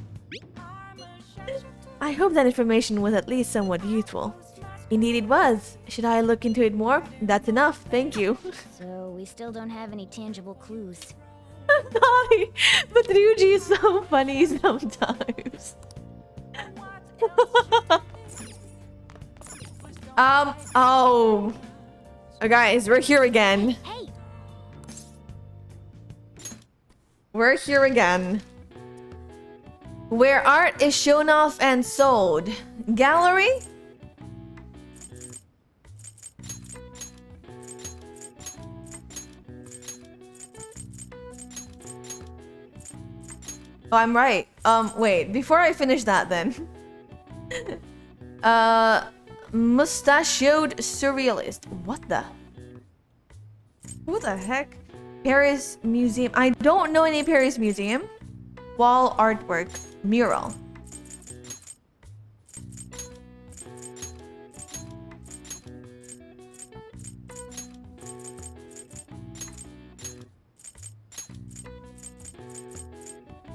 I hope that information was at least somewhat useful. Indeed it was. Should I look into it more? That's enough, thank you. So, we still don't have any tangible clues. Sorry, but Ryuji is so funny sometimes. Oh. Guys, we're here again. Hey. We're here again. Where art is shown off and sold. Gallery? Oh, I'm right. Wait, before I finish that then. Mustachioed surrealist. What the? Who the heck? Paris Museum. I don't know any Paris Museum. Wall artwork. Mural.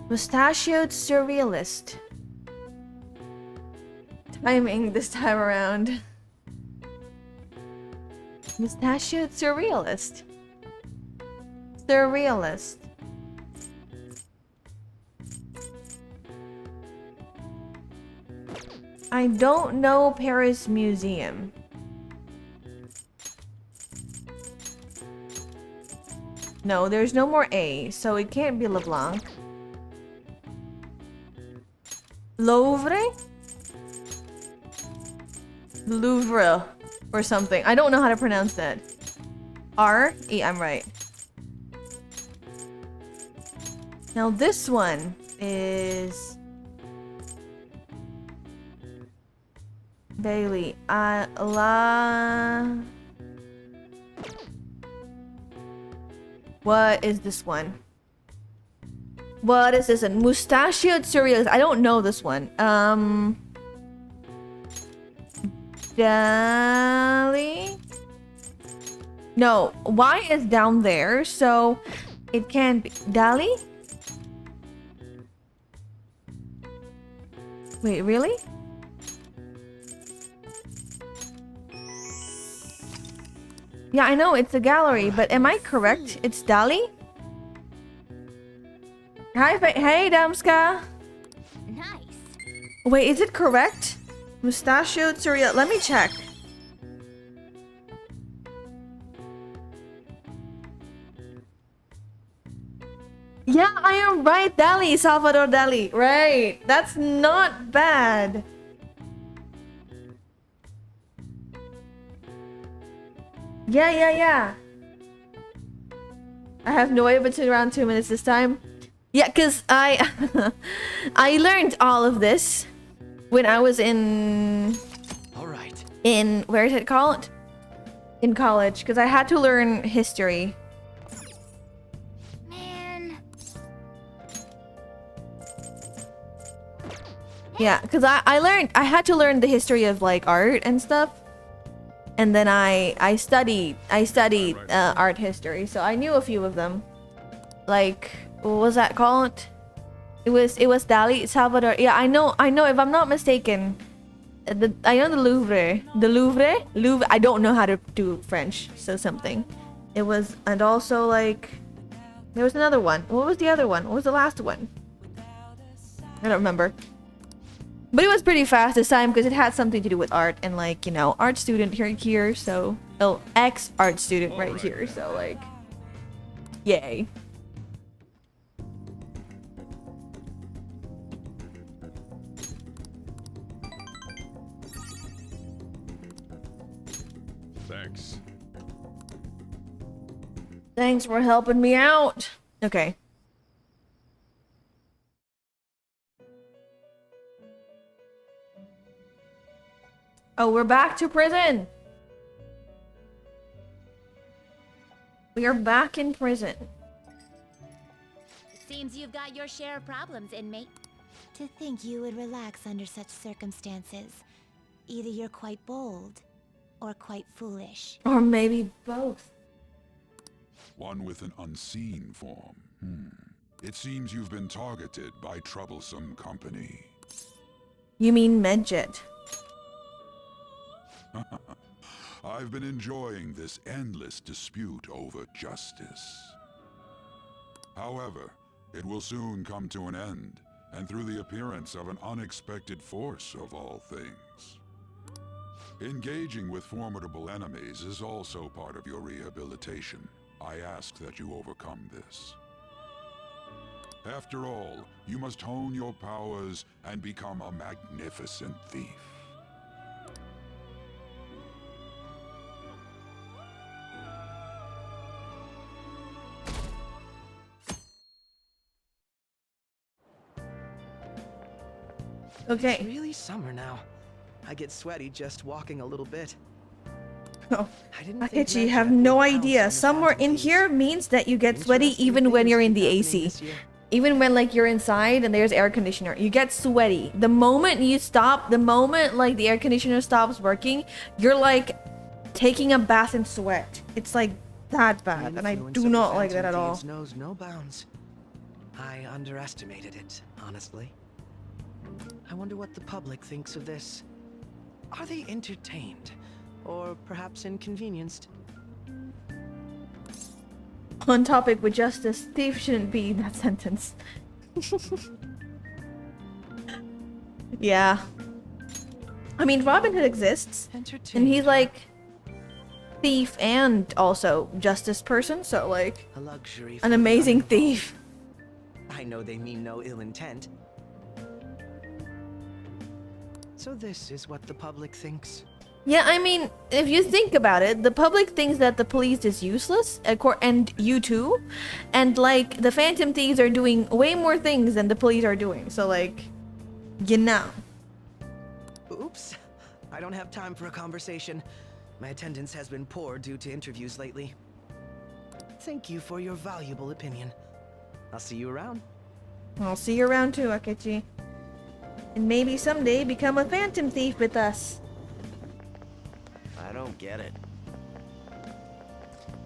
Mustachioed surrealist. Timing this time around. Mustachioed surrealist. Surrealist. I don't know Paris Museum. No, there's no more A, so it can't be LeBlanc. Louvre? Louvre or something. I don't know how to pronounce that. R? E, I'm right. Now this one is Bailey. What is this one? What is this one? Mustachioed surrealist. I don't know this one. Dali? No, Y is down there, so it can't be. Dali? Wait, really? Yeah, I know it's a gallery, but am I correct? It's Dali? Hi, hey, Damska. Nice. Wait, is it correct? Mustachioed surreal. Let me check. Yeah, I am right. Dali, Salvador Dali. Right. That's not bad. Yeah. I have no way but to around 2 minutes this time. Yeah, because I learned all of this when I was in where is it called? In college, because I had to learn history. Man. Yeah, because I had to learn the history of like art and stuff. And then I studied art history, so I knew a few of them. Like, what was that called? It was Dali, Salvador. Yeah, I know. If I'm not mistaken, I know the Louvre. The Louvre. I don't know how to do French, so something. It was, and also like, there was another one. What was the other one? What was the last one? I don't remember. But it was pretty fast this time because it had something to do with art and like, you know, art student right here, so ex-art student right here, so like, yay. Thanks. Thanks for helping me out. Okay. Oh, we're back to prison. We are back in prison. It seems you've got your share of problems, inmate. To think you would relax under such circumstances. Either you're quite bold, or quite foolish. Or maybe both. One with an unseen form. It seems you've been targeted by troublesome company. You mean Medjet? I've been enjoying this endless dispute over justice. However, it will soon come to an end, and through the appearance of an unexpected force of all things. Engaging with formidable enemies is also part of your rehabilitation. I ask that you overcome this. After all, you must hone your powers and become a magnificent thief. Okay. It's really summer now. I get sweaty just walking a little bit. Oh, I didn't think Akechi, you have Medjet no would pounce on idea. the Somewhere Phantom in Thieves. here means that you get sweaty Interesting even when things you're in keep the happening AC. this year. Even when like you're inside and there's air conditioner, you get sweaty. The moment you stop, the moment like the air conditioner stops working, you're like taking a bath in sweat. It's like that bad, and I influence do of the not like that Phantom at all. Thieves knows no bounds. I underestimated it, honestly. I wonder what the public thinks of this. Are they entertained? Or perhaps inconvenienced? On topic with justice, thief shouldn't be in that sentence. Yeah. I mean, Robin Hood exists, and he's like thief and also justice person, so like A luxury an for the amazing uninvolved. thief. I know they mean no ill intent. So this is what the public thinks. Yeah, I mean, if you think about it, the public thinks that the police is useless, and you too, and like the Phantom Thieves are doing way more things than the police are doing. So like, you know. Oops. I don't have time for a conversation. My attendance has been poor due to interviews lately. Thank you for your valuable opinion. I'll see you around. I'll see you around too, Akechi. And maybe someday become a Phantom Thief with us. I don't get it.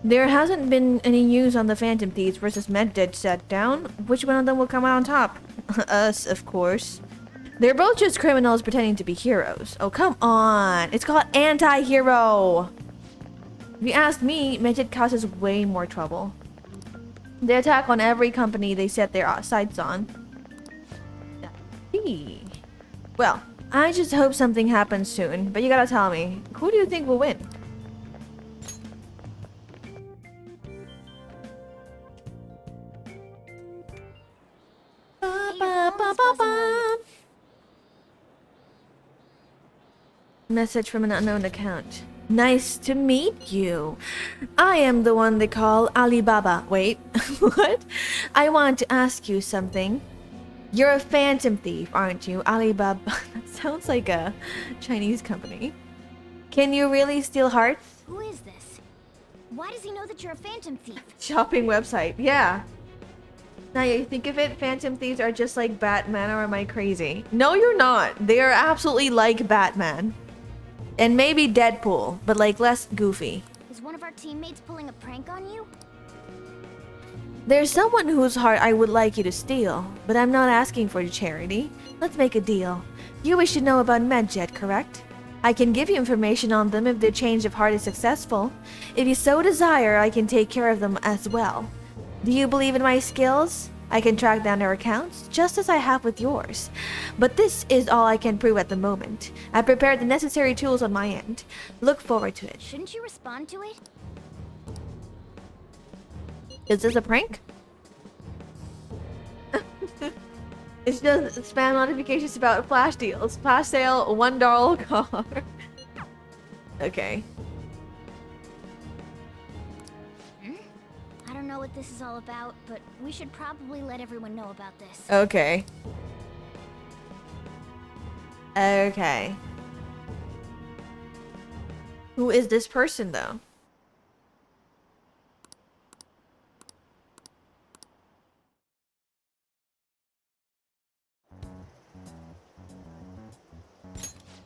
There hasn't been any news on the Phantom Thieves versus Medjed set down. Which one of them will come out on top? Us, of course. They're both just criminals pretending to be heroes. Oh, come on. It's called anti-hero. If you ask me, Medjed causes way more trouble. They attack on every company they set their sights on. Gee. Well, I just hope something happens soon, but you gotta tell me, who do you think will win? Message from an unknown account. Nice to meet you. I am the one they call Alibaba. Wait, what? I want to ask you something. You're a Phantom Thief, aren't you? Alibaba. That sounds like a Chinese company. Can you really steal hearts? Who is this? Why does he know that you're a Phantom Thief? Shopping website. Yeah. Now you think of it, Phantom Thieves are just like Batman, or am I crazy? No, you're not. They are absolutely like Batman. And maybe Deadpool, but like less goofy. Is one of our teammates pulling a prank on you? There's someone whose heart I would like you to steal, but I'm not asking for charity. Let's make a deal. You wish to know about Medjed, correct? I can give you information on them if their change of heart is successful. If you so desire, I can take care of them as well. Do you believe in my skills? I can track down their accounts, just as I have with yours. But this is all I can prove at the moment. I prepared the necessary tools on my end. Look forward to it. Shouldn't you respond to it? Is this a prank? It's just spam notifications about flash deals. Flash sale, $1 car. Okay. I don't know what this is all about, but we should probably let everyone know about this. Okay. Okay. Who is this person, though?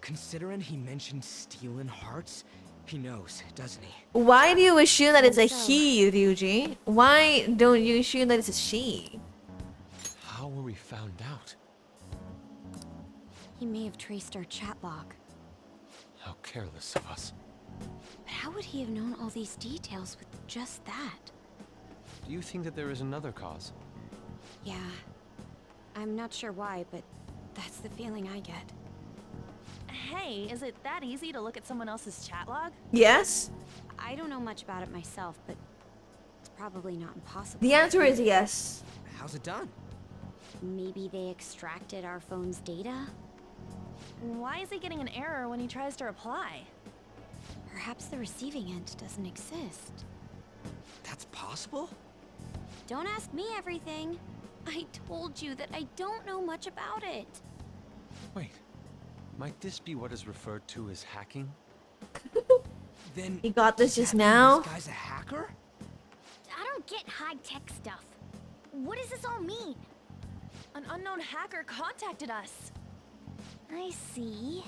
Considering he mentioned stealing hearts, he knows, doesn't he? Why do you assume that it's a he, Ryuji? Why don't you assume that it's a she? How were we found out? He may have traced our chat log. How careless of us. But how would he have known all these details with just that? Do you think that there is another cause? Yeah. I'm not sure why, but that's the feeling I get. Hey, is it that easy to look at someone else's chat log? Yes? I don't know much about it myself, but it's probably not impossible. The answer is yes. How's it done? Maybe they extracted our phone's data? Why is he getting an error when he tries to reply? Perhaps the receiving end doesn't exist. That's possible? Don't ask me everything. I told you that I don't know much about it. Wait, might this be what is referred to as hacking? Then He got this just now. This guy's a hacker? I don't get high-tech stuff. What does this all mean? An unknown hacker contacted us. I see.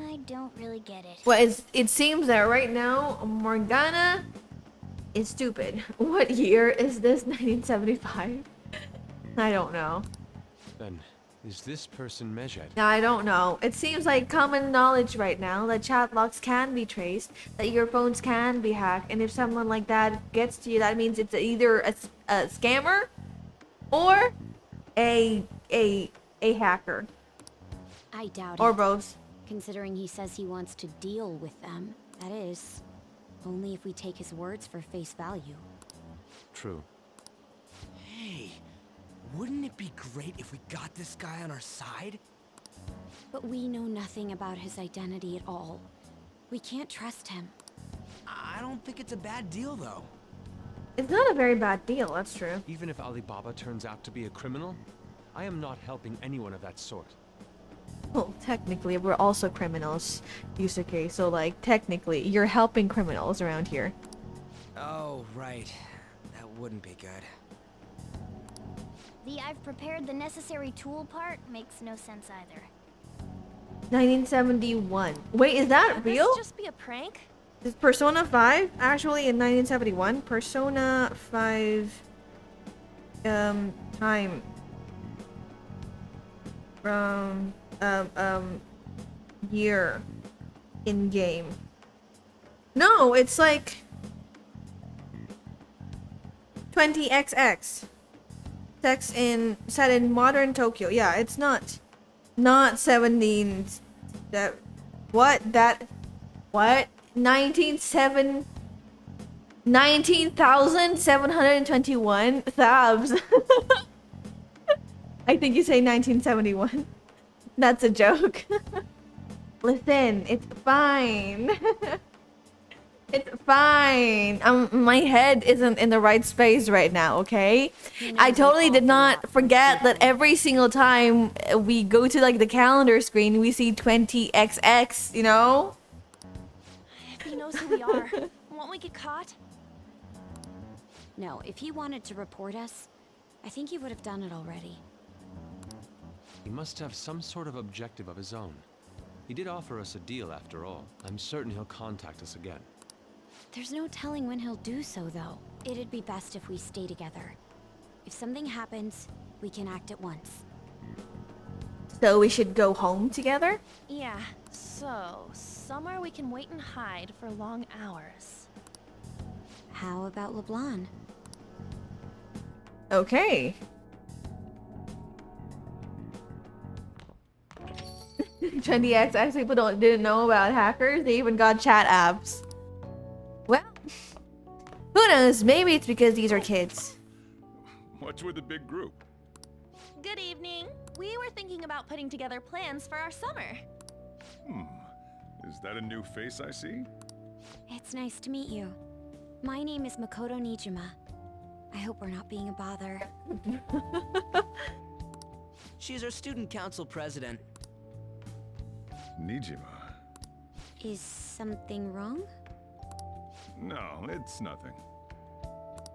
I don't really get it. Well, it seems that right now Morgana is stupid. What year is this? 1975? I don't know. Then, is this person Medjed? I don't know. It seems like common knowledge right now that chat logs can be traced, that your phones can be hacked, and if someone like that gets to you, that means it's either a scammer or a hacker. I doubt Or it. both. Considering he says he wants to deal with them, that is. Only if we take his words for face value. True. Hey, wouldn't it be great if we got this guy on our side? But we know nothing about his identity at all. We can't trust him. I don't think it's a bad deal, though. It's not a very bad deal, that's true. Even if Alibaba turns out to be a criminal, I am not helping anyone of that sort. Well, technically, we're also criminals, Yusuke, so like, technically, you're helping criminals around here. Oh, right. That wouldn't be good. The I've prepared the necessary tool part makes no sense either. 1971. Wait, is that Could real? this just be a prank? Is Persona 5 actually in 1971? Persona 5 time from year in game. No, it's like 20XX. Set in modern Tokyo. Yeah, it's not 17 that what 19,721 thabs. I think you say 1971. That's a joke. Listen, it's fine. It's fine. My head isn't in the right space right now, okay? I totally did not forget that every single time we go to like the calendar screen, we see 20XX, you know? If he knows who we are, won't we get caught? No, if he wanted to report us, I think he would have done it already. He must have some sort of objective of his own. He did offer us a deal after all. I'm certain he'll contact us again. There's no telling when he'll do so, though. It'd be best if we stay together. If something happens, we can act at once. So we should go home together? Yeah, so somewhere we can wait and hide for long hours. How about LeBlanc? Okay. 20XX people didn't know about hackers. They even got chat apps. Well, who knows? Maybe it's because these are kids. What's with the big group? Good evening. We were thinking about putting together plans for our summer. Is that a new face I see? It's nice to meet you. My name is Makoto Nijima. I hope we're not being a bother. She's our student council president. Nijima. Is something wrong? No, it's nothing.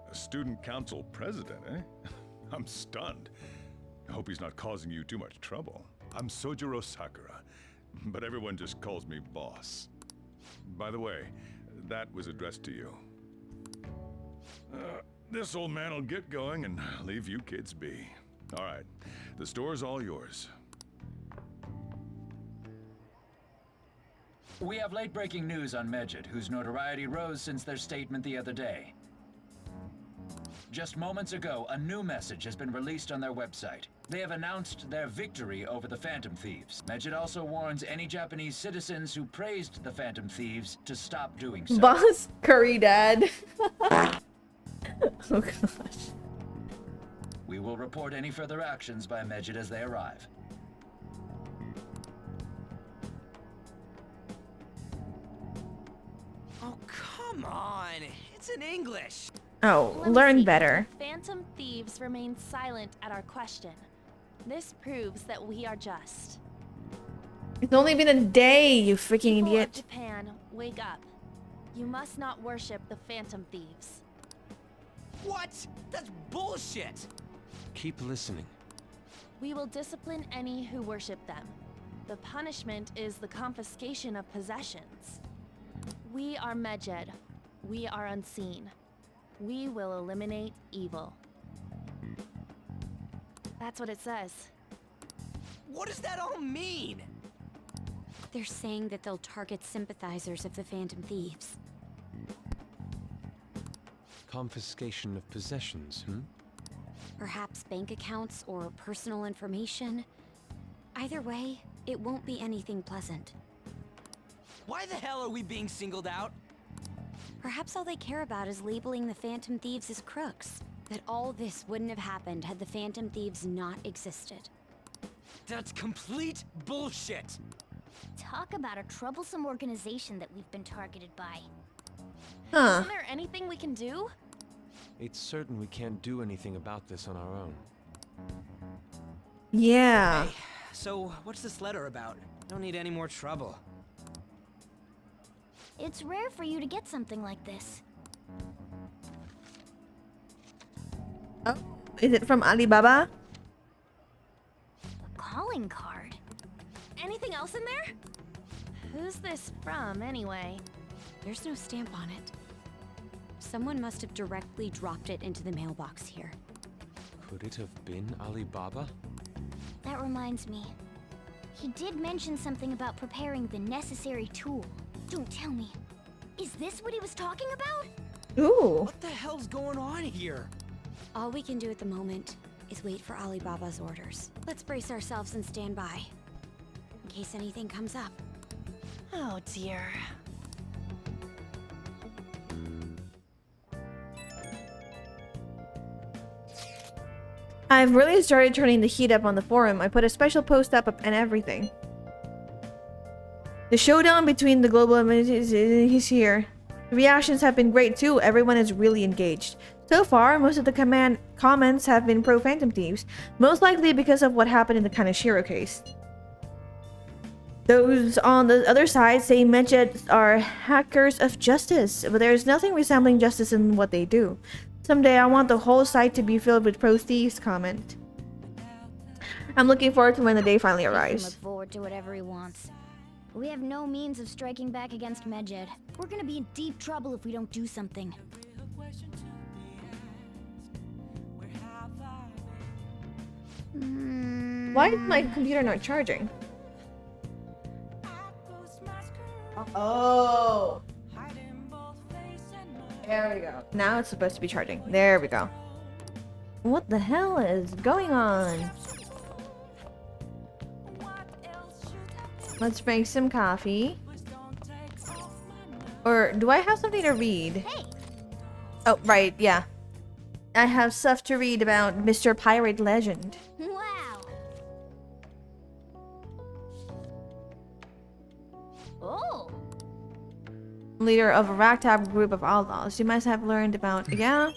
A student council president, eh? I'm stunned. I hope he's not causing you too much trouble. I'm Sojiro Sakura, but everyone just calls me boss. By the way, that was addressed to you. This old man will get going and leave you kids be. All right, the store's all yours. We have late-breaking news on Medjed, whose notoriety rose since their statement the other day. Just moments ago, a new message has been released on their website. They have announced their victory over the Phantom Thieves. Medjed also warns any Japanese citizens who praised the Phantom Thieves to stop doing so. Boss Curry Dad. Oh gosh. We will report any further actions by Medjed as they arrive. Oh, come on. It's in English. Oh, Let me learn see. better. Phantom thieves remain silent at our question. This proves that we are just. It's only been a day, you freaking People of idiot. Japan, wake up. You must not worship the Phantom thieves. What? That's bullshit. Keep listening. We will discipline any who worship them. The punishment is the confiscation of possessions. We are Medjed. We are unseen. We will eliminate evil. That's what it says. What does that all mean? They're saying that they'll target sympathizers of the Phantom Thieves. Confiscation of possessions, Perhaps bank accounts or personal information. Either way, it won't be anything pleasant. Why the hell are we being singled out? Perhaps all they care about is labeling the Phantom Thieves as crooks. That all this wouldn't have happened had the Phantom Thieves not existed. That's complete bullshit. Talk about a troublesome organization that we've been targeted by. Huh. Isn't there anything we can do? It's certain we can't do anything about this on our own. Yeah. Hey, so what's this letter about? Don't need any more trouble. It's rare for you to get something like this. Oh, is it from Alibaba? A calling card. Anything else in there? Who's this from, anyway? There's no stamp on it. Someone must have directly dropped it into the mailbox here. Could it have been Alibaba? That reminds me. He did mention something about preparing the necessary tool. Don't tell me. Is this what he was talking about? Ooh. What the hell's going on here? All we can do at the moment is wait for Alibaba's orders. Let's brace ourselves and stand by. In case anything comes up. Oh dear. I've really started turning the heat up on the forum. I put a special post up and everything. The showdown between the global amenities is here. The reactions have been great too. Everyone is really engaged. So far, most of the comments have been pro-Phantom Thieves, most likely because of what happened in the Kaneshiro case. Those on the other side say Medjed are hackers of justice, but there is nothing resembling justice in what they do. Someday I want the whole site to be filled with pro-thieves comment. I'm looking forward to when the day finally He can arrives. look forward to whatever he wants. We have no means of striking back against Medjed. We're gonna be in deep trouble if we don't do something. Why is my computer not charging? Oh. There we go. Now it's supposed to be charging. There we go. What the hell is going on? Let's make some coffee. Or do I have something to read? Oh, right, yeah. I have stuff to read about Mr. Pirate Legend. Wow. Oh. Leader of a ragtag group of outlaws. You must have learned about... Yeah?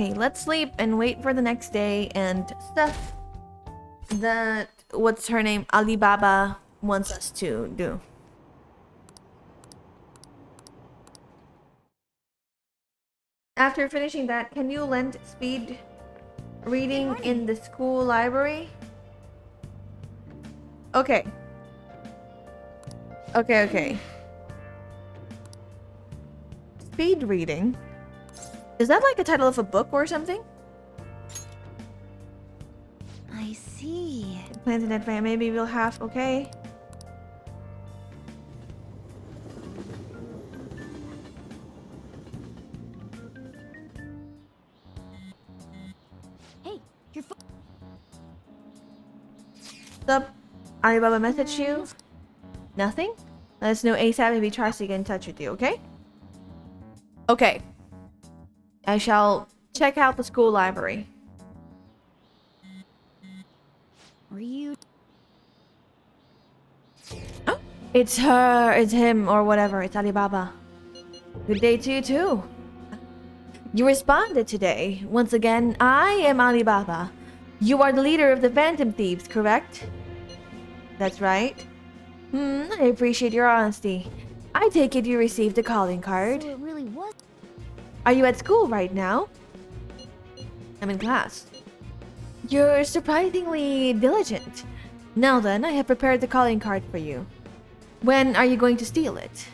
Okay, let's sleep and wait for the next day and stuff that... What's her name? Alibaba wants us to do. After finishing that, can you lend speed reading in the school library? Okay. Okay. Speed reading? Is that like a title of a book or something? I see. Planted that fan. Maybe we'll have... Okay. Hey, your phone. What's up? Alibaba messaged you? Nothing? Let us know ASAP if he tries to get in touch with you, okay? Okay. I shall check out the school library. Were you... Oh, it's her, it's him, or whatever. It's Alibaba. Good day to you too. You responded today. Once again, I am Alibaba. You are the leader of the Phantom Thieves, correct? That's right. I appreciate your honesty. I take it you received a calling card. So it really was. Are you at school right now? I'm in class. You're surprisingly diligent. Now then, I have prepared the calling card for you. When are you going to steal it?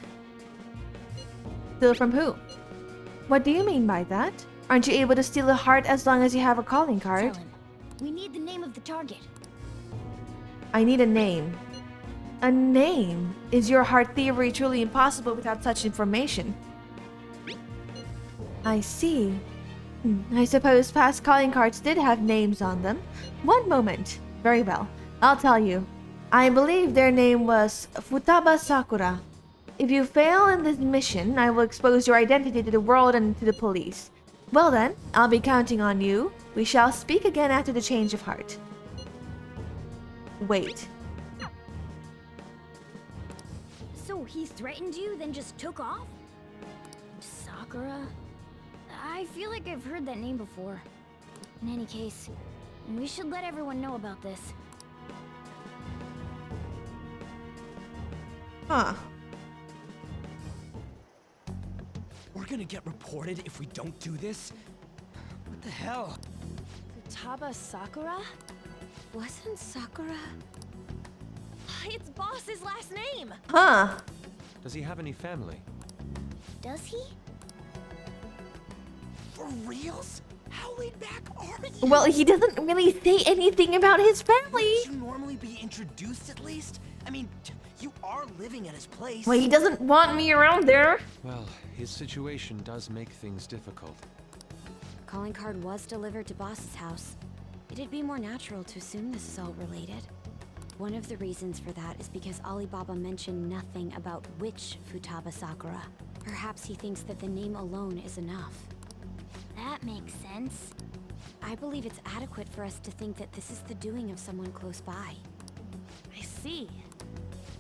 Steal from who? What do you mean by that? Aren't you able to steal a heart as long as you have a calling card? Tell him. We need the name of the target. I need a name. A name? Is your heart thievery truly impossible without such information? I see. I suppose past calling cards did have names on them. One moment. Very well. I'll tell you. I believe their name was Futaba Sakura. If you fail in this mission, I will expose your identity to the world and to the police. Well then, I'll be counting on you. We shall speak again after the change of heart. Wait. So he threatened you, then just took off? Sakura? I feel like I've heard that name before. In any case, we should let everyone know about this. Huh. We're gonna get reported if we don't do this? What the hell? Futaba Sakura? Wasn't Sakura... It's Boss's last name! Huh. Does he have any family? Does he? For reals? How laid back are you? Well, he doesn't really say anything about his family. Wouldn't you normally be introduced at least? I mean, you are living at his place. Well, he doesn't want me around there. Well, his situation does make things difficult. Calling card was delivered to Boss's house. It'd be more natural to assume this is all related. One of the reasons for that is because Alibaba mentioned nothing about which Futaba Sakura. Perhaps he thinks that the name alone is enough. That makes sense. I believe it's adequate for us to think that this is the doing of someone close by. I see.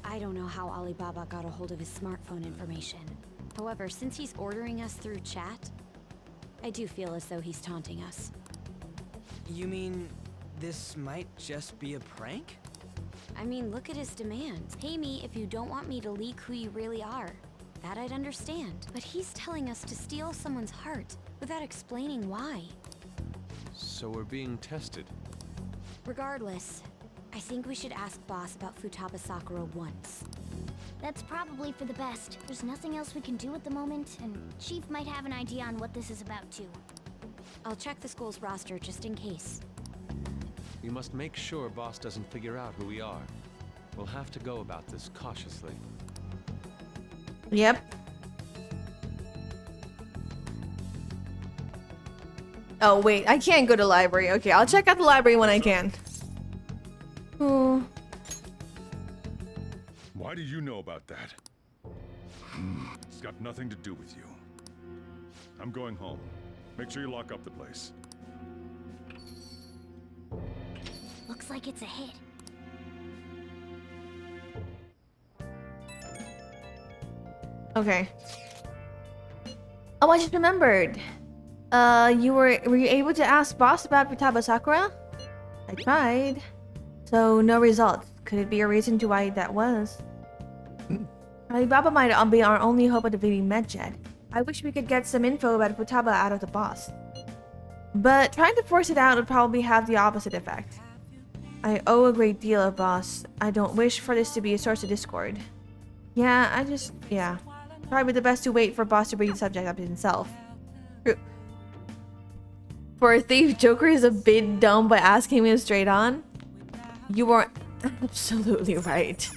I don't know how Alibaba got a hold of his smartphone information. However, since he's ordering us through chat, I do feel as though he's taunting us. You mean this might just be a prank? I mean, look at his demands. Pay me if you don't want me to leak who you really are. That I'd understand. But he's telling us to steal someone's heart without explaining why. So we're being tested. Regardless, I think we should ask Boss about Futaba Sakura once. That's probably for the best. There's nothing else we can do at the moment, and Chief might have an idea on what this is about too. I'll check the school's roster just in case. We must make sure Boss doesn't figure out who we are. We'll have to go about this cautiously. Yep. Oh, wait. I can't go to library. Okay, I'll check out the library when I can. Oh. Why do you know about that? It's got nothing to do with you. I'm going home. Make sure you lock up the place. Looks like it's a hit. Okay. Oh, I just remembered. Were you able to ask Boss about Futaba Sakura? I tried. So, no results. Could it be a reason to why that was? Alibaba might be our only hope of defeating Medjed. I wish we could get some info about Futaba out of the boss. But trying to force it out would probably have the opposite effect. I owe a great deal of Boss. I don't wish for this to be a source of discord. Yeah. Probably the best to wait for Boss to bring the subject up himself. True. For a thief, Joker is a bit dumb by asking him straight on. You are absolutely right.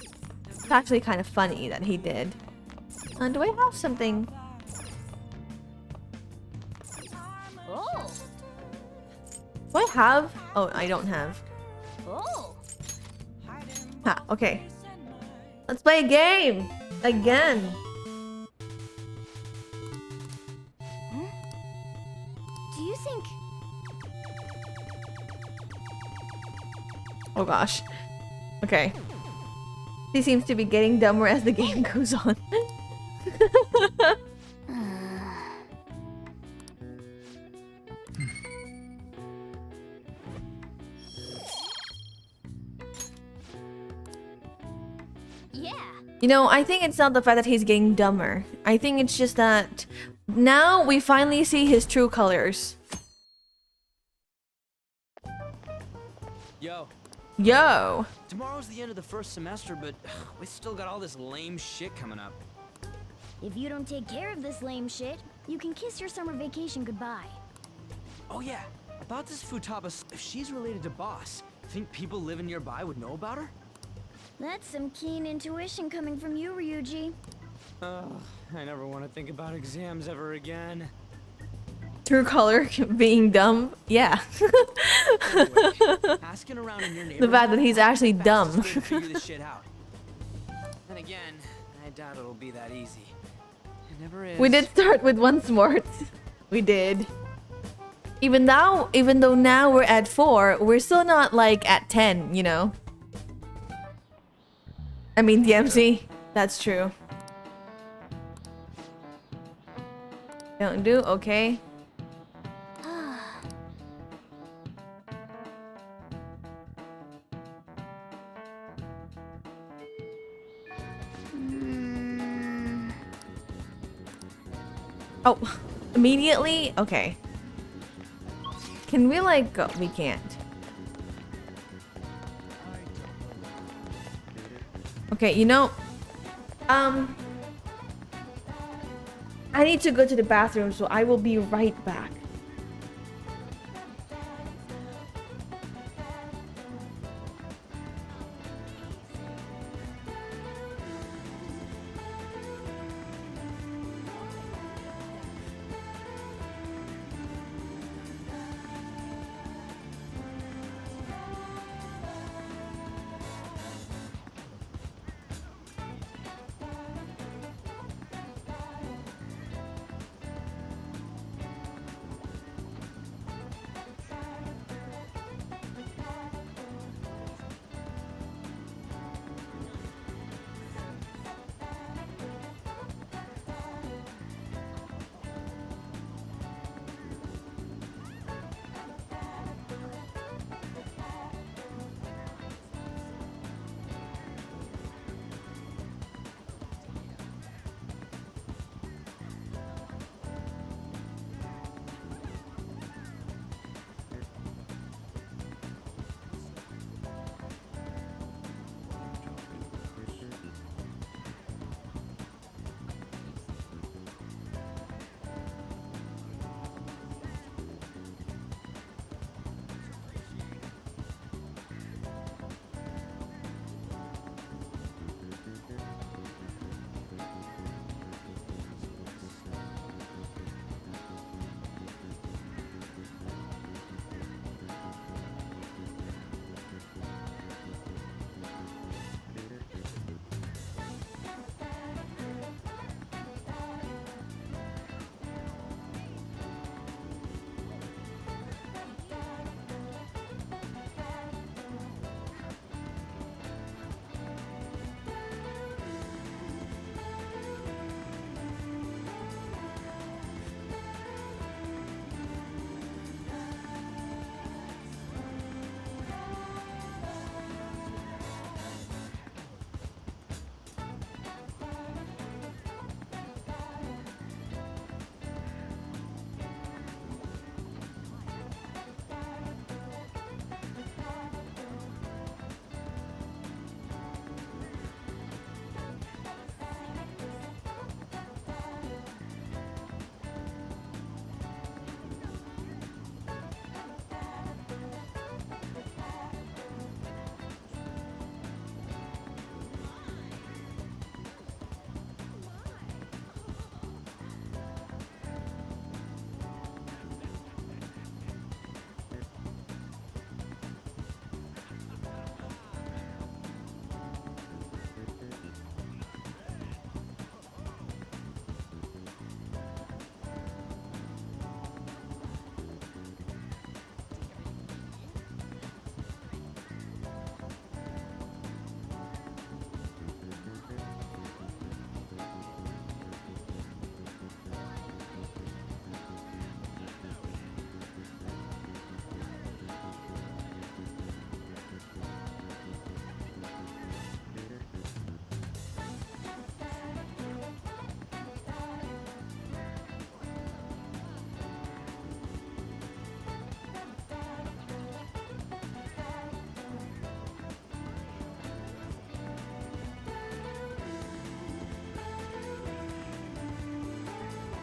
It's actually kind of funny that he did. Do I have something? Oh. Do I have? Oh, I don't have. Oh. Ha, okay. Let's play a game! Again. Do you think... Oh gosh. Okay. He seems to be getting dumber as the game goes on. Yeah. You know, I think it's not the fact that he's getting dumber. I think it's just that now we finally see his true colors. Yo. Yo. Tomorrow's the end of the first semester, but we still got all this lame shit coming up. If you don't take care of this lame shit, you can kiss your summer vacation goodbye. Oh yeah, about this Futaba, if she's related to Boss, think people living nearby would know about her? That's some keen intuition coming from you, Ryuji. I never want to think about exams ever again. True color being dumb? Yeah. Asking around in your The fact that he's actually dumb. figure this shit out. Then again, I doubt it'll be that easy. It never is. We did start with one smart. We did. Even though now we're at 4, we're still not like at 10, you know? I mean, DMC. That's true. Don't do? Okay. Oh, immediately? Okay. Can we like go? We can't. Okay, you know, I need to go to the bathroom, so I will be right back.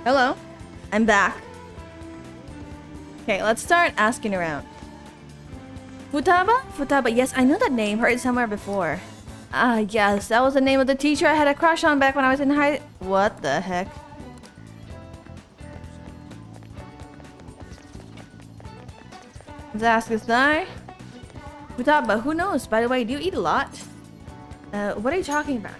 Hello. I'm back. Okay, let's start asking around. Futaba? Futaba, yes, I know that name. Heard it somewhere before. Ah, yes, that was the name of the teacher I had a crush on back when I was in high... What the heck? Let's ask this guy. Futaba, who knows? By the way, do you eat a lot? What are you talking about?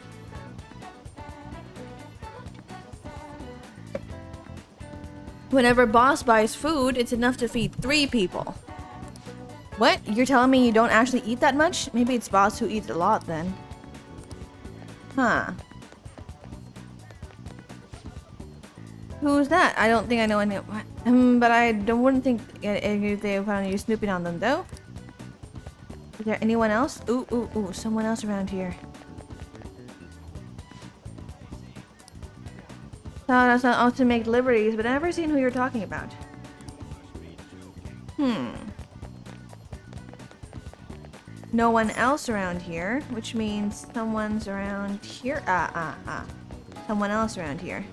Whenever boss buys food, it's enough to feed 3 people. What? You're telling me you don't actually eat that much? Maybe it's boss who eats a lot then. Huh. Who's that? I don't think I know any. But I wouldn't think they found you snooping on them though. Is there anyone else? Ooh, someone else around here. Thought I was not out to make liberties, but I've never seen who you're talking about. No one else around here, which means someone's around here. Someone else around here.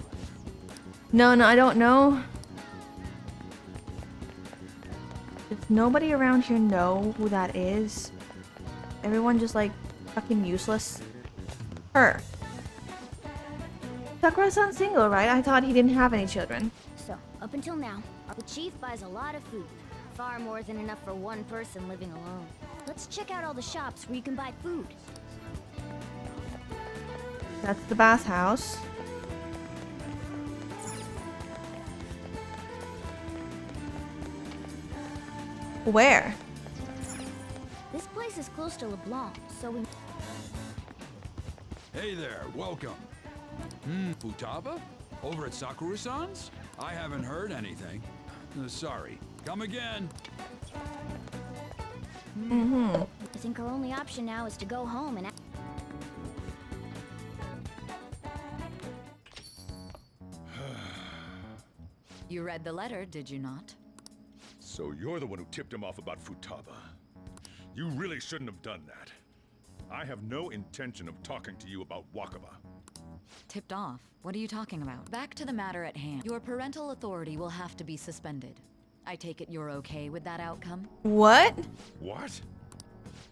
No, I don't know. Does nobody around here know who that is? Everyone just like fucking useless. Her. Sakura-san's single, right? I thought he didn't have any children. So, up until now, the chief buys a lot of food. Far more than enough for one person living alone. Let's check out all the shops where you can buy food. That's the bathhouse. Where? This place is close to LeBlanc, so we... Hey there, welcome. Futaba? Over at Sakura-san's? I haven't heard anything. Sorry. Come again. I think our only option now is to go home and... You read the letter, did you not? So you're the one who tipped him off about Futaba. You really shouldn't have done that. I have no intention of talking to you about Wakaba. Tipped off? What are you talking about? Back to the matter at hand. Your parental authority will have to be suspended. I take it you're okay with that outcome? What? What?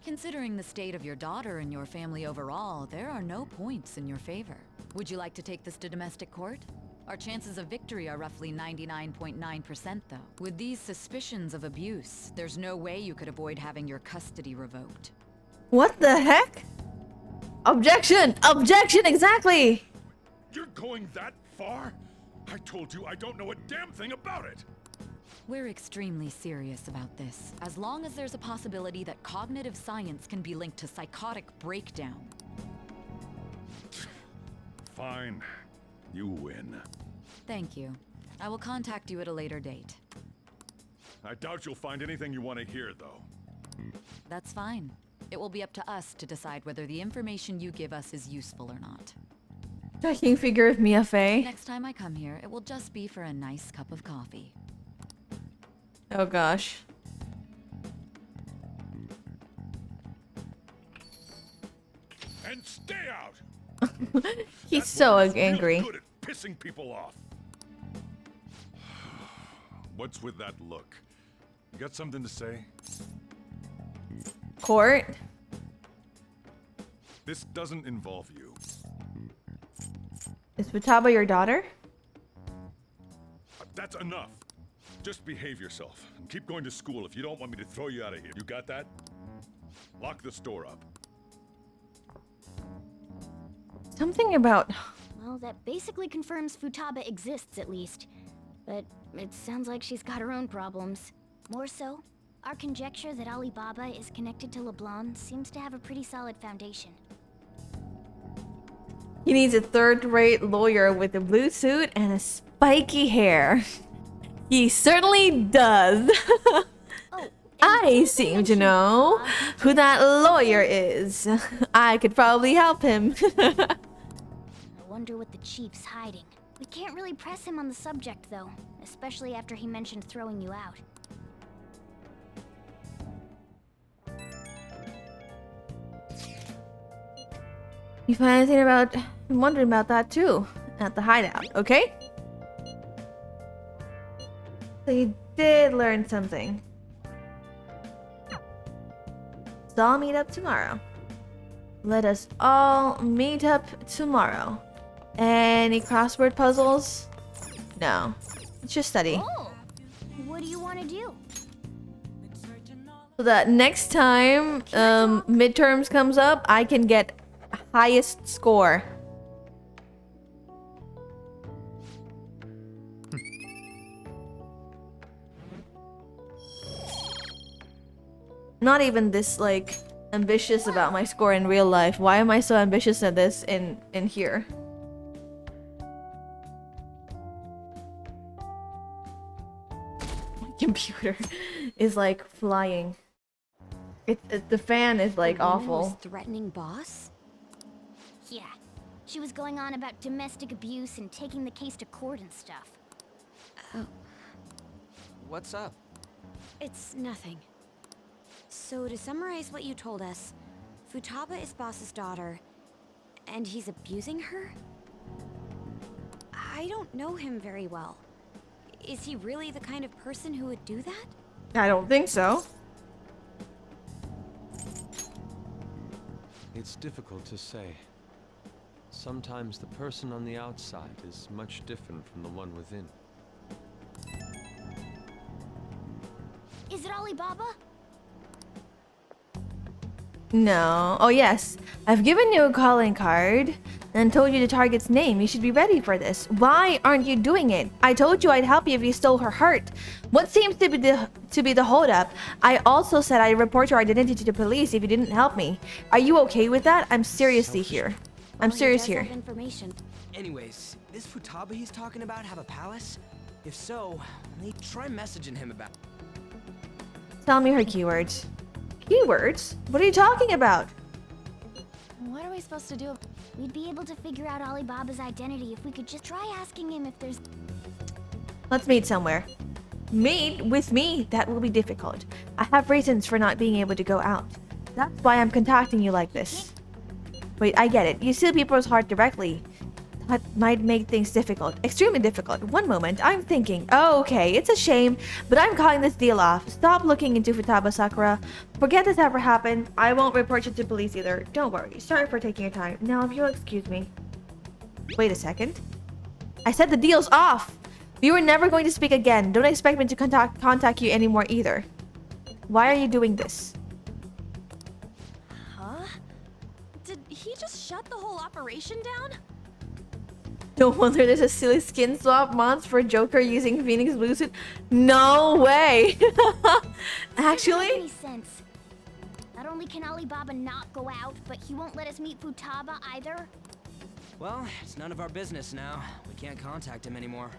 Considering the state of your daughter and your family overall, there are no points in your favor. Would you like to take this to domestic court? Our chances of victory are roughly 99.9% though. With these suspicions of abuse, there's no way you could avoid having your custody revoked. What the heck? Objection! Objection, exactly! You're going that far? I told you I don't know a damn thing about it! We're extremely serious about this, as long as there's a possibility that cognitive science can be linked to psychotic breakdown. Fine. You win. Thank you. I will contact you at a later date. I doubt you'll find anything you want to hear, though. That's fine. It will be up to us to decide whether the information you give us is useful or not. Tracking figure of Mia Fey. Next time I come here, it will just be for a nice cup of coffee. Oh gosh. And stay out! He's so angry. Real good at pissing people off. What's with that look? You got something to say? Court? This doesn't involve you. Is Futaba your daughter? That's enough. Just behave yourself and keep going to school if you don't want me to throw you out of here. You got that? Lock the store up. Something about... Well, that basically confirms Futaba exists, at least. But it sounds like she's got her own problems. More so, our conjecture that Alibaba is connected to LeBlanc seems to have a pretty solid foundation. He needs a third-rate lawyer with a blue suit and a spiky hair. He certainly does. I seem to know who that lawyer is. I could probably help him. I wonder what the chief's hiding. We can't really press him on the subject, though, especially after he mentioned throwing you out. You find anything about... I'm wondering about that too. At the hideout, okay? So you did learn something. So I'll meet up tomorrow. Let us all meet up tomorrow. Any crossword puzzles? No. It's just study. Oh, what do you want to do? So that next time midterms comes up, I can get highest score. Not even this like ambitious about my score in real life. Why am I so ambitious at this in here? My computer is like flying. The fan is like The woman awful. was threatening boss? Yeah, she was going on about domestic abuse and taking the case to court and stuff. Oh, What's up? it's nothing. So to summarize what you told us, Futaba is boss's daughter, and he's abusing her? I don't know him very well. Is he really the kind of person who would do that? I don't think so. It's difficult to say. Sometimes the person on the outside is much different from the one within. Is it Alibaba? No. Oh yes. I've given you a calling card and told you the target's name. You should be ready for this. Why aren't you doing it? I told you I'd help you if you stole her heart. What seems to be the holdup? I also said I'd report your identity to the police if you didn't help me. Are you okay with that? I'm seriously here. I'm Well, he serious does here. have information. Anyways, this Futaba he's talking about have a palace? If so, try messaging him about. Tell me her keywords. Keywords? What are you talking about? What are we supposed to do? We'd be able to figure out Alibaba's identity if we could just try asking him if there's... Let's meet somewhere. Meet with me? That will be difficult. I have reasons for not being able to go out. That's why I'm contacting you like this. Wait, I get it. You steal people's heart directly. That might make things difficult. Extremely difficult. One moment, I'm thinking. Oh, okay, it's a shame, but I'm calling this deal off. Stop looking into Futaba Sakura. Forget this ever happened. I won't report you to police either. Don't worry. Sorry for taking your time. Now, if you'll excuse me. Wait a second. I said the deal's off. We were never going to speak again. Don't expect me to contact you anymore either. Why are you doing this? Huh? Did he just shut the whole operation down? No wonder there's a silly skin swap mods for Joker using Phoenix Blue suit. No way! Actually? Doesn't make any sense. Not only can Alibaba not go out, but he won't let us meet Futaba either. Well, it's none of our business now. We can't contact him anymore.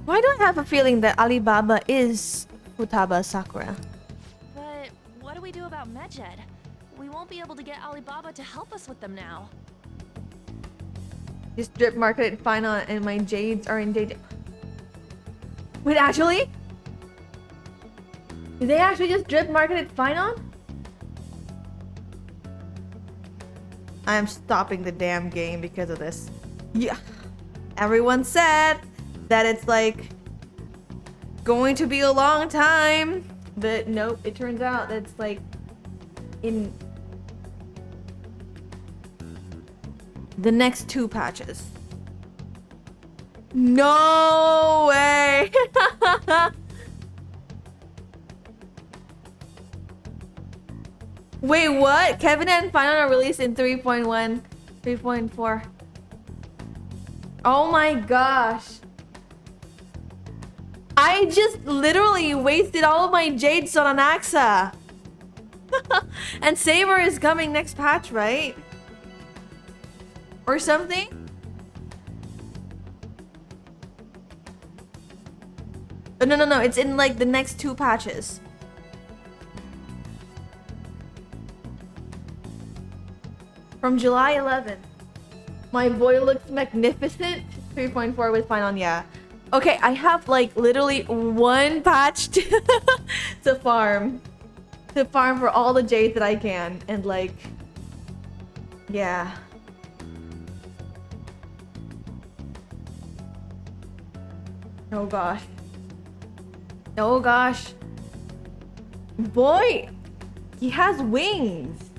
Why do I have a feeling that Alibaba is Futaba Sakura? But what do we do about Medjed? We won't be able to get Alibaba to help us with them now. Just drip market it fine on and my jades are in jade. Wait, actually? Did they actually just drip market it fine on? I'm stopping the damn game because of this. Yeah. Everyone said that it's like going to be a long time. But nope, it turns out that it's like in the next 2 patches. No way! Wait, what? Kevin and Final are released in 3.1, 3.4. Oh my gosh. I just literally wasted all of my jades on Anaxa. And Saber is coming next patch, right? Or something? Oh, no. It's in like the next 2 patches. From July 11th. My boy looks magnificent. 3.4 with fine on, yeah. Okay, I have like literally 1 patch to farm. To farm for all the jades that I can. And like, yeah. Oh gosh. Oh gosh. Boy, he has wings.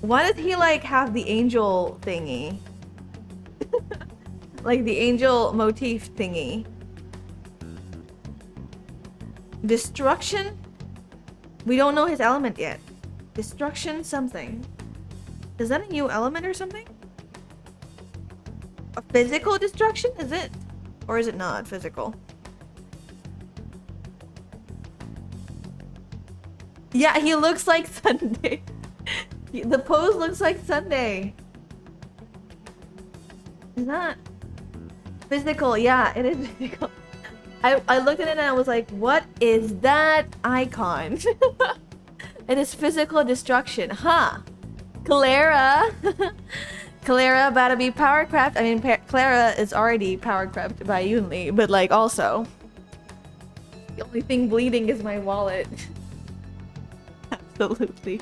Why does he like have the angel thingy? Like the angel motif thingy. Destruction? We don't know his element yet. Destruction something. Is that a new element or something? A physical destruction? Is it? Or is it not physical? Yeah, he looks like Sunday. The pose looks like Sunday. Is that physical? Yeah, it is physical. I looked at it and I was like, what is that icon? It is physical destruction, huh? Clara. Clara about to be power crept. I mean, Clara is already power crept by Yunli, but like also, the only thing bleeding is my wallet. Absolutely.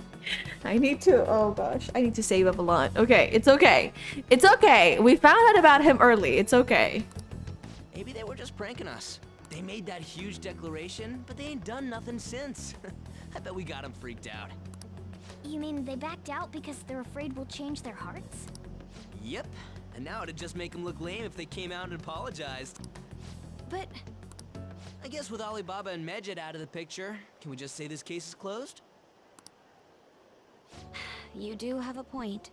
I need to, oh gosh, I need to save up a lot. Okay, it's okay. It's okay. We found out about him early. It's okay. Maybe they were just pranking us. They made that huge declaration, but they ain't done nothing since. I bet we got them freaked out. You mean they backed out because they're afraid we'll change their hearts? Yep. And now it'd just make them look lame if they came out and apologized. But I guess with Alibaba and Medjed out of the picture, can we just say this case is closed? You do have a point.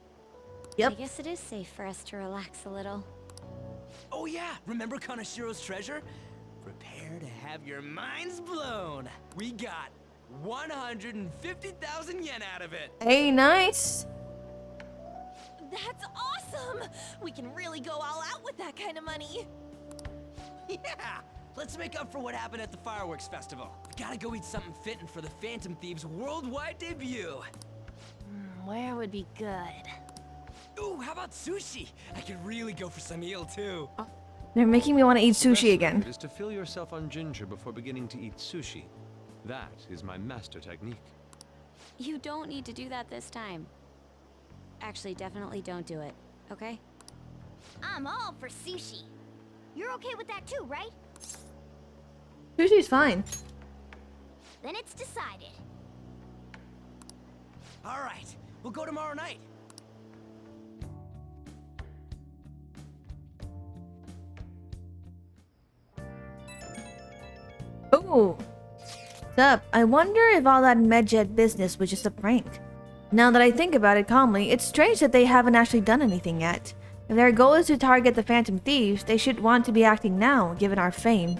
Yep. I guess it is safe for us to relax a little. Oh yeah, remember Kanashiro's treasure? Prepare to have your minds blown. We got 150,000 yen out of it. Hey, nice. That's awesome! We can really go all out with that kind of money. Yeah! Let's make up for what happened at the fireworks festival. We gotta go eat something fitting for the Phantom Thieves' worldwide debut. Where would be good? Ooh, how about sushi? I could really go for some eel too. They're making me want to eat The best sushi again. method is to fill yourself on ginger before beginning to eat sushi. That is my master technique. You don't need to do that this time. Actually, definitely don't do it, okay? I'm all for sushi. You're okay with that too, right? Sushi's fine. Then it's decided. All right, we'll go tomorrow night. Ooh. What's up? I wonder if all that Medjed business was just a prank. Now that I think about it calmly, it's strange that they haven't actually done anything yet. If their goal is to target the Phantom Thieves, they should want to be acting now, given our fame.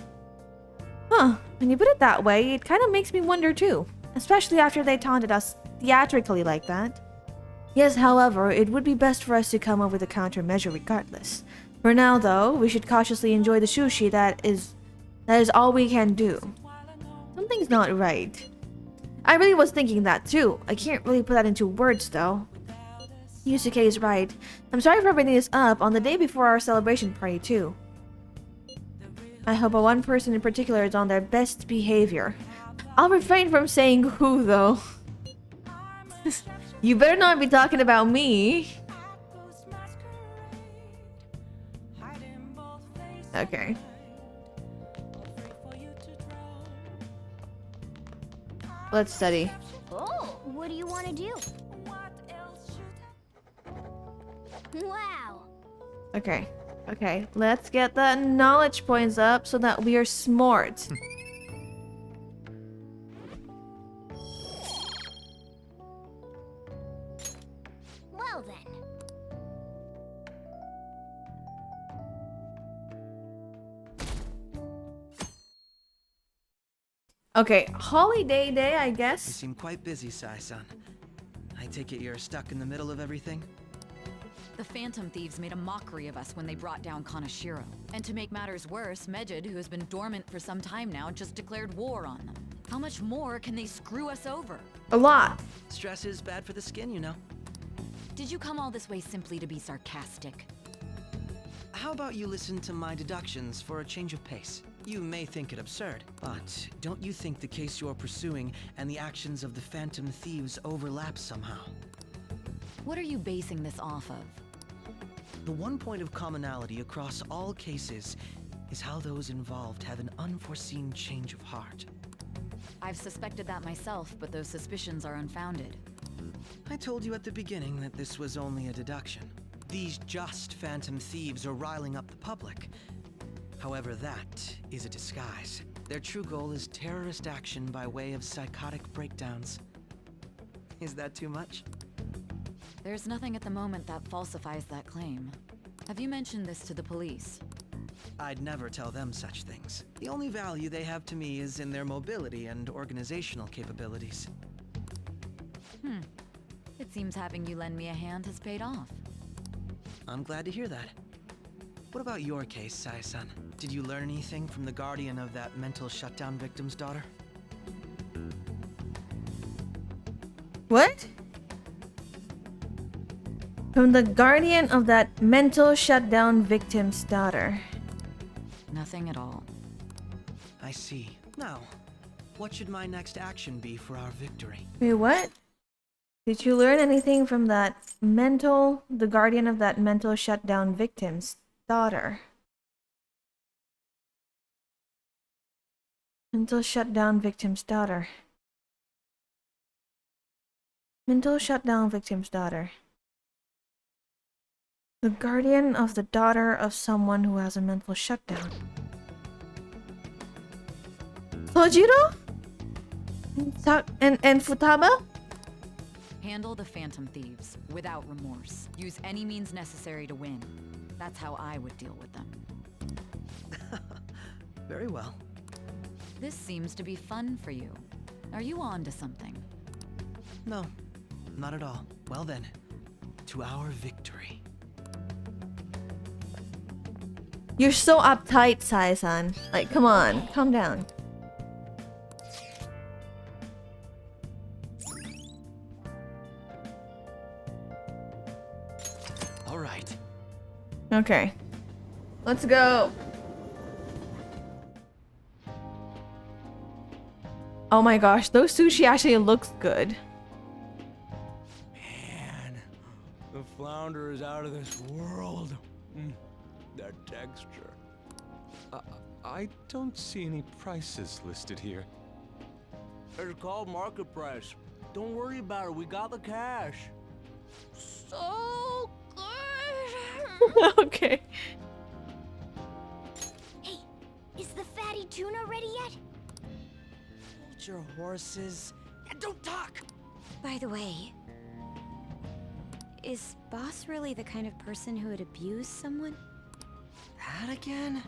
Huh, when you put it that way, it kind of makes me wonder too. Especially after they taunted us theatrically like that. Yes, however, it would be best for us to come up with a countermeasure regardless. For now, though, we should cautiously enjoy the sushi. That is all we can do. Something's not right. I really was thinking that too. I can't really put that into words though. Yusuke is right. I'm sorry for bringing this up on the day before our celebration party too. I hope one person in particular is on their best behavior. I'll refrain from saying who though. You better not be talking about me. Okay. Let's study. Oh, what do you want to do? Wow. Okay. Okay. Let's get the knowledge points up so that we are smart. Well then. Okay, holiday day, I You guess. seem quite busy, Sai-san. I take it you're stuck in the middle of everything? The Phantom Thieves made a mockery of us when they brought down Kanashiro. And to make matters worse, Medjed, who has been dormant for some time now, just declared war on them. How much more can they screw us over? A lot. Stress is bad for the skin, you know. Did you come all this way simply to be sarcastic? How about you listen to my deductions for a change of pace? You may think it absurd, but don't you think the case you're pursuing and the actions of the Phantom Thieves overlap somehow? What are you basing this off of? The one point of commonality across all cases is how those involved have an unforeseen change of heart. I've suspected that myself, but those suspicions are unfounded. I told you at the beginning that this was only a deduction. These just phantom thieves are riling up the public. However, that is a disguise. Their true goal is terrorist action by way of psychotic breakdowns. Is that too much? There's nothing at the moment that falsifies that claim. Have you mentioned this to the police? I'd never tell them such things. The only value they have to me is in their mobility and organizational capabilities. It seems having you lend me a hand has paid off. I'm glad to hear that. What about your case, Sai-san? Did you learn anything from the guardian of that mental shutdown victim's daughter? What? From the guardian of that mental shutdown victim's daughter. Nothing at all. I see. Now, what should my next action be for our victory? Wait, what? Did you learn anything from the guardian of that mental shutdown victim's daughter? Mental shutdown victim's daughter. Mental shutdown victim's daughter. The guardian of the daughter of someone who has a mental shutdown. Sojiro? And Futaba? Handle the Phantom Thieves without remorse. Use any means necessary to win. That's how I would deal with them. Very well. This seems to be fun for you. Are you on to something? No, not at all. Well then, to our victory. You're so uptight, Sai-san. Like, come on, calm down. All right. Okay. Let's go. Oh my gosh, those sushi actually looks good. Man, the flounder is out of this world. That texture. I don't see any prices listed here. It's called market price. Don't worry about it. We got the cash. So good. Okay. Hey, is the fatty tuna ready yet? Hold your horses and don't talk. By the way, is Boss really the kind of person who would abuse someone? That again?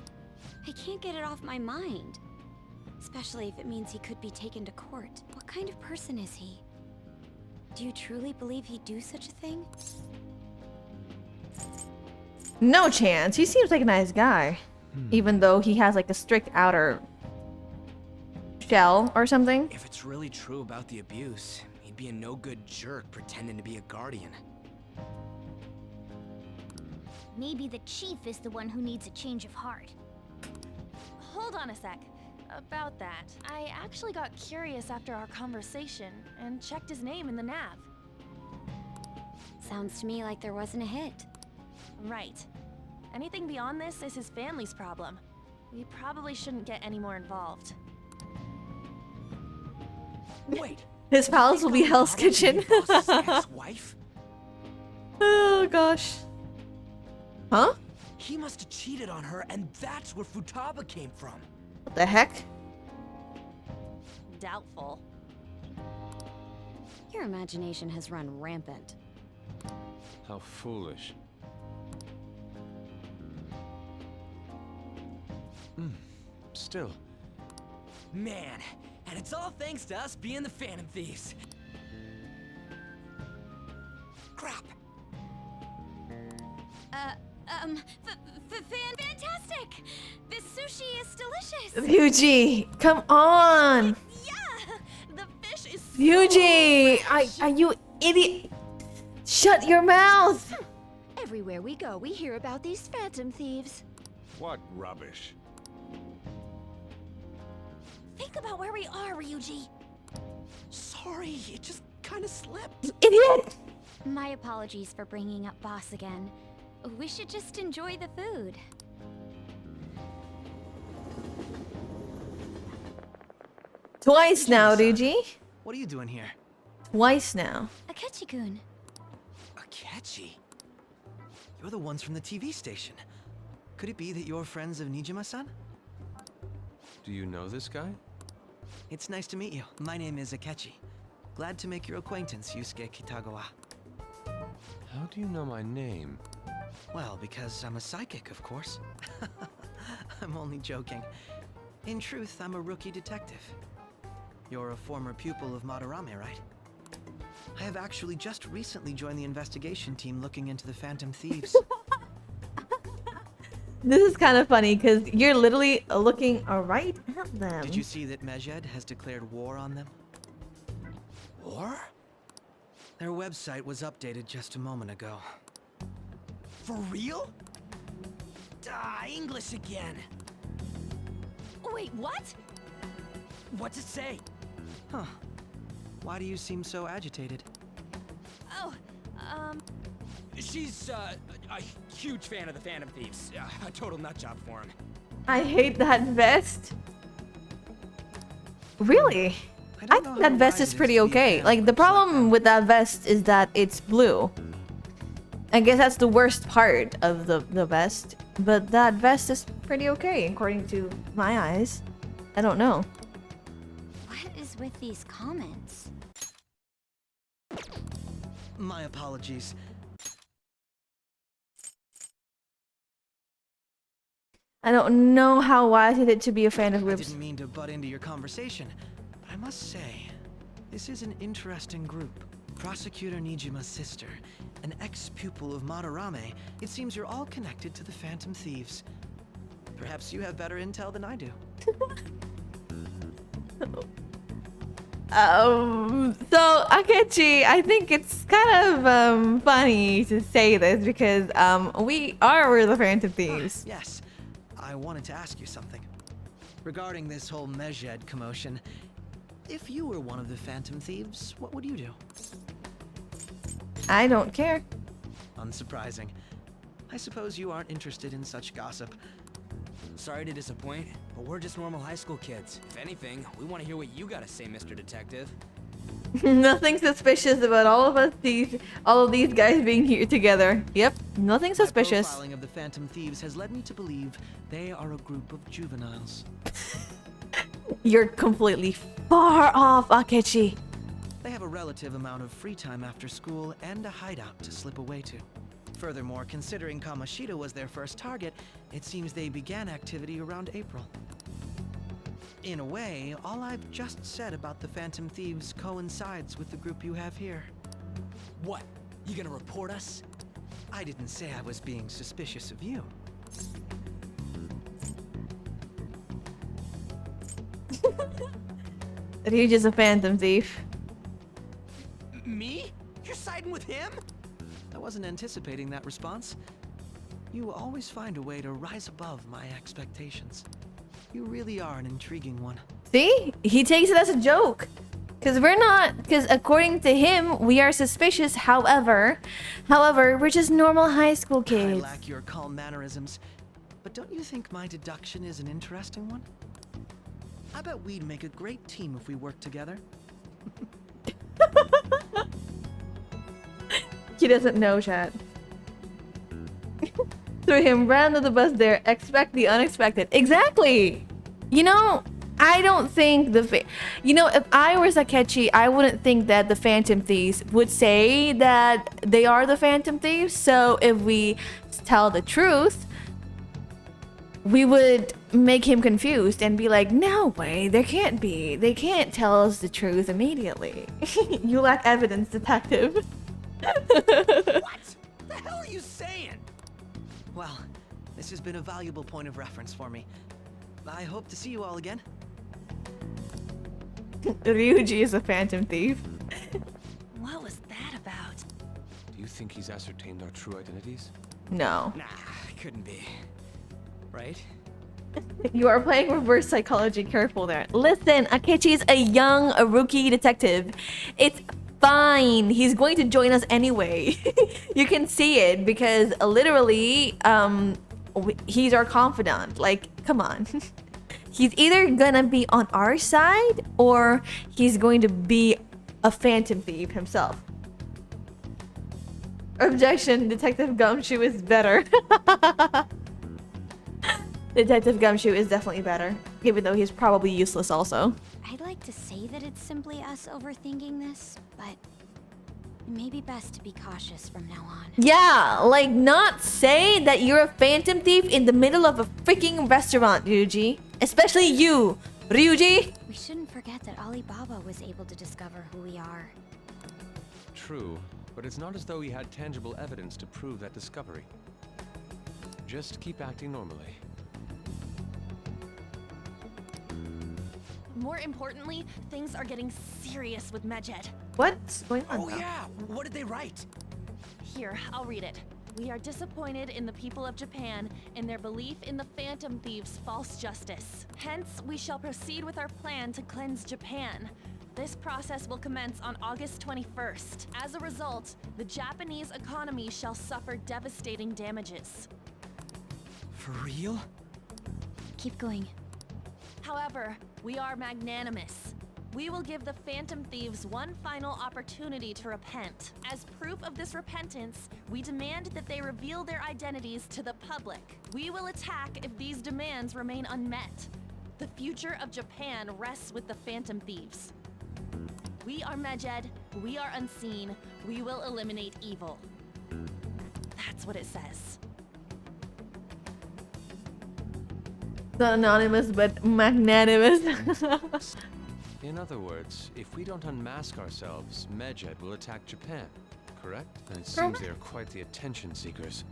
I can't get it off my mind. Especially if it means he could be taken to court. What kind of person is he? Do you truly believe he'd do such a thing? No chance. He seems like a nice guy. Even though he has like a strict outer shell or something. If it's really true about the abuse, he'd be a no-good jerk pretending to be a guardian. Maybe the chief is the one who needs a change of heart. Hold on a sec. About that, I actually got curious after our conversation and checked his name in the nav. Sounds to me like there wasn't a hit. Right. Anything beyond this is his family's problem. We probably shouldn't get any more involved. Wait. His palace will be Hell's Kitchen. Ex-wife? Oh gosh. Huh? He must have cheated on her, and that's where Futaba came from. What the heck? Doubtful. Your imagination has run rampant. How foolish. Still. Man, and it's all thanks to us being the Phantom Thieves. Crap. Fantastic! This sushi is delicious! Ryuji, come on! Yeah! The fish is so Ryuji! Are you idiot? Shut your mouth! Everywhere we go, we hear about these Phantom Thieves. What rubbish. Think about where we are, Ryuji. Sorry, it just kind of slipped. Idiot! My apologies for bringing up Boss again. We should just enjoy the food. Twice now, Nijima-san, Ryuji. What are you doing here? Twice now. Akechi-kun. Akechi? You're the ones from the TV station. Could it be that you're friends of Nijima-san? Do you know this guy? It's nice to meet you. My name is Akechi. Glad to make your acquaintance, Yusuke Kitagawa. How do you know my name? Well, because I'm a psychic, of course. I'm only joking. In truth, I'm a rookie detective. You're a former pupil of Madarame, right? I have actually just recently joined the investigation team looking into the Phantom Thieves. This is kind of funny because you're literally looking right at them. Did you see that Mejed has declared war on them? War? Their website was updated just a moment ago. For real? English again. Wait, what? What's it say? Huh. Why do you seem so agitated? Oh, She's a huge fan of the Phantom Thieves. A total nutjob for him. I hate that vest. Really? I think that vest is pretty okay. Like, the problem with that vest is that it's blue. I guess that's the worst part of the vest. But that vest is pretty okay, according to my eyes. I don't know. What is with these comments? My apologies. I don't know how wise it is to be a fan of I groups. didn't mean to butt into your conversation, but I must say, this is an interesting group. Prosecutor Nijima's sister, an ex-pupil of Madarame, it seems you're all connected to the Phantom Thieves. Perhaps you have better intel than I do. So Akechi, I think it's kind of funny to say this because we're the Phantom Thieves. Yes, I wanted to ask you something. Regarding this whole Mejed commotion, if you were one of the Phantom Thieves, what would you do? I don't care. Unsurprising. I suppose you aren't interested in such gossip. Sorry to disappoint, but we're just normal high school kids. If anything, we want to hear what you gotta say, Mr. Detective. Nothing suspicious about all of these guys being here together. Yep, nothing suspicious. My profiling of the Phantom Thieves has led me to believe they are a group of juveniles. You're completely far off, Akechi. They have a relative amount of free time after school and a hideout to slip away to. Furthermore, considering Kamoshida was their first target, it seems they began activity around April. In a way, all I've just said about the Phantom Thieves coincides with the group you have here. What? You gonna report us? I didn't say I was being suspicious of you. Ryuji's a Phantom Thief. Me? You're siding with him? I wasn't anticipating that response. You always find a way to rise above my expectations. You really are an intriguing one. See? He takes it as a joke. Because according to him, we are suspicious. However, we're just normal high school kids. I lack your calm mannerisms. But don't you think my deduction is an interesting one? I bet we'd make a great team if we worked together. He doesn't know, chat. Threw him right under the bus there. Expect the unexpected. Exactly! You know, I don't think if I were Akechi, I wouldn't think that the Phantom Thieves would say that they are the Phantom Thieves. So if we tell the truth, we would make him confused and be like, no way, there can't be. They can't tell us the truth immediately. You lack evidence, detective. What the hell are you saying? Well, this has been a valuable point of reference for me. I hope to see you all again. Ryuji is a Phantom Thief. What was that about? Do you think he's ascertained our true identities? No. Nah, couldn't be. Right? You are playing reverse psychology. Careful there. Listen, Akechi's a rookie detective. It's fine. He's going to join us anyway. You can see it because literally, he's our confidant. Like, come on. He's either gonna be on our side or he's going to be a phantom thief himself. Objection, Detective Gumshoe is better. Detective Gumshoe is definitely better, even though he's probably useless also. I'd like to say that it's simply us overthinking this, but it may be best to be cautious from now on. Yeah, like not say that you're a phantom thief in the middle of a freaking restaurant, Ryuji. Especially you, Ryuji. We shouldn't forget that Alibaba was able to discover who we are. True, but it's not as though he had tangible evidence to prove that discovery. Just keep acting normally. More importantly, things are getting serious with Medjed. What's going on? Oh yeah, what did they write? Here, I'll read it. We are disappointed in the people of Japan and their belief in the Phantom Thieves' false justice. Hence, we shall proceed with our plan to cleanse Japan. This process will commence on August 21st. As a result, the Japanese economy shall suffer devastating damages. For real? Keep going. However, we are magnanimous. We will give the Phantom Thieves one final opportunity to repent. As proof of this repentance, we demand that they reveal their identities to the public. We will attack if these demands remain unmet. The future of Japan rests with the Phantom Thieves. We are Medjed, we are unseen, we will eliminate evil. That's what it says. The anonymous but magnanimous. In other words, if we don't unmask ourselves, Medjed will attack Japan, correct? And it seems they are quite the attention seekers.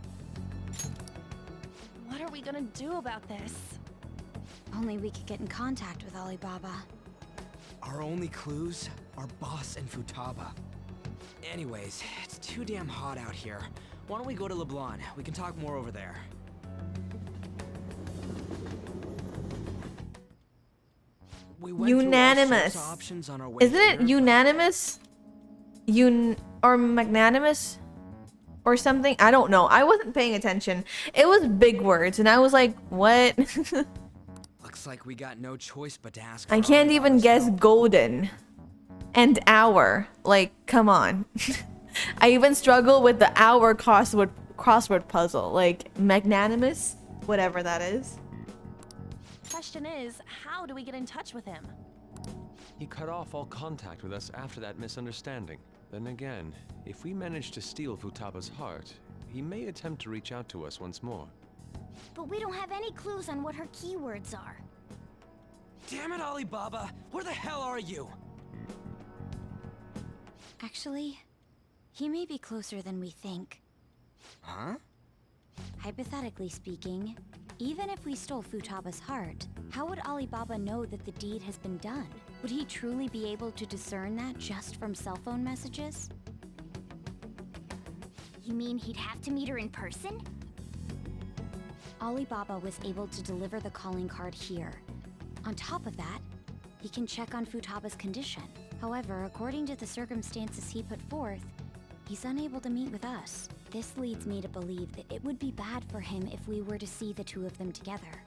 What are we gonna do about this? Only we could get in contact with Alibaba. Our only clues are Boss and Futaba. Anyways, it's too damn hot out here. Why don't we go to Leblon? We can talk more over there. We went through all Unanimous. sorts of options on our way Isn't it here, unanimous? Or magnanimous? Or something? I don't know. I wasn't paying attention. It was big words and I was like, what? Looks like we got no choice but to ask. I can't even guess golden. And hour. Like, come on. I even struggle with the hour crossword puzzle. Like, magnanimous? Whatever that is. Question is, how do we get in touch with him? He cut off all contact with us after that misunderstanding. Then again, if we manage to steal Futaba's heart, he may attempt to reach out to us once more. But we don't have any clues on what her keywords are. Damn it, Alibaba! Where the hell are you? Actually, he may be closer than we think. Huh? Hypothetically speaking, even if we stole Futaba's heart, how would Alibaba know that the deed has been done? Would he truly be able to discern that just from cell phone messages? You mean he'd have to meet her in person? Alibaba was able to deliver the calling card here. On top of that, he can check on Futaba's condition. However, according to the circumstances he put forth, he's unable to meet with us. This leads me to believe that it would be bad for him if we were to see the two of them together.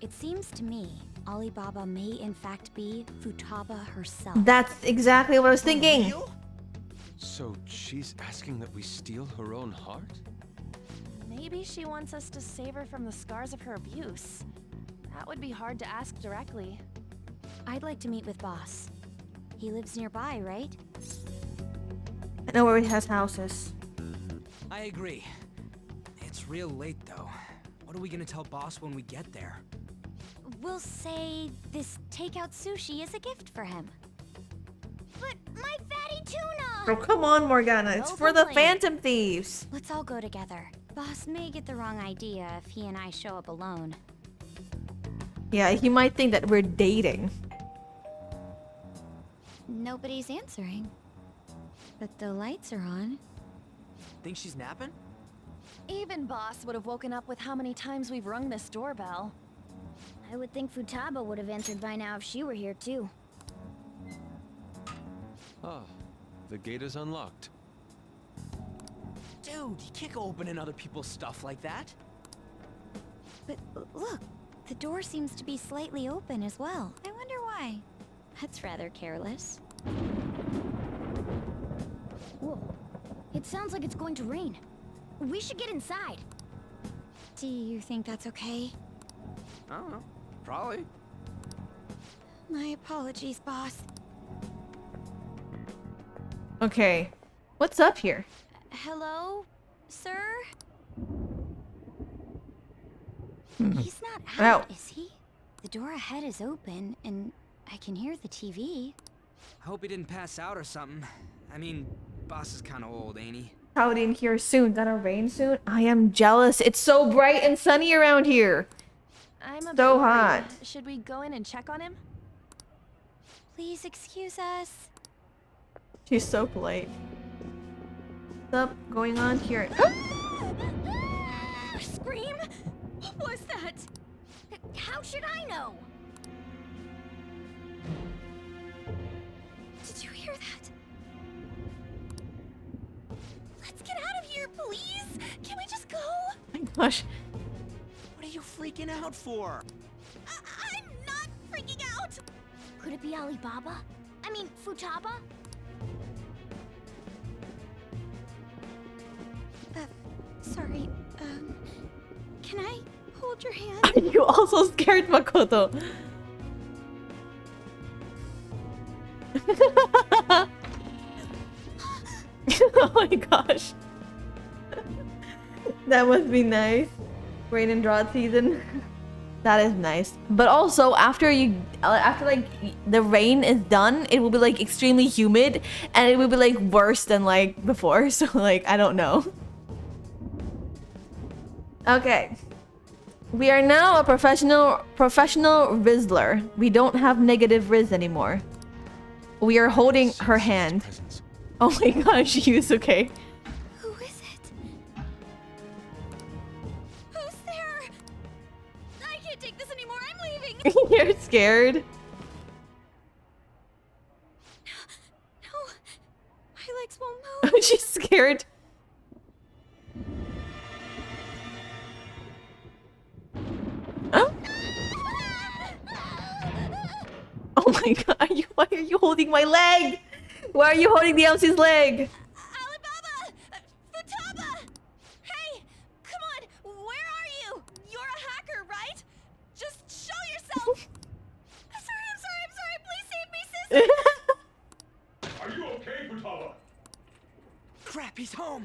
It seems to me Alibaba may in fact be Futaba herself. That's exactly what I was thinking. So she's asking that we steal her own heart? Maybe she wants us to save her from the scars of her abuse. That would be hard to ask directly. I'd like to meet with Boss. He lives nearby, right? I know where he has houses. I agree. It's real late though. What are we gonna tell Boss when we get there? We'll say this takeout sushi is a gift for him. But my fatty tuna! Oh, come on, Morgana. It's for the Phantom Thieves. Let's all go together. Boss may get the wrong idea if he and I show up alone. Yeah, he might think that we're dating. Nobody's answering. But the lights are on. Think she's napping? Even Boss would have woken up with how many times we've rung this doorbell. I would think Futaba would have answered by now if she were here too. Ah, the gate is unlocked. Dude, you can't go opening other people's stuff like that. But look, The door seems to be slightly open as well. I wonder why. That's rather careless. Whoa. It sounds like it's going to rain. We should get inside. Do you think that's okay? I don't know. Probably. My apologies, boss. Okay. What's up here? Hello, sir? Hmm. He's not Ow. out, is he? The door ahead is open, and I can hear the TV. I hope he didn't pass out or something. I mean, boss is kind of old, ain't he? Probably in here soon. Gonna rain soon. I am jealous. It's so bright and sunny around here. I'm a So bit worried. hot. Should we go in and check on him? Please excuse us. She's so polite. What's up going on here? Scream? What was that? How should I know? Did you hear that? Let's get out of here, please. Can we just go? Oh my gosh. What are you freaking out for? I'm not freaking out. Could it be Alibaba? I mean, Futaba? Sorry, can I hold your hand? You also scared Makoto. Oh my gosh. That must be nice. Rain and drought season. That is nice. But also after like the rain is done, it will be like extremely humid and it will be like worse than like before. So like I don't know. Okay. We are now a professional Rizzler. We don't have negative Riz anymore. We are holding her hand. Oh my gosh, Yusuke. Who is it? Who's there? I can't take this anymore. I'm leaving. You're scared. No, my legs won't move. She's scared. Oh. Oh my god, why are you holding my leg? Why are you holding the MC's leg? Alibaba! Futaba! Hey! Come on! Where are you? You're a hacker, right? Just show yourself! I'm sorry, please save me, sister! Are you okay, Futaba? Crap, he's home.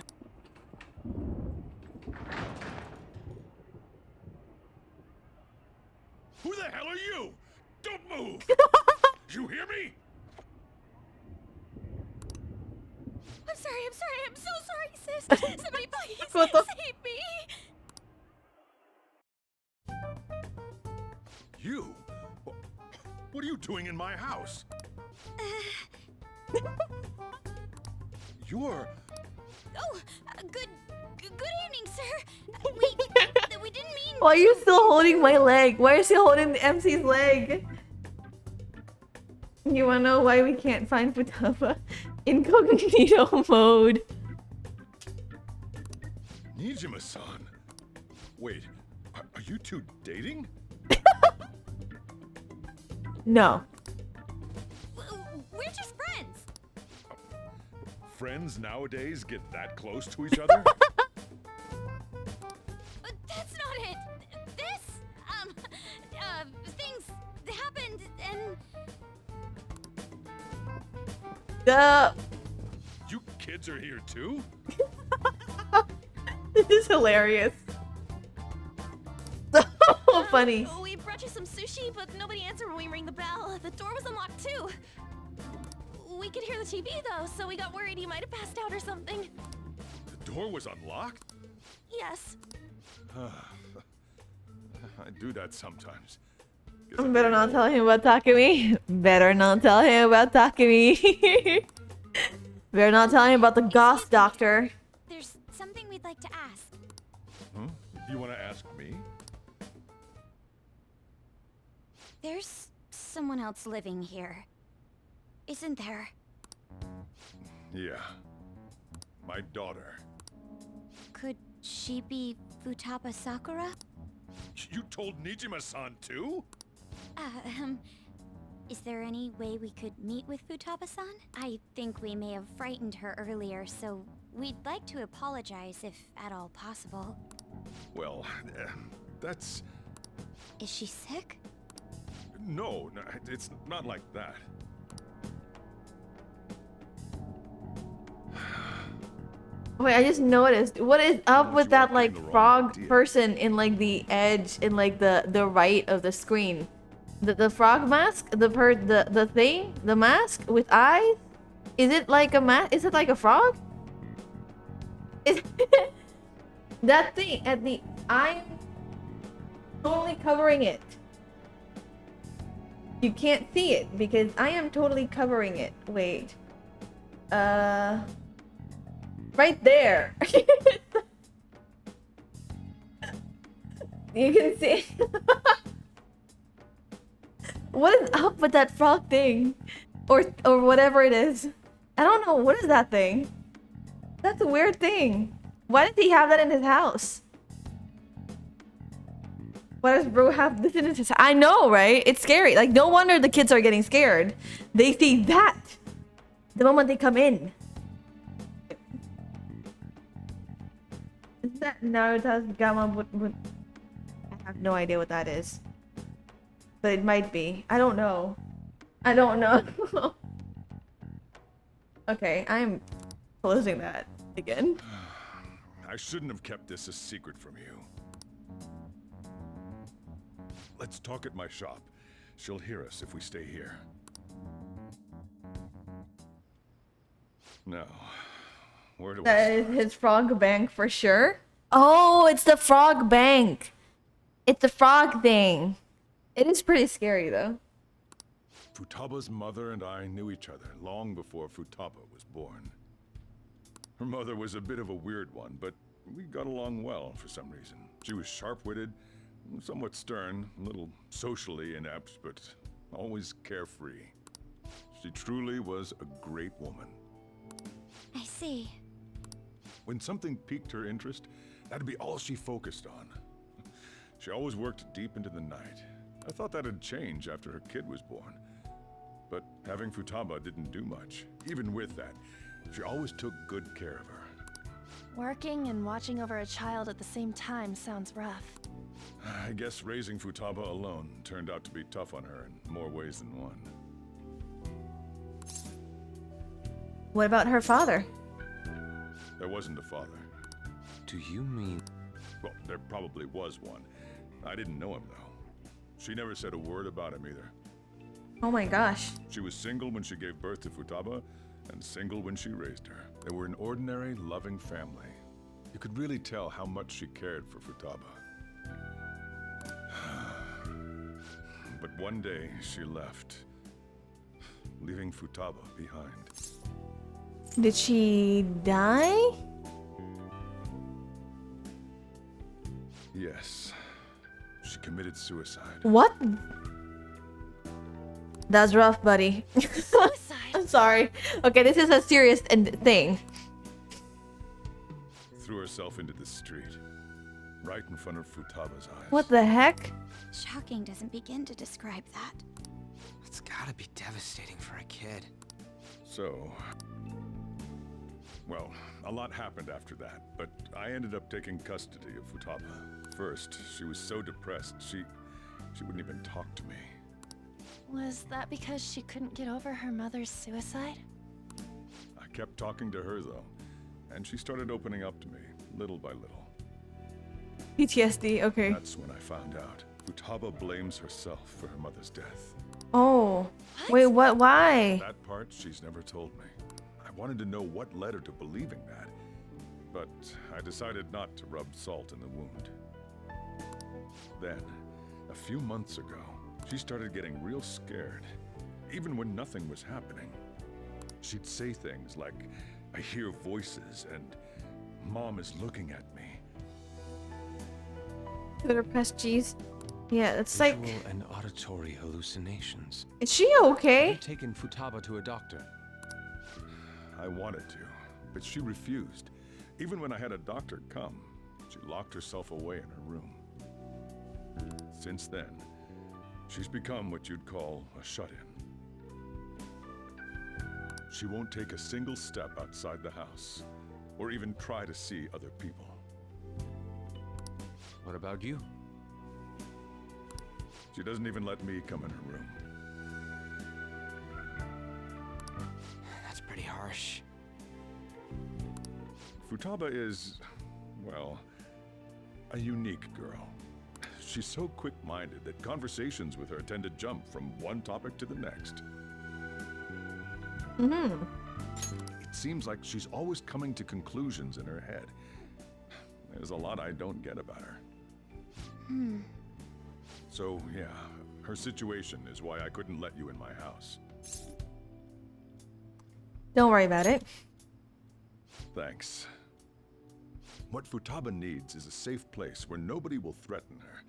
Who the hell are you? Don't move! You hear me? I'm so sorry, sis! Somebody please What the- save me! You? What are you doing in my house? You're... Oh, good evening, sir. We didn't mean. Why are you still holding my leg? Why is he holding the MC's leg? You wanna know why we can't find Futaba? Incognito mode. Nijima-san. Wait, are you two dating? No. We're just friends. Friends nowadays get that close to each other? That's not it. This, things happened and. You kids are here too? This is hilarious. So funny. We brought you some sushi, but nobody answered when we rang the bell. The door was unlocked too. We could hear the TV though, so we got worried you might have passed out or something. The door was unlocked? Yes. I do that sometimes. Better not tell him about Takumi. Better not tell him about Takumi. Better not tell him about the Goss Doctor. There's something we'd like to ask. Huh? You want to ask me? There's someone else living here, isn't there? Yeah. My daughter. Could she be Futaba Sakura? You told Nijima-san too? Is there any way we could meet with Futaba-san? I think we may have frightened her earlier, so we'd like to apologize if at all possible. Well, that's... Is she sick? No, it's not like that. Wait, I just noticed. What is up with that like frog person in like the edge in like the right of the screen? The frog mask? The thing? The mask with eyes? Is it like a mask? Is it like a frog? Is that thing at the I'm totally covering it. You can't see it because I am totally covering it. Wait. Right there. You can see. What is up with that frog thing? Or whatever it is. I don't know. What is that thing? That's a weird thing. Why did he have that in his house? Why does bro have this in his house? I know, right? It's scary. Like, no wonder the kids are getting scared. They see that the moment they come in. Is that Naruto's Gamma? I have no idea what that is. But it might be. I don't know. I don't know. Okay, I'm closing that again. I shouldn't have kept this a secret from you. Let's talk at my shop. She'll hear us if we stay here. Now, where do That is his frog bank for sure. Oh, it's the frog bank. It's the frog thing. It is pretty scary though. Futaba's mother and I knew each other long before Futaba was born. Her mother was a bit of a weird one, but we got along well for some reason. She was sharp-witted, somewhat stern, a little socially inept, but always carefree. She truly was a great woman. I see. When something piqued her interest, that'd be all she focused on. She always worked deep into the night. I thought that'd change after her kid was born. But having Futaba didn't do much. Even with that, she always took good care of her. Working and watching over a child at the same time sounds rough. I guess raising Futaba alone turned out to be tough on her in more ways than one. What about her father? There wasn't a father. Do you mean... Well, there probably was one. I didn't know him, though. She never said a word about him either. Oh my gosh. She was single when she gave birth to Futaba, and single when she raised her. They were an ordinary, loving family. You could really tell how much she cared for Futaba. But one day, she left, leaving Futaba behind. Did she die? Yes. She committed suicide. What? That's rough, buddy. I'm sorry. Okay, this is a serious thing. Threw herself into the street, right in front of Futaba's eyes. What the heck? Shocking doesn't begin to describe that. It's gotta be devastating for a kid. So... Well, a lot happened after that, but I ended up taking custody of Futaba. First, she was so depressed, she wouldn't even talk to me. Was that because she couldn't get over her mother's suicide? I kept talking to her, though, and she started opening up to me, little by little. PTSD, okay. That's when I found out. Futaba blames herself for her mother's death. Oh. Wait, what? Why? That part she's never told me. I wanted to know what led her to believing that, but I decided not to rub salt in the wound. Then, a few months ago, she started getting real scared, even when nothing was happening. She'd say things like, "I hear voices," and "Mom is looking at me." Twitter press G's. Yeah, it's Visual like... and auditory hallucinations. Is she okay? Have you taken Futaba to a doctor? I wanted to, but she refused. Even when I had a doctor come, she locked herself away in her room. Since then, she's become what you'd call a shut-in. She won't take a single step outside the house, or even try to see other people. What about you? She doesn't even let me come in her room. That's pretty harsh. Futaba is, well, a unique girl. She's so quick-minded that conversations with her tend to jump from one topic to the next. Mm-hmm. It seems like she's always coming to conclusions in her head. There's a lot I don't get about her. So, yeah, her situation is why I couldn't let you in my house. Don't worry about it. Thanks. What Futaba needs is a safe place where nobody will threaten her.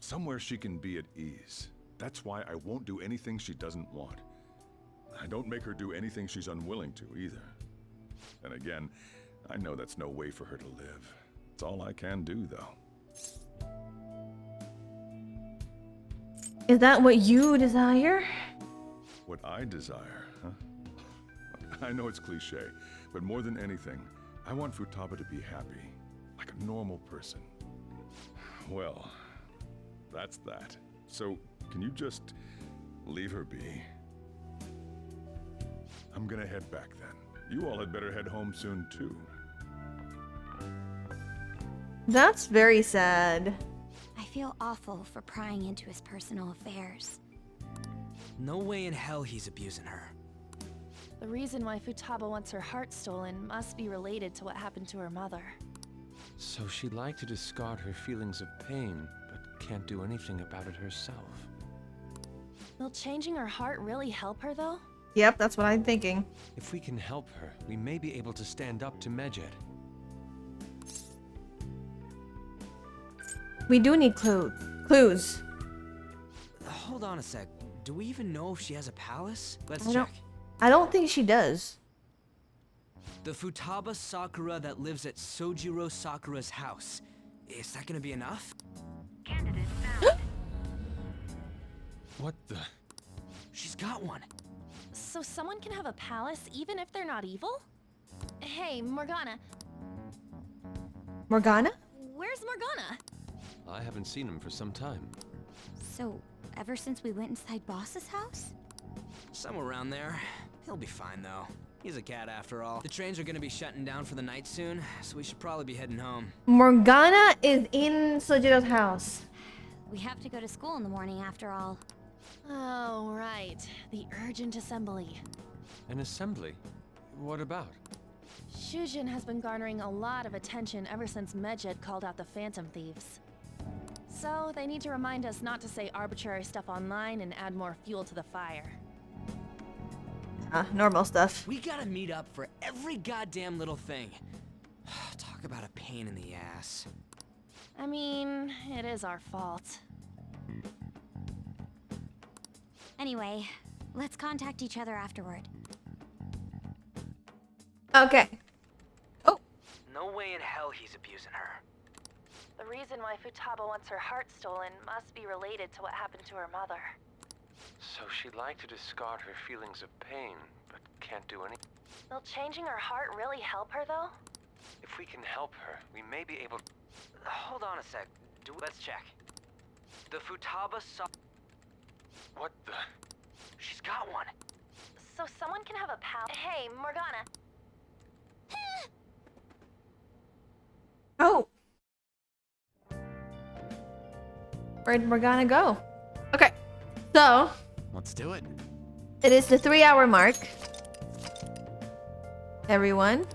Somewhere she can be at ease. That's why I won't do anything she doesn't want. I don't make her do anything she's unwilling to, either. And again, I know that's no way for her to live. It's all I can do, though. Is that what you desire? What I desire, huh? I know it's cliche, but more than anything, I want Futaba to be happy, like a normal person. Well, that's that. So, can you just leave her be? I'm gonna head back then. You all had better head home soon, too. That's very sad. I feel awful for prying into his personal affairs. No way in hell he's abusing her. The reason why Futaba wants her heart stolen must be related to what happened to her mother. So she'd like to discard her feelings of pain, but can't do anything about it herself. Will changing her heart really help her, though? Yep, that's what I'm thinking. If we can help her, we may be able to stand up to Medjed. We do need clues. Hold on a sec. Do we even know if she has a palace? Let's I check. I don't think she does. The Futaba Sakura that lives at Sojiro Sakura's house. Is that gonna be enough? What the? She's got one. So someone can have a palace even if they're not evil? Hey, Morgana. Morgana? Where's Morgana? I haven't seen him for some time. So, ever since we went inside Boss's house? Somewhere around there. He'll be fine, though. He's a cat after all. The trains are gonna be shutting down for the night soon, so we should probably be heading home. Morgana is in Sojiro's house. We have to go to school in the morning after all. Oh, right. The urgent assembly. An assembly? What about? Shujin has been garnering a lot of attention ever since Medjed called out the Phantom Thieves. So, they need to remind us not to say arbitrary stuff online and add more fuel to the fire. Normal stuff. We gotta meet up for every goddamn little thing. Talk about a pain in the ass. I mean, it is our fault. Anyway, let's contact each other afterward. Okay. Oh. No way in hell he's abusing her. The reason why Futaba wants her heart stolen must be related to what happened to her mother. So she'd like to discard her feelings of pain, but can't do anything. Will changing her heart really help her, though? If we can help her, we may be able. Hold on a sec. Let's check. The Futaba What the? She's got one. So someone can have a pal. Hey, Morgana. Oh. Where'd Morgana go? Okay. So. Let's do it. It is the 3-hour mark. Everyone.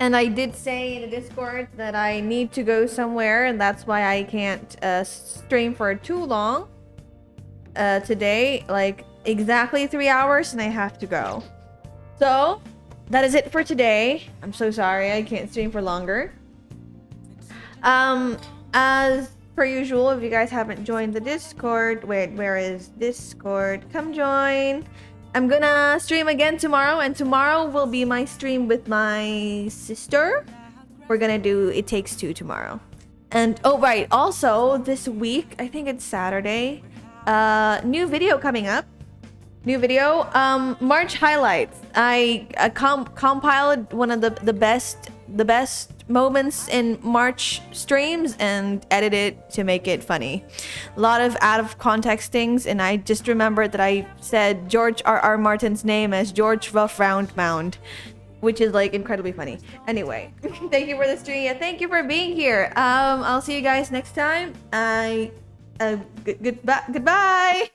And I did say in the Discord that I need to go somewhere, and that's why I can't stream for too long. Today, like exactly 3 hours, and I have to go. So, that is it for today. I'm so sorry I can't stream for longer. As per usual, if you guys haven't joined the Discord, wait, where is Discord? Come join. I'm gonna stream again tomorrow, and tomorrow will be my stream with my sister. We're gonna do It Takes Two tomorrow. And oh right, also this week, I think it's Saturday, new video coming up. New video, March highlights. I compiled one of the best moments in March streams and edited to make it funny. A lot of out of context things, and I just remembered that I said George R.R. Martin's name as George Rough Round Mound, which is like incredibly funny. Anyway, thank you for the stream. Yeah, thank you for being here. I'll see you guys next time. Goodbye.